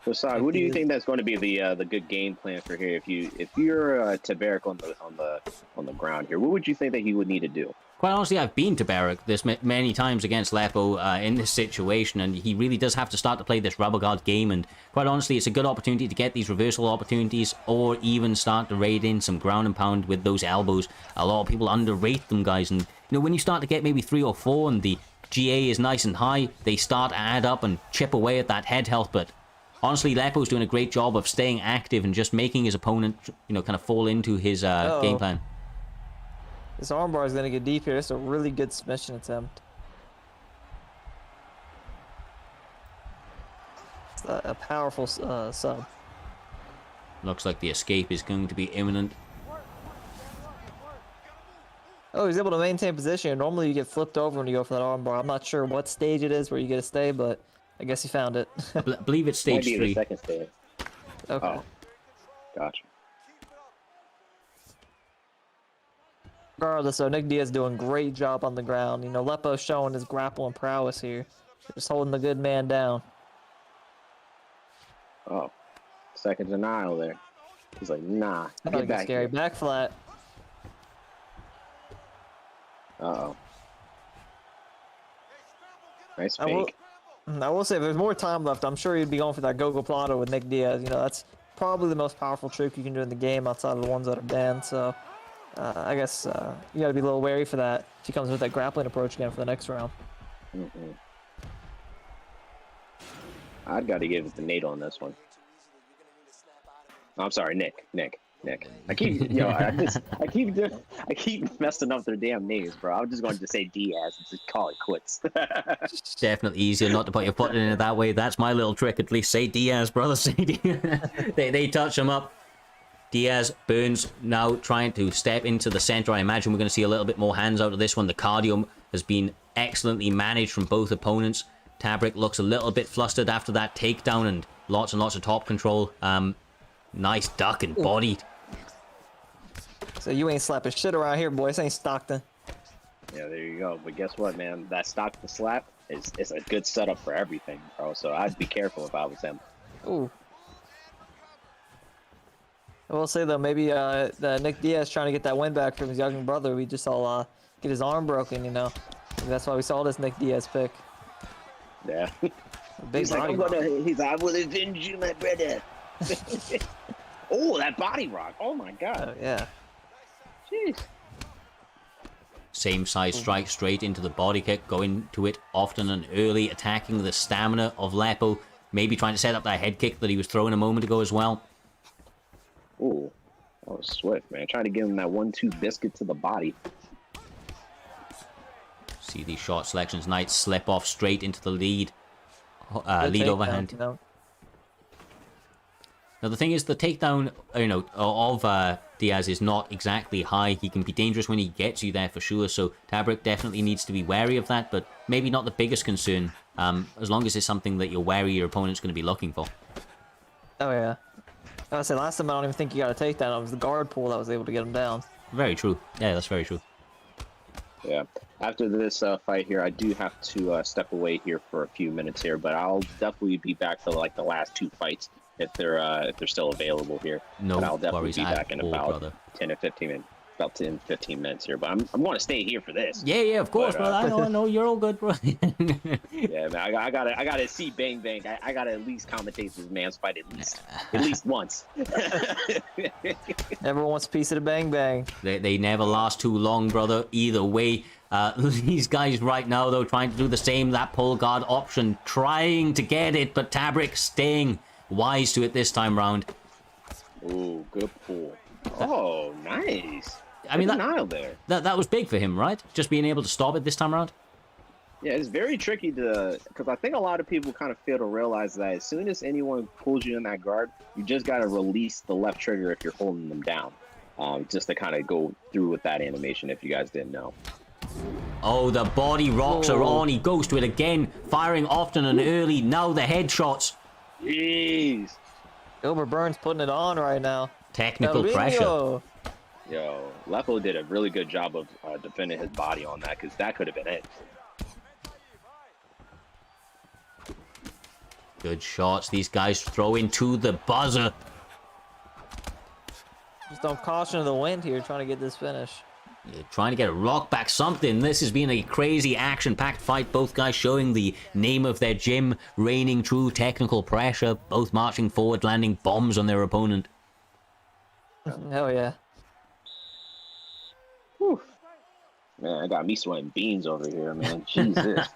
So, Sai, who do you think that's going to be the good game plan for here? If you're Tabaric on the ground here, what would you think that he would need to do? Quite honestly, I've been Tabaric this many times against Lepo in this situation, and he really does have to start to play this rubber guard game, and quite honestly, it's a good opportunity to get these reversal opportunities, or even start to raid in some ground and pound with those elbows. A lot of people underrate them, guys, and when you start to get maybe 3 or 4, and the GA is nice and high, they start to add up and chip away at that head health, but honestly, Lepo's doing a great job of staying active and just making his opponent, kind of fall into his game plan. This armbar is going to get deep here. It's a really good submission attempt. It's a powerful sub. Looks like the escape is going to be imminent. Oh, he's able to maintain position. Normally you get flipped over when you go for that armbar. I'm not sure what stage it is where you get to stay, but I guess he found it. I believe it's stage 3. The second stage. Okay. Oh, gotcha. Regardless, so Nick Diaz doing a great job on the ground. Lepo showing his grappling prowess here. Just holding the good man down. Oh, second denial there. He's like, nah, get back scary. here. Back flat. Uh-oh. Nice fake. I will say, if there's more time left, I'm sure you'd be going for that Gogo Plato with Nick Diaz. That's probably the most powerful trick you can do in the game outside of the ones that are banned. So, I guess you got to be a little wary for that if he comes with that grappling approach again for the next round. Mm-hmm. I've got to give it to Nate on this one. I'm sorry, Nick. I keep, I keep messing up their damn names, bro. I'm just going to say Diaz and just call it quits. It's definitely easier not to put your foot in it that way. That's my little trick, at least. Say Diaz, brother. Say Diaz. they touch him up. Diaz, Burns now trying to step into the center. I imagine we're going to see a little bit more hands out of this one. The cardio has been excellently managed from both opponents. Tabaric looks a little bit flustered after that takedown and lots of top control. Nice duck and bodied. So you ain't slapping shit around here, boy. This ain't Stockton. Yeah, there you go. But guess what, man? That Stockton slap is a good setup for everything, bro. So I'd be careful if I was him. Ooh. I will say, though, maybe Nick Diaz trying to get that win back from his younger brother. We just saw get his arm broken, Maybe that's why we saw this Nick Diaz pick. Yeah. He's like, I will avenge you, my brother. Oh, that body rock. Oh, my God. Oh, yeah. Jeez. Same size strike straight into the body kick, going to it often and early, attacking the stamina of Lepo. Maybe trying to set up that head kick that he was throwing a moment ago as well. Ooh, that was swift, man. Trying to give him that 1-2 biscuit to the body. See these short selections. Knight slip off straight into the lead. Lead overhand. Now the thing is, the takedown, of Diaz is not exactly high. He can be dangerous when he gets you there for sure. So Tabaric definitely needs to be wary of that, but maybe not the biggest concern. As long as it's something that you're wary your opponent's going to be looking for. Oh yeah. I say last time I don't even think you got a takedown. It was the guard pull that was able to get him down. Very true. Yeah, that's very true. Yeah. After this fight here, I do have to step away here for a few minutes here, but I'll definitely be back for like the last 2 fights if they're still available here. No but I'll definitely worries be back in all, about brother. 10 to 15 minutes. About 10, 15 minutes here, but I'm going to stay here for this. Yeah, of course, bro. I know, you're all good, bro. Yeah, man, I gotta see Bang Bang. I gotta at least commentate this man's fight at least once. Everyone wants a piece of the Bang Bang. They never last too long, brother. Either way, These guys right now, though, trying to do the same. That pull guard option, trying to get it, but Tabaric staying wise to it this time round. Ooh, good pull. Oh, nice. I mean, denial there. That was big for him, right? Just being able to stop it this time around. Yeah, it's very tricky to, because I think a lot of people kind of fail to realize that as soon as anyone pulls you in that guard, you just got to release the left trigger if you're holding them down. Just to kind of go through with that animation if you guys didn't know. Oh, the body rocks are on. He goes to it again, firing often and early. Now the headshots. Jeez. Gilbert Burns putting it on right now. Technical pressure. Yo, Lepo did a really good job of defending his body on that, because that could have been it. Good shots. These guys throw into the buzzer. Just don't caution the wind here, trying to get this finish. Yeah, trying to get a rock back something. This has been a crazy action-packed fight. Both guys showing the name of their gym, reigning true technical pressure. Both marching forward, landing bombs on their opponent. Hell yeah. Whew. Man, I got me sweating beans over here, man. Jesus.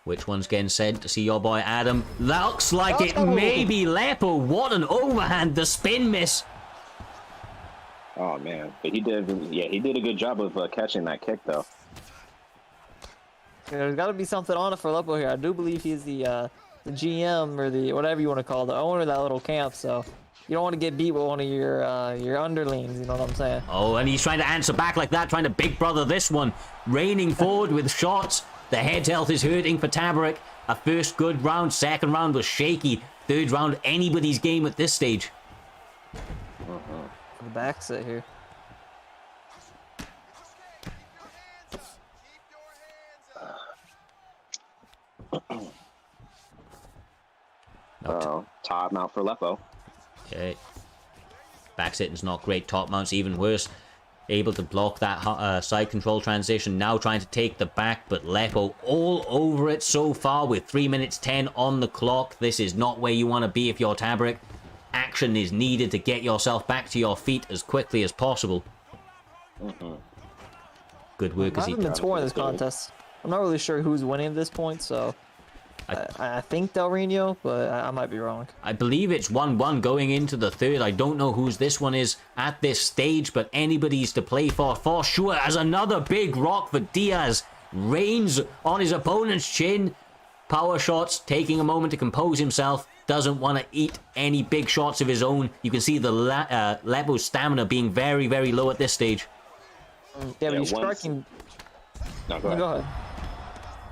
Which one's getting sent to see your boy Adam? Looks like it may be Lepo. What an overhand. The spin miss. Oh, man. But he did a good job of catching that kick, though. Yeah, there's got to be something on it for Lepo here. I do believe he's the GM or the whatever you want to call it, the owner of that little camp, so you don't want to get beat with one of your underlings, you know what I'm saying? Oh, and he's trying to answer back like that, trying to big brother this one. Raining forward with shots. The head health is hurting for Tabaric. A first good round, second round was shaky. Third round, anybody's game at this stage. The back sit here. Top mount for Lepo. Okay. Back sitting's not great. Top mount's even worse. Able to block that side control transition. Now trying to take the back, but Lepo all over it so far with 3 minutes 10 on the clock. This is not where you want to be if you're Tabaric. Action is needed to get yourself back to your feet as quickly as possible. Good work as he... I haven't been scoring this contest. I'm not really sure who's winning at this point, so... I think Del Reno, but I might be wrong. I believe it's 1-1 going into the third. I don't know whose this one is at this stage, but anybody's to play for sure. As another big rock for Diaz. Rains on his opponent's chin. Power shots, taking a moment to compose himself. Doesn't want to eat any big shots of his own. You can see the Lepo's stamina being very, very low at this stage. Yeah, but he's striking... No, go ahead.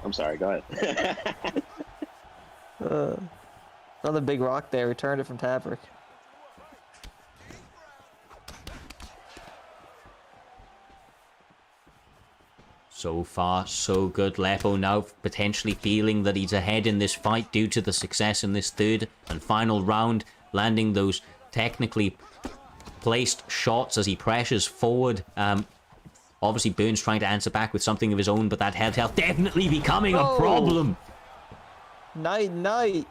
I'm sorry, go ahead. Another big rock there. Returned it from Tabaric. So far, so good. Lepo now potentially feeling that he's ahead in this fight due to the success in this third and final round. Landing those technically placed shots as he pressures forward. Obviously, Burns trying to answer back with something of his own, but that head health definitely becoming a problem. Night.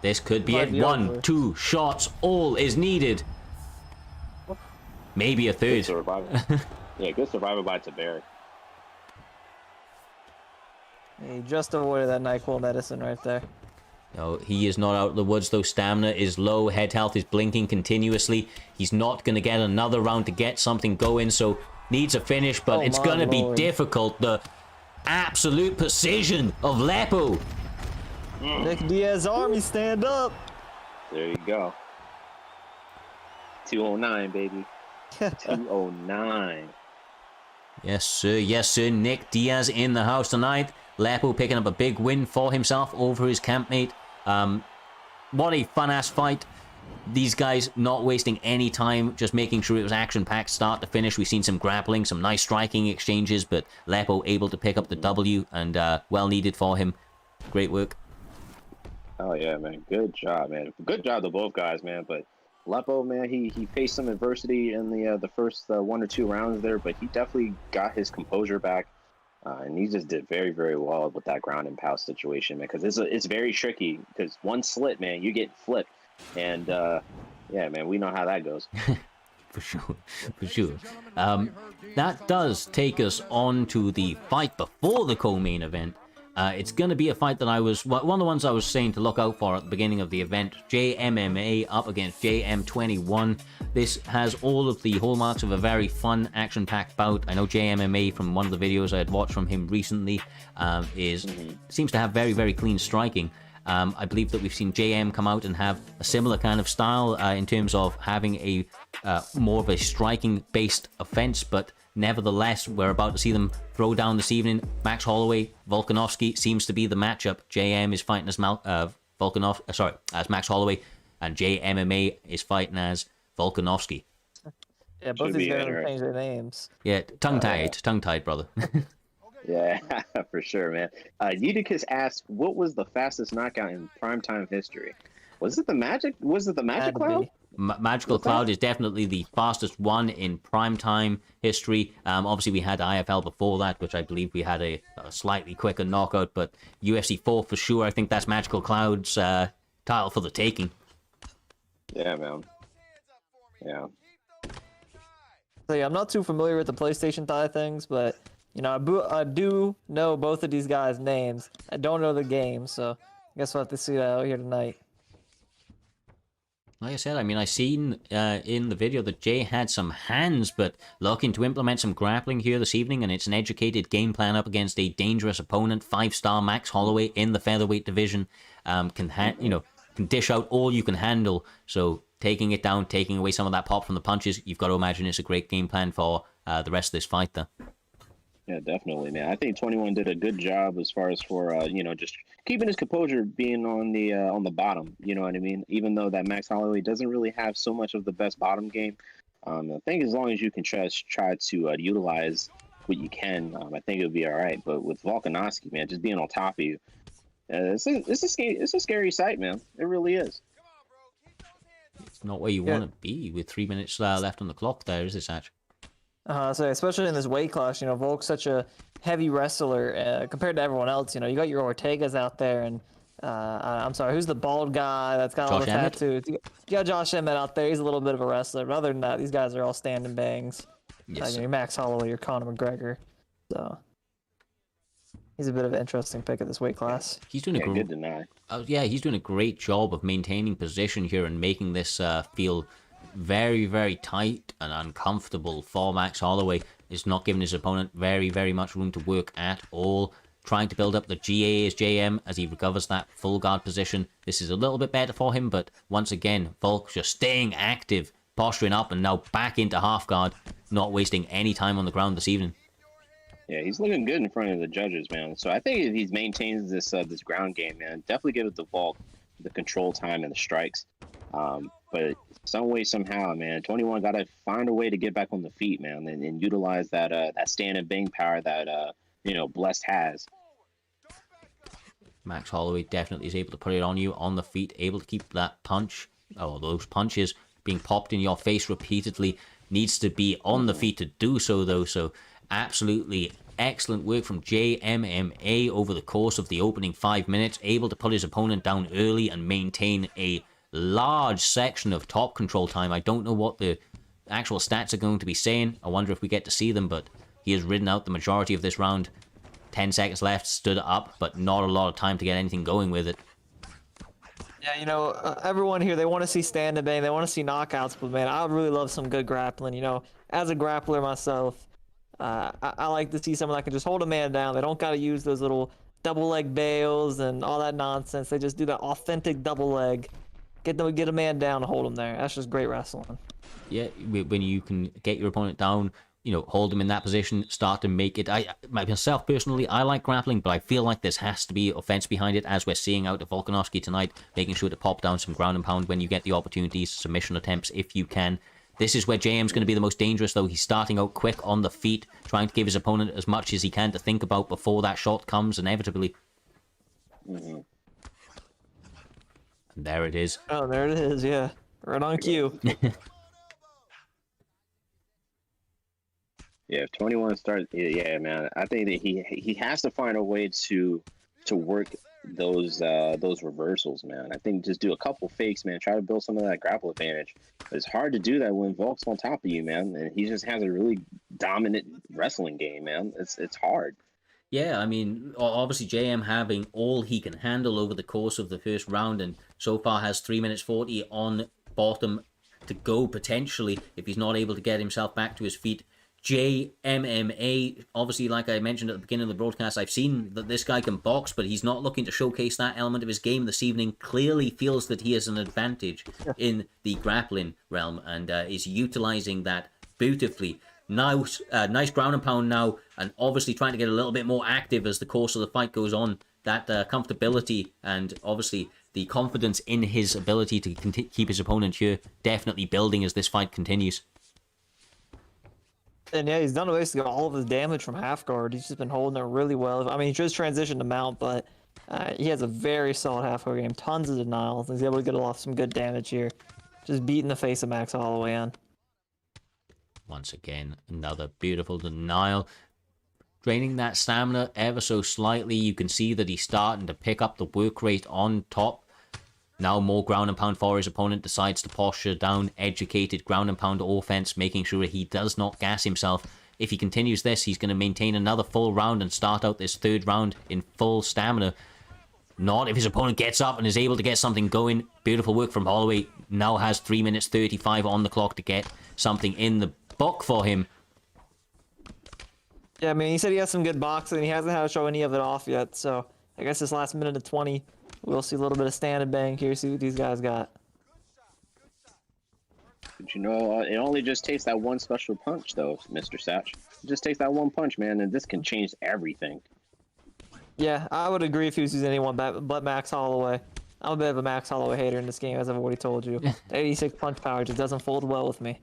This could be it. 1, 2 shots. All is needed. Maybe a third. Good survival. Yeah, good survival by Tabaric. He just avoided that NyQuil medicine right there. No, he is not out of the woods, though. Stamina is low. Head health is blinking continuously. He's not going to get another round to get something going, so needs a finish, but it's going to be difficult. The absolute precision of Lepo. Nick Diaz Army, stand up. There you go. 209, baby. 209. Yes, sir. Yes, sir. Nick Diaz in the house tonight. Lepo picking up a big win for himself over his campmate. What a fun-ass fight. These guys not wasting any time, just making sure it was action-packed start to finish. We've seen some grappling, some nice striking exchanges, but Lepo able to pick up the W, and well needed for him. Great work. Oh yeah, man. Good job, man. Good job to both guys, man. But Lepo, man, he faced some adversity in the first 1 or 2 rounds there, but he definitely got his composure back, and he just did very, very well with that ground and pound situation, man. Because it's very tricky. Because one slit, man, you get flipped, and yeah, man, we know how that goes. For sure, for sure. That does take us on to the fight before the co-main event. It's going to be a fight that one of the ones I was saying to look out for at the beginning of the event. JMMA up against JM21. This has all of the hallmarks of a very fun, action-packed bout. I know JMMA, from one of the videos I had watched from him recently, seems to have very, very clean striking. I believe that we've seen JM come out and have a similar kind of style in terms of having a more of a striking-based offense, but nevertheless, we're about to see them throw down this evening. Max Holloway, Volkanovski seems to be the matchup. JM is fighting as as Max Holloway, and JMMA is fighting as Volkanovski. Yeah, both these guys have changed their names. Yeah, tongue-tied, brother. Yeah, for sure, man. Yeeticus asked, "What was the fastest knockout in primetime history? Was it the Magic? Was it the Magic Cloud?" Magical Cloud is definitely the fastest one in primetime history. Obviously, we had IFL before that, which I believe we had a slightly quicker knockout, but UFC 4 for sure. I think that's Magical Cloud's title for the taking. Yeah, man. Yeah. So yeah, I'm not too familiar with the PlayStation side of things, but you know, I do know both of these guys' names. I don't know the game, so I guess we'll have to see that out here tonight. Like I said, I mean, I seen in the video that Jay had some hands, but looking to implement some grappling here this evening, and it's an educated game plan up against a dangerous opponent. 5-star Max Holloway in the featherweight division can dish out all you can handle. So taking it down, taking away some of that pop from the punches, you've got to imagine it's a great game plan for the rest of this fight there. Yeah, definitely, man. I think 21 did a good job as far as for just keeping his composure, being on the bottom. You know what I mean? Even though that Max Holloway doesn't really have so much of the best bottom game, I think as long as you can try to utilize what you can, I think it'll be all right. But with Volkanovski, man, just being on top of you, it's a scary sight, man. It really is. It's not where you want to be with 3 minutes left on the clock. There is it, Satch? So especially in this weight class, you know, Volk's such a heavy wrestler compared to everyone else. You know, you got your Ortegas out there, and I'm sorry, who's the bald guy that's got all the tattoos? You got Josh Emmett out there. He's a little bit of a wrestler, but other than that, these guys are all standing bangs. Yes, your Max Holloway, your Conor McGregor. So he's a bit of an interesting pick at this weight class. He's doing good deny. He's doing a great job of maintaining position here and making this feel very, very tight and uncomfortable for Max Holloway. Is not giving his opponent very, very much room to work at all. Trying to build up the GA as JM as he recovers that full guard position. This is a little bit better for him, but once again, Volk just staying active, posturing up, and now back into half guard, not wasting any time on the ground this evening. Yeah, he's looking good in front of the judges, man. So I think if he maintains this ground game, man, definitely give it to Volk the control time and the strikes. But some way, somehow, man, 21 got to find a way to get back on the feet, man, and utilize that stand and bang power that Blessed has. Max Holloway definitely is able to put it on you on the feet, able to keep that punch, or those punches being popped in your face repeatedly. Needs to be on the feet to do so, though. So absolutely excellent work from JMMA over the course of the opening 5 minutes, able to put his opponent down early and maintain a large section of top control time. I don't know what the actual stats are going to be saying. I wonder if we get to see them, but he has ridden out the majority of this round. 10 seconds left, stood up, but not a lot of time to get anything going with it. Yeah, you know, everyone here, they want to see stand and bang, they want to see knockouts, but man, I would really love some good grappling. You know, as a grappler myself, I like to see someone that can just hold a man down. They don't got to use those little double leg bails and all that nonsense. They just do that authentic double leg. Get a man down and hold him there. That's just great wrestling. Yeah, when you can get your opponent down, hold them in that position, start to make it. Myself personally, I like grappling, but I feel like this has to be offense behind it, as we're seeing out of Volkanovski tonight, making sure to pop down some ground and pound when you get the opportunities, submission attempts if you can. This is where JM's going to be the most dangerous, though. He's starting out quick on the feet, trying to give his opponent as much as he can to think about before that shot comes inevitably. Mm-hmm. And there it is. Oh, there it is, yeah. Right on cue. Yeah, if 21 starts, yeah, man, I think that he has to find a way to work those reversals, man. I think just do a couple fakes, man. Try to build some of that grapple advantage. It's hard to do that when Volk's on top of you, man. And he just has a really dominant wrestling game, man. It's hard. Yeah, I mean, obviously JM having all he can handle over the course of the first round, and so far has 3 minutes 40 on bottom to go potentially if he's not able to get himself back to his feet. JMMA, obviously, like I mentioned at the beginning of the broadcast, I've seen that this guy can box, but he's not looking to showcase that element of his game this evening. Clearly feels that he has an advantage in the grappling realm and is utilizing that beautifully. Nice ground and pound now, and obviously trying to get a little bit more active as the course of the fight goes on. That comfortability and obviously the confidence in his ability to keep his opponent here definitely building as this fight continues. And yeah, he's done basically all of his damage from half guard. He's just been holding it really well. I mean, he just transitioned to mount, but he has a very solid half guard game. Tons of denials. He's able to get off some good damage here. Just beating the face of Max Holloway on. Once again, another beautiful denial. Draining that stamina ever so slightly. You can see that he's starting to pick up the work rate on top. Now more ground and pound for his opponent. Decides to posture down. Educated ground and pound offense. Making sure he does not gas himself. If he continues this, he's going to maintain another full round and start out this third round in full stamina. Not if his opponent gets up and is able to get something going. Beautiful work from Holloway. Now has 3 minutes 35 on the clock to get something in the book for him. Yeah, I mean, he said he has some good boxing. He hasn't had to show any of it off yet, so I guess this last minute of 20, we'll see a little bit of stand and bang here, see what these guys got. But you know, it only just takes that one special punch, though, Mr. Satch. It just takes that one punch, man, and this can change everything. Yeah, I would agree if he was using anyone but Max Holloway. I'm a bit of a Max Holloway hater in this game, as I've already told you. 86 punch power just doesn't fold well with me.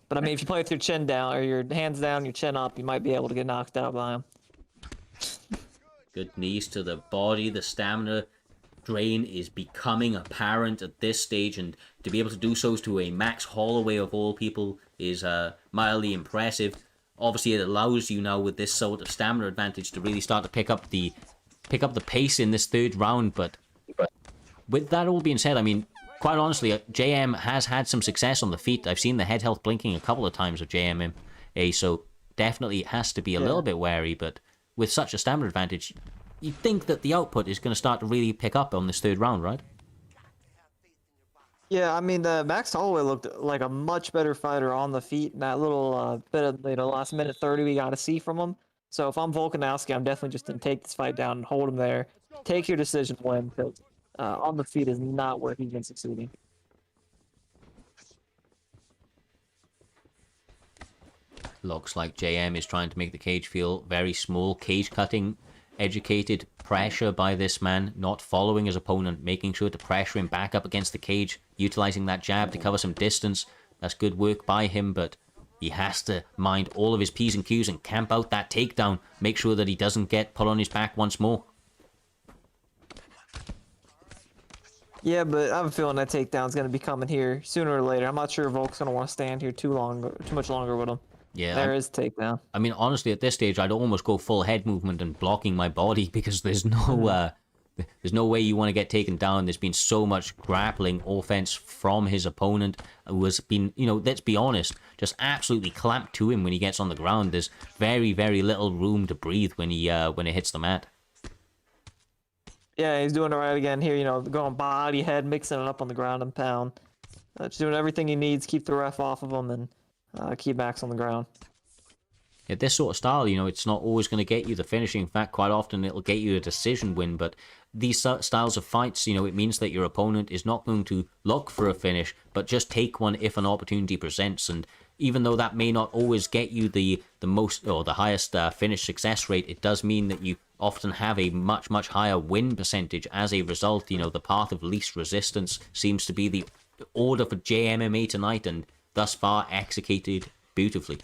But I mean, if you play with your chin down, or your hands down, your chin up, you might be able to get knocked out by him. Good knees to the body. The stamina drain is becoming apparent at this stage, and to be able to do so to a Max Holloway of all people is mildly impressive. Obviously, it allows you now with this sort of stamina advantage to really start to pick up the pace in this third round. But with that all being said, I mean, quite honestly, JM has had some success on the feet. I've seen the head health blinking a couple of times of JMMA, so definitely has to be a little bit wary. But with such a stamina advantage, you'd think that the output is going to start to really pick up on this third round, right? Yeah, I mean, Max Holloway looked like a much better fighter on the feet in that little bit of last minute 30 we got to see from him. So if I'm Volkanovski, I'm definitely just going to take this fight down and hold him there. Take your decision win, because on the feet is not where he's been succeeding. Looks like JM is trying to make the cage feel very small. Cage cutting, educated pressure by this man, not following his opponent, making sure to pressure him back up against the cage, utilizing that jab to cover some distance. That's good work by him, but he has to mind all of his P's and Q's and camp out that takedown. Make sure that he doesn't get put on his back once more. Yeah, but I have a feeling that takedown's going to be coming here sooner or later. I'm not sure Volk's going to want to stand here too much longer with him. Yeah, there is takedown. I mean, honestly, at this stage, I'd almost go full head movement and blocking my body, because there's no way you want to get taken down. There's been so much grappling offense from his opponent, who has been, let's be honest, just absolutely clamped to him when he gets on the ground. There's very, very little room to breathe when he hits the mat. Yeah, he's doing it right again here, going body, head, mixing it up on the ground and pound. Just doing everything he needs, keep the ref off of him, and keep Max on the ground. Yeah, this sort of style, it's not always going to get you the finishing. In fact, quite often it'll get you a decision win, but these styles of fights, it means that your opponent is not going to look for a finish, but just take one if an opportunity presents. And even though that may not always get you the most or the highest finish success rate, it does mean that you often have a much, much higher win percentage as a result. The path of least resistance seems to be the order for JMMA tonight, and thus far executed beautifully.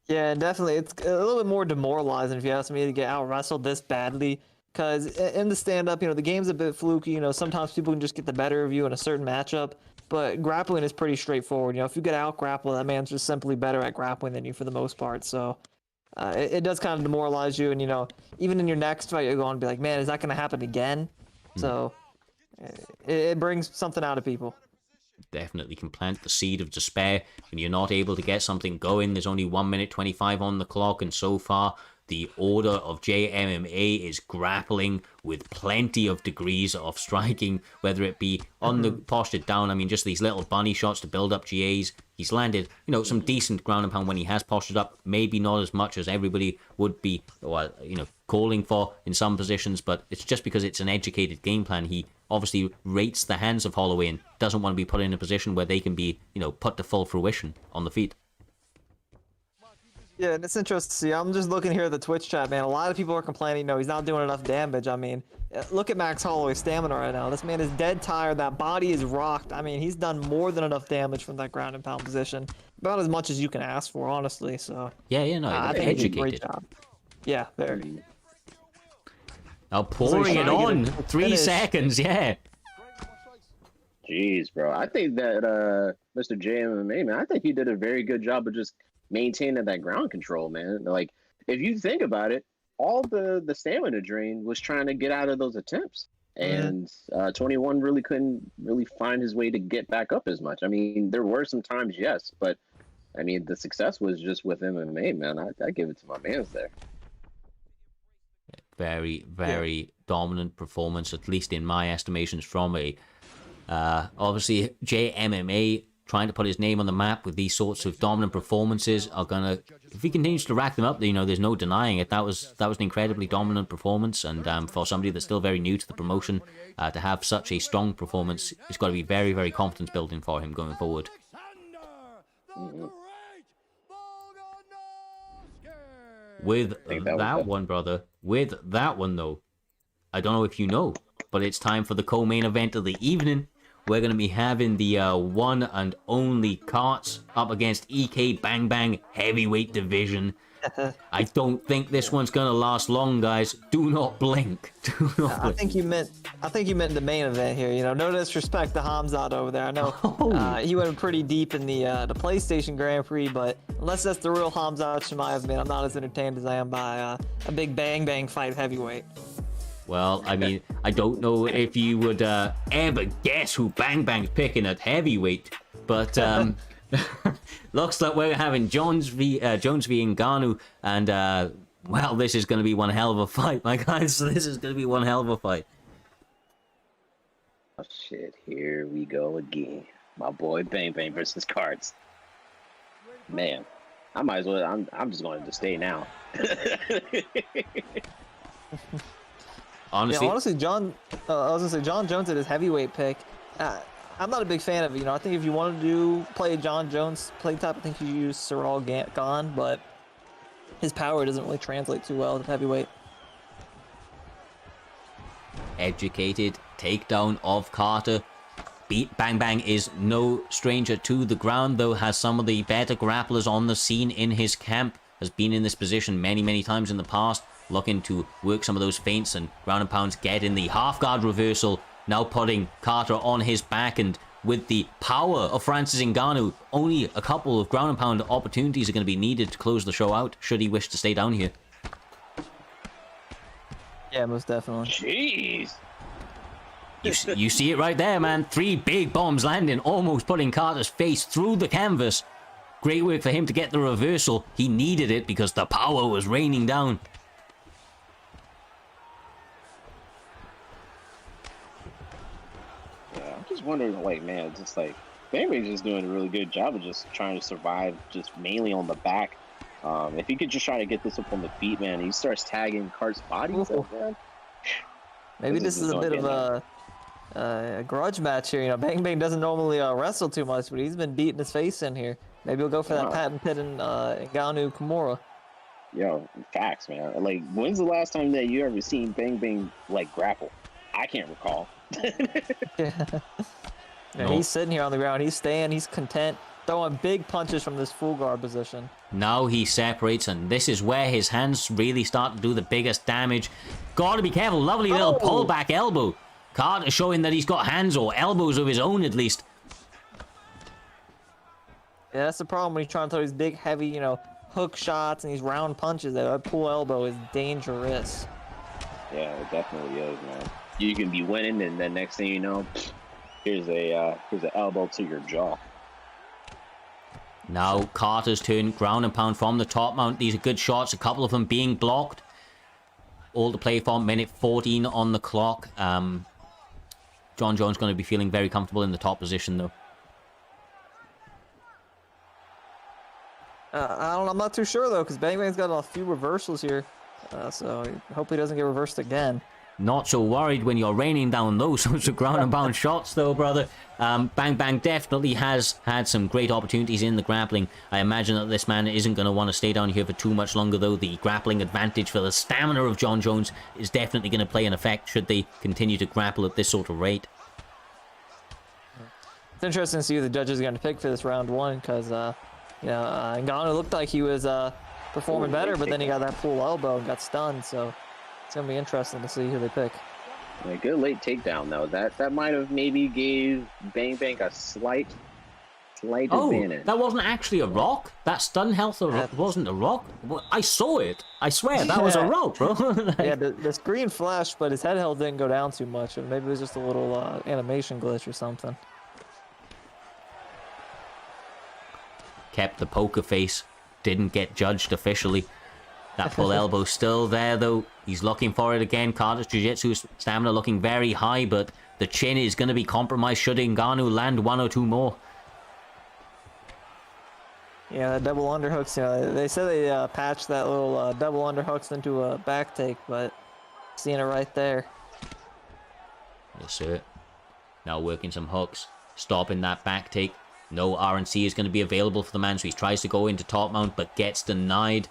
Yeah, definitely. It's a little bit more demoralizing, if you ask me, to get out-wrestled this badly. Because in the stand-up, the game's a bit fluky. Sometimes people can just get the better of you in a certain matchup. But grappling is pretty straightforward. If you get out-grappled, that man's just simply better at grappling than you for the most part. So it does kind of demoralize you. And, you know, even in your next fight, you're going to be like, man, is that going to happen again? So it brings something out of people. Definitely can plant the seed of despair when you're not able to get something going. There's only 1 minute 25 on the clock, and so far the order of JMMA is grappling with plenty of degrees of striking, whether it be on the postured down. I mean, just these little bunny shots to build up GAs. He's landed, you know, some decent ground and pound when he has postured up. Maybe not as much as everybody would be, well, you know, calling for in some positions, but it's just because it's an educated game plan. He obviously rates the hands of Holloway and doesn't want to be put in a position where they can be, you know, put to full fruition on the feet. Yeah, and it's interesting to see. I'm just looking here at the Twitch chat, man. A lot of people are complaining, no, he's not doing enough damage. I mean, look at Max Holloway's stamina right now. This man is dead tired. That body is rocked. I mean, he's done more than enough damage from that ground and pound position. About as much as you can ask for, honestly. So yeah, no, I think he did a educated. great job. Yeah, very. Now pouring it on. 3 seconds, yeah. Jeez, bro. I think that Mr. JMMA, man, I think he did a very good job of just maintaining that ground control, man. Like, if you think about it, all the stamina drain was trying to get out of those attempts. And 21 really couldn't really find his way to get back up as much. I mean, there were some times, yes, but I mean, the success was just with MMA, man. I give it to my mans there. Very, very dominant performance, at least in my estimations, from a obviously JMMA. Trying to put his name on the map with these sorts of dominant performances are gonna, if he continues to rack them up, you know, there's no denying it. That was an incredibly dominant performance, and for somebody that's still very new to the promotion, to have such a strong performance, it's got to be very, very confidence building for him going forward. With that one, brother, with that one though, I don't know if you know, but it's time for the co-main event of the evening. We're going to be having the one and only Cartz up against EK Bang Bang Heavyweight Division. I don't think this one's going to last long, guys. Do not blink. Do not blink. I think you meant the main event here. You know, no disrespect to Khamzat over there. I know he went pretty deep in the PlayStation Grand Prix, but unless that's the real Khamzat Chimaev, man, I'm not as entertained as I am by a big Bang Bang fight heavyweight. Well, I mean, I don't know if you would ever guess who Bang Bang's picking at heavyweight, but looks like we're having Jones v Ngannou, and well, this is going to be one hell of a fight, my guys. This is going to be one hell of a fight. Oh shit! Here we go again. My boy Bang Bang versus Cartz. Man, I might as well. I'm just going to stay now. Honestly, yeah, honestly, John, I was gonna say John Jones at his heavyweight pick. I'm not a big fan of it. You know, I think if you want to play a John Jones play type, I think you use Ciryl Gane, but his power doesn't really translate too well to heavyweight. Educated takedown of Carter. Bang Bang is no stranger to the ground, though, has some of the better grapplers on the scene in his camp, has been in this position many, many times in the past, looking to work some of those feints and ground and pounds, get in the half guard reversal, now putting Carter on his back, and with the power of Francis Ngannou, only a couple of ground and pound opportunities are going to be needed to close the show out, should he wish to stay down here. Yeah, most definitely. Jeez. You see it right there, man. 3 big bombs landing, almost putting Carter's face through the canvas. Great work for him to get the reversal. He needed it because the power was raining down. I'm just wondering, like, man, just like Bang Bang's just doing a really good job of just trying to survive, just mainly on the back. If he could just try to get this up on the feet, man, he starts tagging Cart's body. Man. Maybe this is a bit of a grudge match here. You know, Bang Bang doesn't normally wrestle too much, but he's been beating his face in here. Maybe he'll go for that patent pit in Ngannou Kimura. Yo, facts, man. Like, when's the last time that you ever seen Bang Bang like grapple? I can't recall. Yeah, No. He's sitting here on the ground. He's staying. He's content, throwing big punches from this full guard position. Now he separates, and this is where his hands really start to do the biggest damage. Gotta be careful. Lovely little pullback elbow. Carter showing that he's got hands or elbows of his own, at least. Yeah, that's the problem when he's trying to throw these big, heavy, you know, hook shots and these round punches. That pull elbow is dangerous. Yeah, it definitely is, man. You can be winning, and then next thing you know, here's an elbow to your jaw. Now Carter's turn, ground and pound from the top mount. These are good shots, a couple of them being blocked. All to play for, minute 14 on the clock. John Jones going to be feeling very comfortable in the top position, though. I'm not too sure, though, because Bang Bang's got a few reversals here. So hopefully he doesn't get reversed again. Not so worried when you're raining down those sorts of ground and pound shots, though, brother. Bang Bang definitely has had some great opportunities in the grappling. I imagine that this man isn't going to want to stay down here for too much longer, though. The grappling advantage for the stamina of John Jones is definitely going to play an effect should they continue to grapple at this sort of rate. It's interesting to see who the judges are going to pick for this round one, because, Ngannou looked like he was performing better, but then he got that full elbow and got stunned, so it's going to be interesting to see who they pick. Yeah, good late takedown, though. That might have maybe gave Bang Bang a slight advantage. That wasn't actually a rock? That stun health wasn't a rock? Well, I saw it. I swear, that was a rock, bro. Yeah, the screen flashed, but his head health didn't go down too much. Or maybe it was just a little animation glitch or something. Kept the poker face. Didn't get judged officially. That pull elbow still there, though. He's looking for it again. Carter's jiu-jitsu stamina looking very high, but the chin is going to be compromised should Ngannou land one or two more. Yeah, that double underhooks, they said they patched that little double underhooks into a back take, but seeing it right there. Yes, sir. Now working some hooks. Stopping that back take. No RNC is going to be available for the man, so he tries to go into top mount, but gets denied.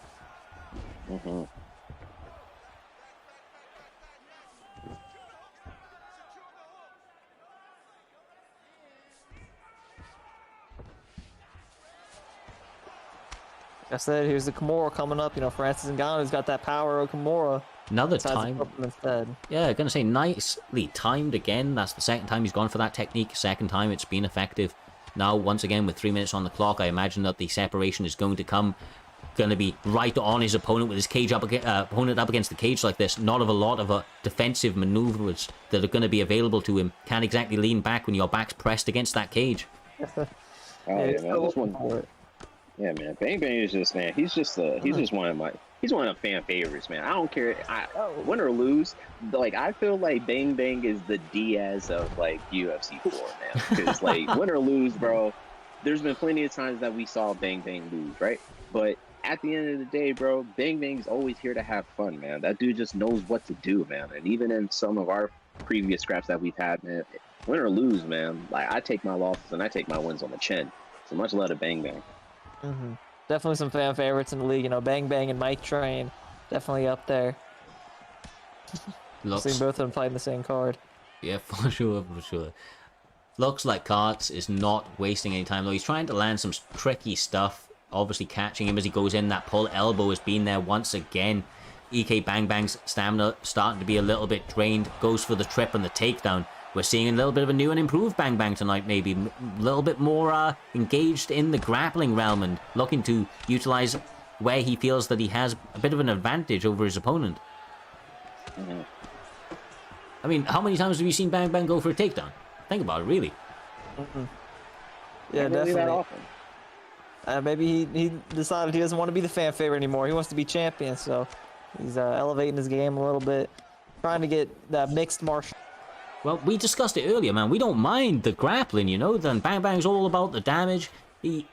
I said, here's the Kimura coming up. Francis Ngannou's got that power of Kimura. Another time. Instead. Yeah, gonna say nicely timed again. That's the second time he's gone for that technique. Second time it's been effective. Now, once again, with 3 minutes on the clock, I imagine that the separation is going to come. Going to be right on his opponent with his cage opponent up against the cage like this. Not of a lot of defensive maneuvers that are going to be available to him. Can't exactly lean back when your back's pressed against that cage. Yeah, man. Yeah, man. Bang Bang is just, man. He's just one of the fan favorites, man. I don't care, win or lose. Like, I feel like Bang Bang is the Diaz of UFC 4, man. Because win or lose, bro. There's been plenty of times that we saw Bang Bang lose, right? But at the end of the day, bro, Bang Bang's always here to have fun, man. That dude just knows what to do, man. And even in some of our previous scraps that we've had, man, win or lose, man. I take my losses and I take my wins on the chin. So much love to Bang Bang. Definitely some fan favorites in the league. Bang Bang and Mike Train, definitely up there. Seeing both of them fighting the same card. Yeah, for sure. Looks like Cartz is not wasting any time, though. He's trying to land some tricky stuff. Obviously catching him as he goes in. That pull elbow has been there once again. EK Bang Bang's stamina starting to be a little bit drained. Goes for the trip and the takedown. We're seeing a little bit of a new and improved Bang Bang tonight, maybe. A little bit more engaged in the grappling realm and looking to utilize where he feels that he has a bit of an advantage over his opponent. I mean, how many times have you seen Bang Bang go for a takedown? Think about it, really. Yeah, definitely. That often. Maybe he decided he doesn't want to be the fan favorite anymore. He wants to be champion, so he's elevating his game a little bit. Trying to get that mixed martial. Well, we discussed it earlier, man. We don't mind the grappling, Then Bang Bang's all about the damage. I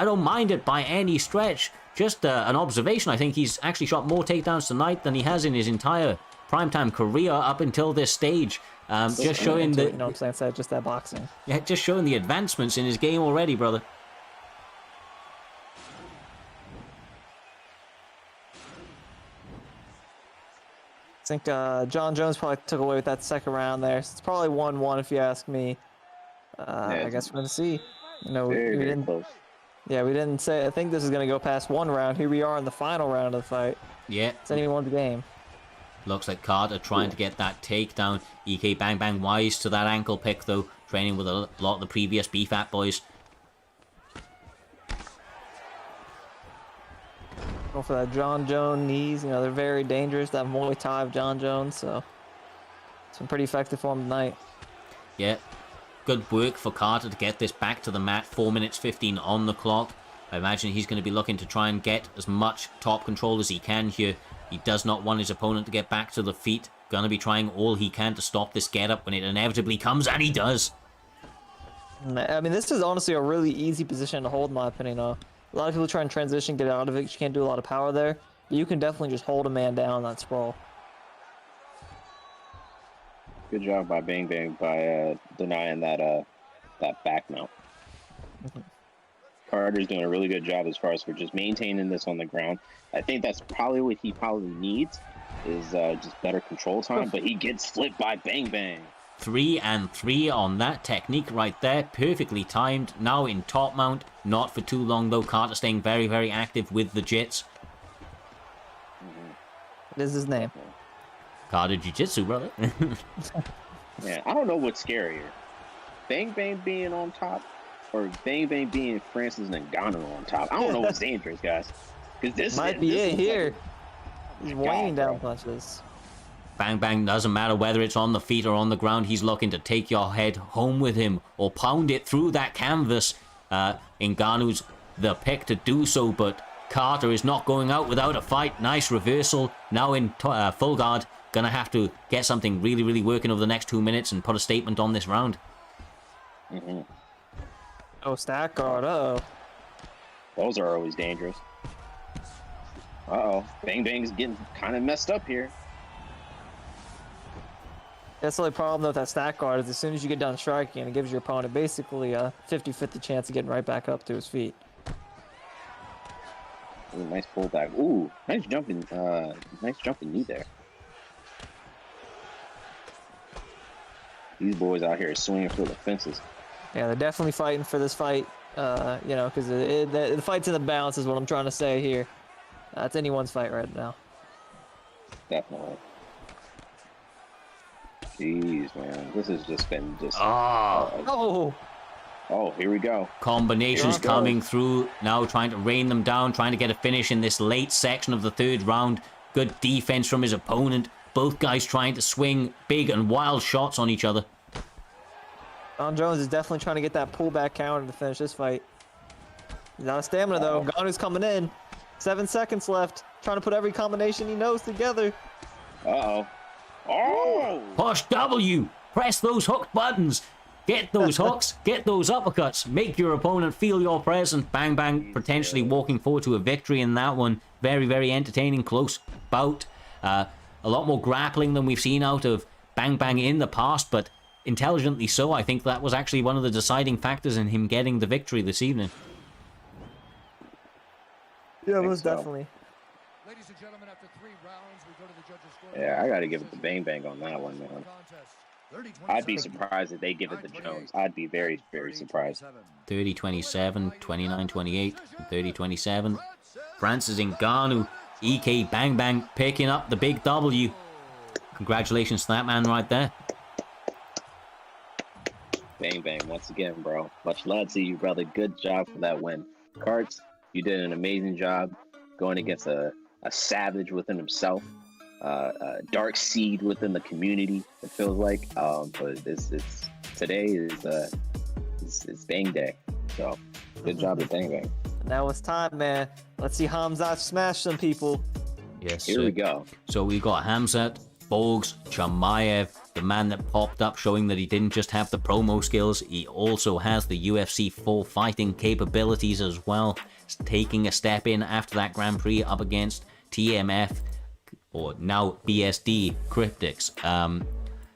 don't mind it by any stretch. Just an observation. I think he's actually shot more takedowns tonight than he has in his entire primetime career up until this stage. Just showing the... what I'm saying? So just that boxing. Yeah, just showing the advancements in his game already, brother. I think John Jones probably took away with that second round there. So it's probably 1-1 if you ask me. I guess we're going to see. Very, very close. Yeah, we didn't say. I think this is going to go past one round. Here we are in the final round of the fight. Yeah. It's anyone's game. Looks like Carter trying to get that takedown. EK Bang Bang wise to that ankle pick, though. Training with a lot of the previous BFAT boys. Going for that John Jones knees. You know, they're very dangerous. That Muay Thai of John Jones. So it's been pretty effective for him tonight. Yeah, good work for Carter to get this back to the mat. 4 minutes 15 on the clock. I imagine he's going to be looking to try and get as much top control as he can here. He does not want his opponent to get back to the feet. Going to be trying all he can to stop this get up when it inevitably comes, and he does. I mean, this is honestly a really easy position to hold, in my opinion. A lot of people try and transition, get out of it. You can't do a lot of power there. But you can definitely just hold a man down that sprawl. Good job by Bang Bang by denying that back mount. Carter's doing a really good job as far as for just maintaining this on the ground. I think that's probably what he probably needs is just better control time, but he gets flipped by Bang Bang. 3 and 3 on that technique right there. Perfectly timed. Now in top mount. Not for too long though. Carter staying very, very active with the jits. What is his name? Carter Jiu-Jitsu, brother. Man, I don't know what's scarier. Bang Bang being on top or Bang Bang being Francis Ngannou on top. I don't know what's dangerous, guys. Because this might be it here. He's weighing down punches. Bang Bang, doesn't matter whether it's on the feet or on the ground. He's looking to take your head home with him or pound it through that canvas. Ngannou's the pick to do so, but Carter is not going out without a fight. Nice reversal. Now in full guard. Gonna have to get something really, really working over the next 2 minutes and put a statement on this round. Oh, stack guard. Uh-oh. Those are always dangerous. Uh-oh. Bang Bang's getting kind of messed up here. That's the only problem though with that stack guard is as soon as you get done striking, it gives your opponent basically a 50-50 chance of getting right back up to his feet. Ooh, nice pullback. Ooh, nice jumping knee there. These boys out here swinging for the fences. Yeah, they're definitely fighting for this fight. You know, because the fight's in the balance is what I'm trying to say here. It's anyone's fight right now. Definitely. Jeez, man, this has just been just. Oh, here we go. Combinations coming through now, trying to rain them down, trying to get a finish in this late section of the third round. Good defense from his opponent. Both guys trying to swing big and wild shots on each other. John Jones is definitely trying to get that pullback counter to finish this fight. He's out of stamina though. Ngannou's coming in. 7 seconds left. Trying to put every combination he knows together. Oh! Push W. Press those hooked buttons. Get those hooks. Get those uppercuts. Make your opponent feel your presence. Bang Bang potentially walking forward to a victory in that one. Very, very entertaining, close bout. A lot more grappling than we've seen out of Bang Bang in the past, but intelligently so. I think that was actually one of the deciding factors in him getting the victory this evening. Yeah, most definitely. Ladies and gentlemen, after 3 rounds, we go to the judges' score. Yeah, I got to give it to Bang Bang on that one, man. I'd be surprised if they give it to Jones. I'd be very, very surprised. 30-27, 29-28, 30-27. Francis Ngannou, EK Bang Bang picking up the big W. Congratulations to that man right there. Bang Bang, once again, bro. Much love to you, brother. Good job for that win. Cartz, you did an amazing job going against a savage within himself, a dark seed within the community, it feels like. But today is Bang Day. So, good job to Bang Bang. Now it's time, man. Let's see Khamzat smash some people. Yes, Here we go. So we got Khamzat, Bogs, Chimaev, the man that popped up showing that he didn't just have the promo skills, he also has the UFC full fighting capabilities as well. He's taking a step in after that Grand Prix up against TMF, or now BSD Cryptics.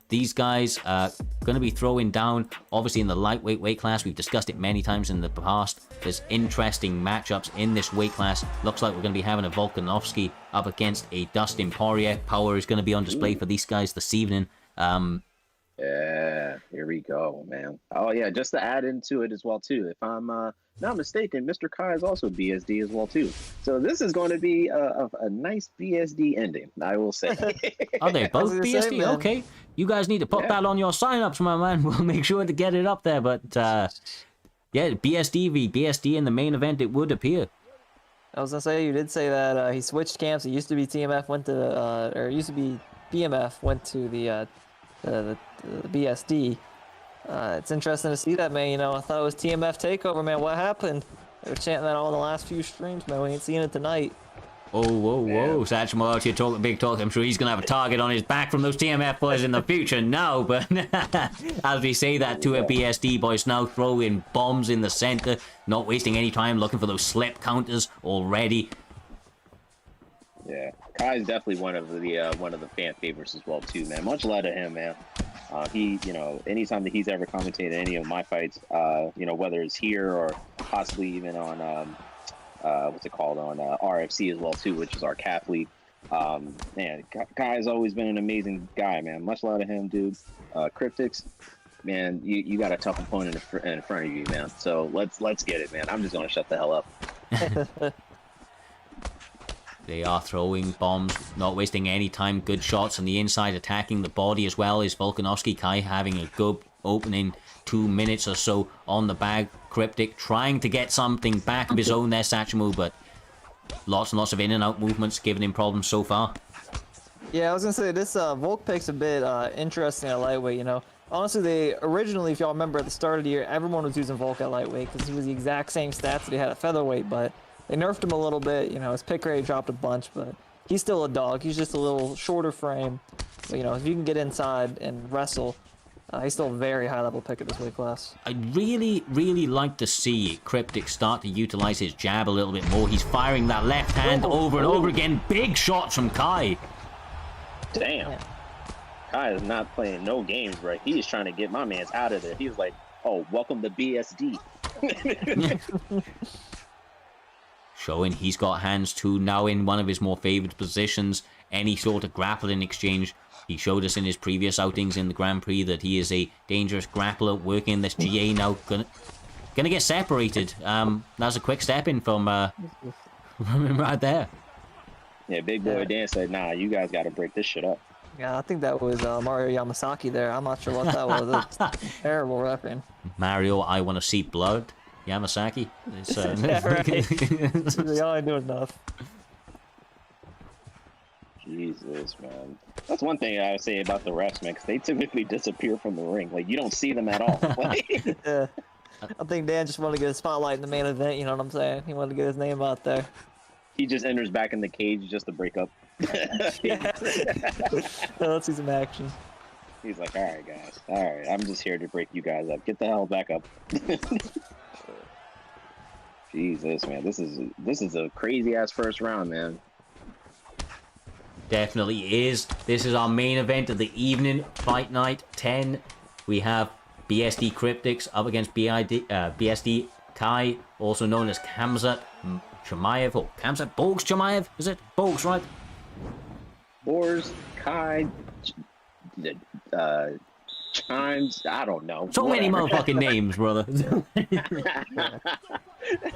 These guys are going to be throwing down, obviously in the lightweight weight class. We've discussed it many times in the past. There's interesting matchups in this weight class. Looks like we're going to be having a Volkanovski up against a Dustin Poirier. Power is going to be on display for these guys this evening. Yeah, here we go, man. Oh yeah, just to add into it as well too. If I'm not mistaken, Mr. Kai is also BSD as well too. So this is going to be a nice BSD ending, I will say. Are they both BSD? Okay, you guys need to put that on your signups, my man. We'll make sure to get it up there. But yeah, BSD v BSD in the main event, it would appear. I was gonna say, you did say that he switched camps. It used to be TMF, went to, or it used to be BMF, went to the BSD. It's interesting to see that, man. You know, I thought it was TMF takeover, man. What happened? They were chanting that all the last few streams, man. We ain't seeing it tonight. Oh, whoa. Satchmoelife, you're talking big talk. I'm sure he's going to have a target on his back from those TMF boys in the future. No, but as we say that to a BSD boys now throwing bombs in the center, not wasting any time looking for those slip counters already. Yeah, Kai's definitely one of the fan favorites as well too, man. Much love to him, man. He, you know, anytime that he's ever commentated any of my fights, you know, whether it's here or possibly even on what's it called, on RFC as well too, which is our CAF league. Man, Kai has always been an amazing guy, man. Much love to him, dude. Cryptics, man, you got a tough opponent in front of you, man. So let's get it, man. I'm just gonna shut the hell up. They are throwing bombs, not wasting any time. Good shots on the inside, attacking the body as well. Is Volkanovski. Kai having a good opening 2 minutes or so on the bag. Cryptic trying to get something back of his own there, Satchmo, but lots and lots of in and out movements giving him problems so far. Yeah, I was gonna say this Volk pick's a bit interesting at lightweight. You know, honestly, they originally, if y'all remember at the start of the year, everyone was using Volk at lightweight because he was the exact same stats that he had at featherweight, but they nerfed him a little bit. You know, his pick rate dropped a bunch, but he's still a dog. He's just a little shorter frame. But, you know, if you can get inside and wrestle, he's still a very high level pick at this weight class. I'd really like to see Cryptic start to utilize his jab a little bit more. He's firing that left hand over and over again. Big shots from Kai. Damn. Yeah. Kai is not playing no games, bro. He is trying to get my man's out of there. He was like, oh, welcome to BSD. Showing he's got hands too, now in one of his more favored positions. Any sort of grappling exchange. He showed us in his previous outings in the Grand Prix that he is a dangerous grappler working this GA now. Gonna get separated. That's a quick step in from him right there. Yeah, Big Boy Dan said, nah, you guys got to break this shit up. Yeah, I think that was Mario Yamasaki there. I'm not sure what that was. It's terrible repping. Mario, I want to see blood. Yamasaki. It's, yeah, right. Y'all ain't doing enough. Jesus, man. That's one thing I would say about the refs, man, because they typically disappear from the ring. Like, you don't see them at all. Yeah. I think Dan just wanted to get a spotlight in the main event, you know what I'm saying? He wanted to get his name out there. He just enters back in the cage just to break up. Let's see some action. He's like, all right, guys. All right, I'm just here to break you guys up. Get the hell back up. Jesus, man. This is a crazy-ass first round, man. Definitely is. This is our main event of the evening. Fight night 10. We have BSD Cryptics up against BSD Kai, also known as Khamzat Chimaev, or Khamzat Bogs Chimaev, is it? Bogs, right? Boars, Kai, Chimes, I don't know. So many motherfucking names, brother.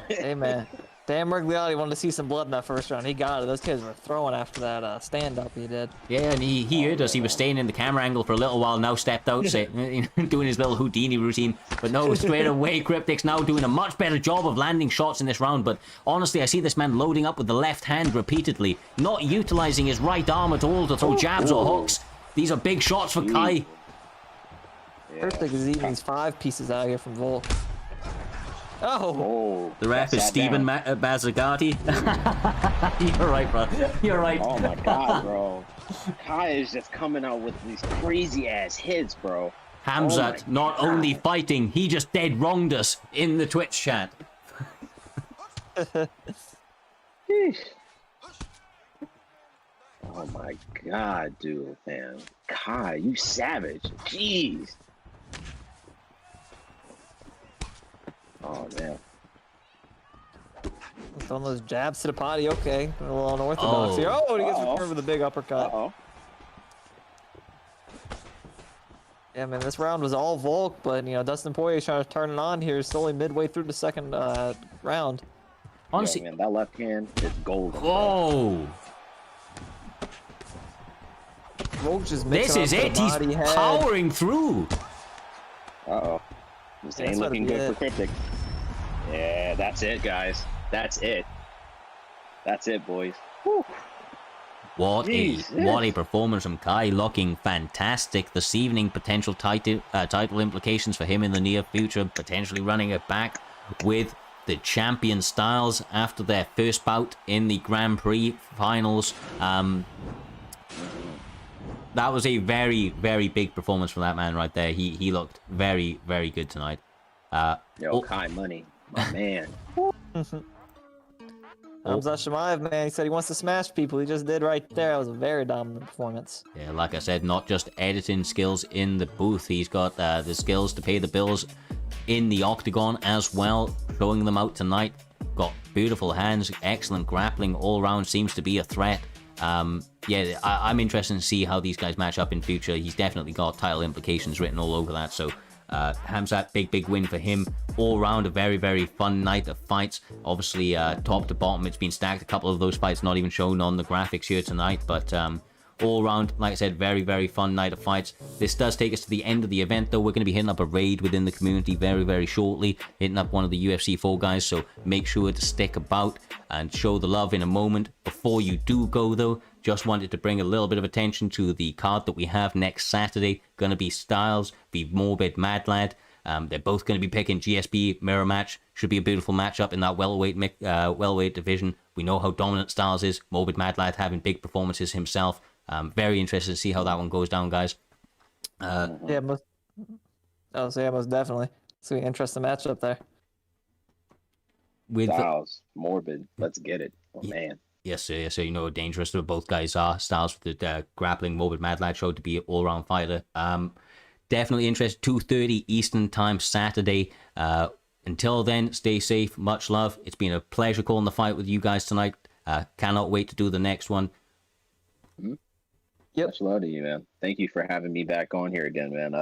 Hey, man. Dan Mergliotti wanted to see some blood in that first round. He got it. Those kids were throwing after that stand-up he did. Yeah, and he heard us. He was staying in the camera angle for a little while, now stepped out, doing his little Houdini routine. But no, straight away, Cryptic's now doing a much better job of landing shots in this round. But honestly, I see this man loading up with the left hand repeatedly, not utilizing his right arm at all to throw jabs or hooks. These are big shots for Kai. Yeah. Cryptic is eating these 5 pieces out here from Volk. Oh! The ref is Steven Bazzagatti. You're right, bro. You're right. Oh my god, bro. Kai is just coming out with these crazy ass hits, bro. Khamzat not only fighting, he just dead wronged us in the Twitch chat. Oh my god, dude, man. Kai, you savage. Jeez. Oh, man. Throwing those jabs to the potty, okay. A little unorthodox here. Oh, he gets returned with a big uppercut. Uh-oh. Yeah, man, this round was all Volk, but, you know, Dustin Poirier's trying to turn it on here slowly midway through the second round. Honestly, yeah, man, that left hand is golden. Whoa! Volk just This is it. He's powering through. Uh-oh. This ain't looking good for Cryptic. Yeah, that's it, guys. That's it. That's it, boys. Whew. What Jeez, a performance from Kai, looking fantastic this evening. Potential title implications for him in the near future, potentially running it back with the champion Styles after their first bout in the Grand Prix finals. That was a very, very big performance from that man right there. He looked very, very good tonight. Kai Money, my man. Khamzat, man, he said he wants to smash people. He just did right there. That was a very dominant performance. Yeah, like I said, not just editing skills in the booth. He's got the skills to pay the bills in the octagon as well, showing them out tonight. Got beautiful hands, excellent grappling all around, seems to be a threat. Yeah, I'm interested to see how these guys match up in future. He's definitely got title implications written all over that, so Khamzat, big win for him. All round, a very, very fun night of fights. Obviously, top to bottom, it's been stacked. A couple of those fights not even shown on the graphics here tonight, but all round, like I said, very, very fun night of fights. This does take us to the end of the event, though. We're going to be hitting up a raid within the community very, very shortly, hitting up one of the UFC 4 guys, so make sure to stick about and show the love in a moment. Before you do go, though, just wanted to bring a little bit of attention to the card that we have next Saturday. Going to be Styles v Morbid Mad Lad. They're both going to be picking GSP mirror match. Should be a beautiful matchup in that welterweight division. We know how dominant Styles is. Morbid Mad Lad having big performances himself. Very interested to see how that one goes down, guys. Yeah, most definitely. It's gonna be an interesting matchup there. With Styles, Morbid, let's get it. Oh man. Yes, sir. Yes, sir. You know how dangerous both guys are. Styles with the grappling, Morbid Mad Lad showed to be an all-round fighter. Definitely interested. 2:30 Eastern Time Saturday. Until then, stay safe. Much love. It's been a pleasure calling the fight with you guys tonight. Cannot wait to do the next one. Yep. Much love to you, man. Thank you for having me back on here again, man.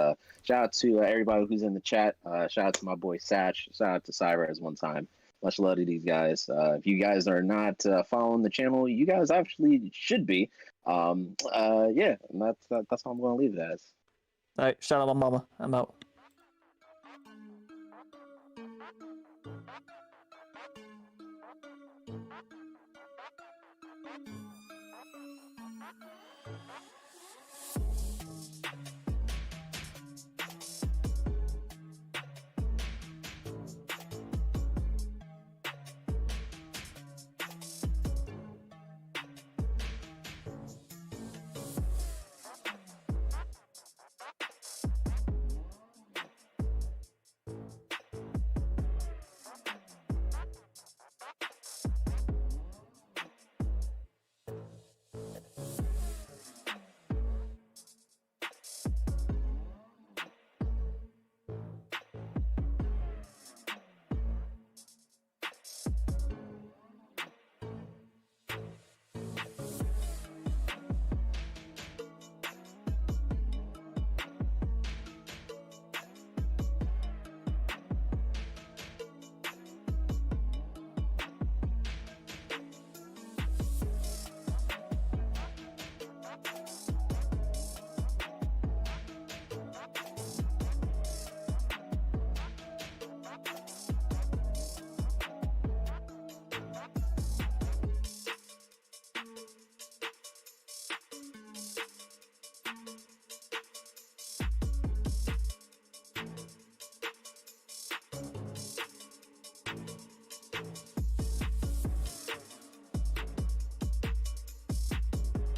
Shout out to everybody who's in the chat. Shout out to my boy Satch. Shout out to Cyrus one time. Much love to these guys. If you guys are not following the channel, you guys actually should be. Yeah, and that's how I'm going to leave it as. All right, shout out my mama. I'm out.